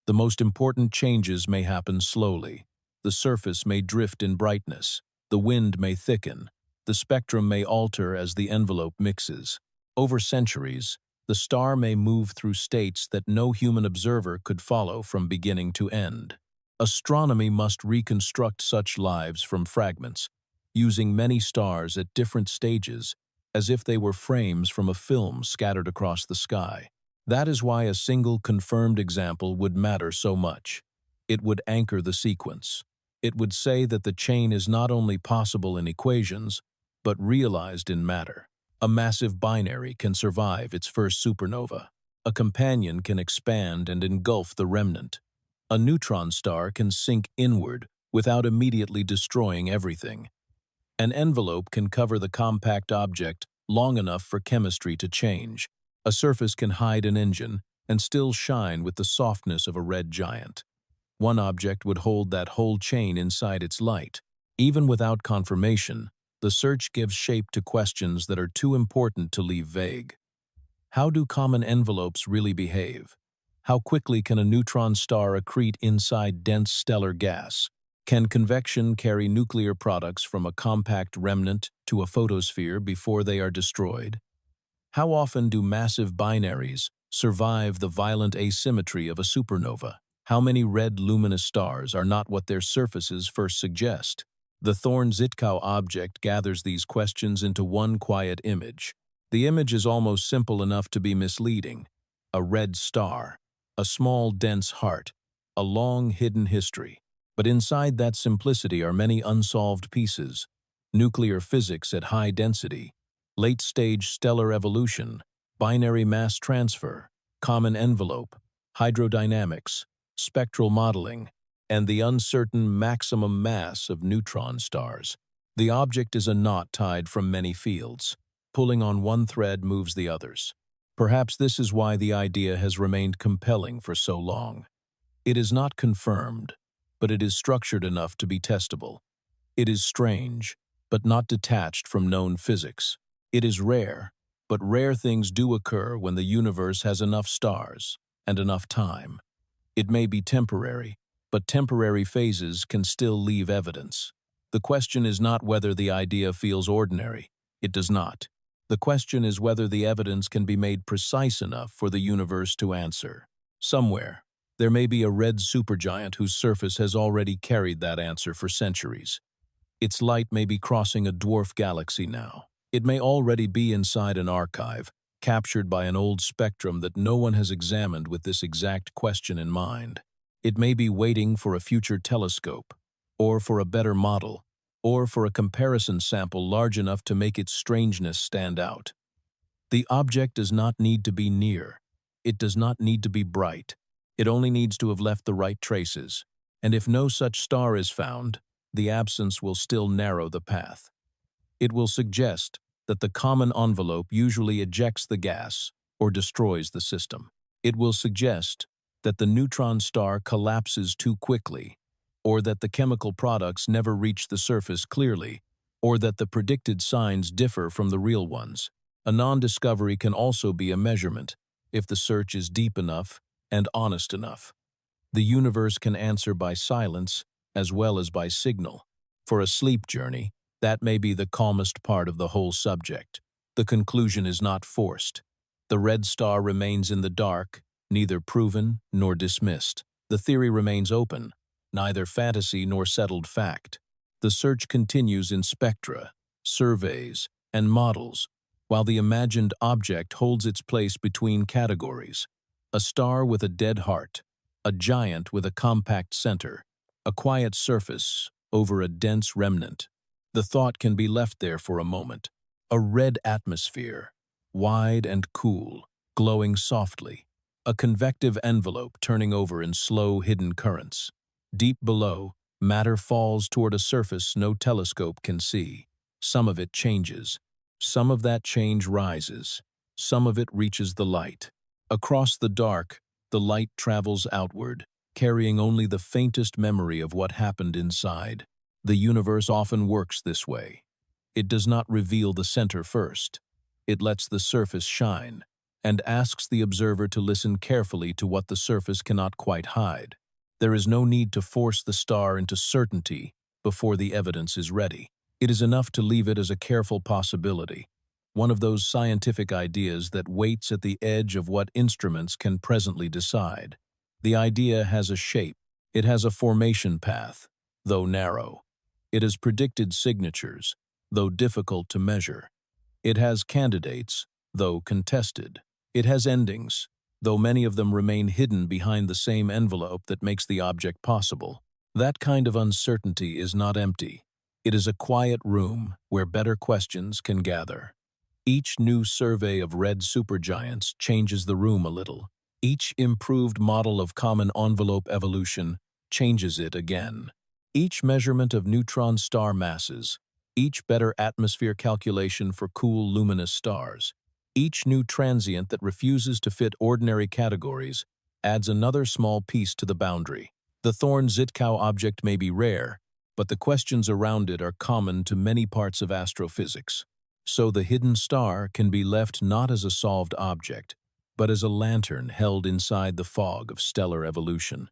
The most important changes may happen slowly. The surface may drift in brightness. The wind may thicken. The spectrum may alter as the envelope mixes. Over centuries, the star may move through states that no human observer could follow from beginning to end. Astronomy must reconstruct such lives from fragments, using many stars at different stages as if they were frames from a film scattered across the sky. That is why a single confirmed example would matter so much. It would anchor the sequence. It would say that the chain is not only possible in equations, but realized in matter. A massive binary can survive its first supernova. A companion can expand and engulf the remnant. A neutron star can sink inward without immediately destroying everything. An envelope can cover the compact object long enough for chemistry to change. A surface can hide an engine and still shine with the softness of a red giant. One object would hold that whole chain inside its light. Even without confirmation, the search gives shape to questions that are too important to leave vague. How do common envelopes really behave? How quickly can a neutron star accrete inside dense stellar gas? Can convection carry nuclear products from a compact remnant to a photosphere before they are destroyed? How often do massive binaries survive the violent asymmetry of a supernova? How many red luminous stars are not what their surfaces first suggest? The Thorne Zytkow object gathers these questions into one quiet image. The image is almost simple enough to be misleading. A red star, a small dense heart, a long hidden history. But inside that simplicity are many unsolved pieces: nuclear physics at high density, late-stage stellar evolution, binary mass transfer, common envelope, hydrodynamics, spectral modeling, and the uncertain maximum mass of neutron stars. The object is a knot tied from many fields. Pulling on one thread moves the others. Perhaps this is why the idea has remained compelling for so long. It is not confirmed, but it is structured enough to be testable. It is strange, but not detached from known physics. It is rare, but rare things do occur when the universe has enough stars and enough time. It may be temporary, but temporary phases can still leave evidence. The question is not whether the idea feels ordinary. It does not. The question is whether the evidence can be made precise enough for the universe to answer. Somewhere, there may be a red supergiant whose surface has already carried that answer for centuries. Its light may be crossing a dwarf galaxy now. It may already be inside an archive, captured by an old spectrum that no one has examined with this exact question in mind. It may be waiting for a future telescope, or for a better model, or for a comparison sample large enough to make its strangeness stand out. The object does not need to be near. It does not need to be bright. It only needs to have left the right traces. And if no such star is found, the absence will still narrow the path. It will suggest that the common envelope usually ejects the gas or destroys the system. It will suggest that the neutron star collapses too quickly, or that the chemical products never reach the surface clearly, or that the predicted signs differ from the real ones. A non-discovery can also be a measurement, if the search is deep enough and honest enough. The universe can answer by silence as well as by signal. For a sleep journey, that may be the calmest part of the whole subject. The conclusion is not forced. The red star remains in the dark, neither proven nor dismissed. The theory remains open, neither fantasy nor settled fact. The search continues in spectra, surveys, and models, while the imagined object holds its place between categories: a star with a dead heart, a giant with a compact center, a quiet surface over a dense remnant. The thought can be left there for a moment. A red atmosphere, wide and cool, glowing softly. A convective envelope turning over in slow, hidden currents. Deep below, matter falls toward a surface no telescope can see. Some of it changes. Some of that change rises. Some of it reaches the light. Across the dark, the light travels outward, carrying only the faintest memory of what happened inside. The universe often works this way. It does not reveal the center first. It lets the surface shine, and asks the observer to listen carefully to what the surface cannot quite hide. There is no need to force the star into certainty before the evidence is ready. It is enough to leave it as a careful possibility, one of those scientific ideas that waits at the edge of what instruments can presently decide. The idea has a shape. It has a formation path, though narrow. It has predicted signatures, though difficult to measure. It has candidates, though contested. It has endings, though many of them remain hidden behind the same envelope that makes the object possible. That kind of uncertainty is not empty. It is a quiet room where better questions can gather. Each new survey of red supergiants changes the room a little. Each improved model of common envelope evolution changes it again. Each measurement of neutron star masses, each better atmosphere calculation for cool, luminous stars, each new transient that refuses to fit ordinary categories adds another small piece to the boundary. The Thorne Zytkow object may be rare, but the questions around it are common to many parts of astrophysics. So the hidden star can be left not as a solved object, but as a lantern held inside the fog of stellar evolution.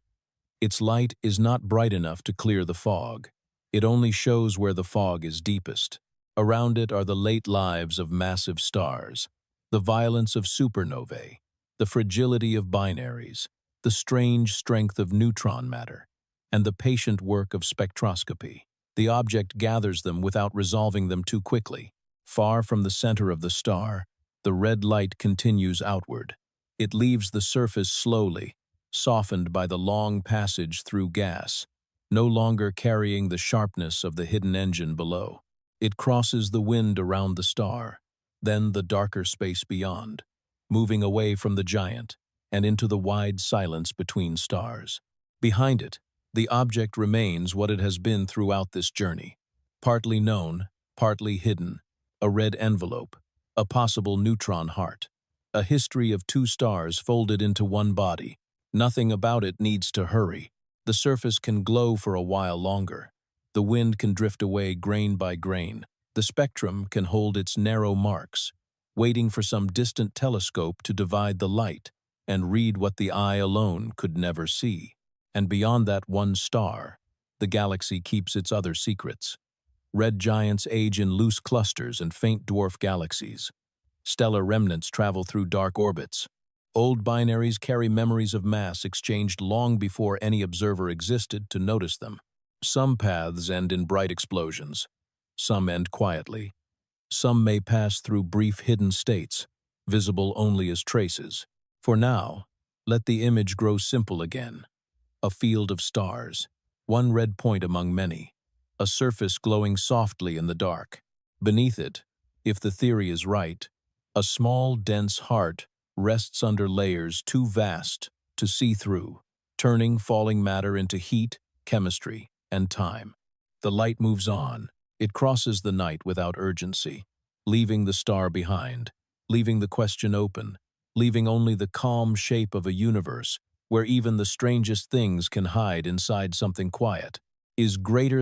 Its light is not bright enough to clear the fog. It only shows where the fog is deepest. Around it are the late lives of massive stars, the violence of supernovae, the fragility of binaries, the strange strength of neutron matter, and the patient work of spectroscopy. The object gathers them without resolving them too quickly. Far from the center of the star, the red light continues outward. It leaves the surface slowly, softened by the long passage through gas, no longer carrying the sharpness of the hidden engine below. It crosses the wind around the star, then the darker space beyond, moving away from the giant and into the wide silence between stars. Behind it, the object remains what it has been throughout this journey, partly known, partly hidden, a red envelope, a possible neutron heart, a history of two stars folded into one body. Nothing about it needs to hurry. The surface can glow for a while longer. The wind can drift away grain by grain. The spectrum can hold its narrow marks, waiting for some distant telescope to divide the light and read what the eye alone could never see. And beyond that one star, the galaxy keeps its other secrets. Red giants age in loose clusters and faint dwarf galaxies. Stellar remnants travel through dark orbits. Old binaries carry memories of mass exchanged long before any observer existed to notice them. Some paths end in bright explosions. Some end quietly. Some may pass through brief hidden states, visible only as traces. For now, let the image grow simple again. A field of stars, one red point among many, a surface glowing softly in the dark. Beneath it, if the theory is right, a small, dense heart rests under layers too vast to see through, turning falling matter into heat, chemistry, and time. The light moves on. It crosses the night without urgency, leaving the star behind, leaving the question open, leaving only the calm shape of a universe where even the strangest things can hide inside something quiet, is greater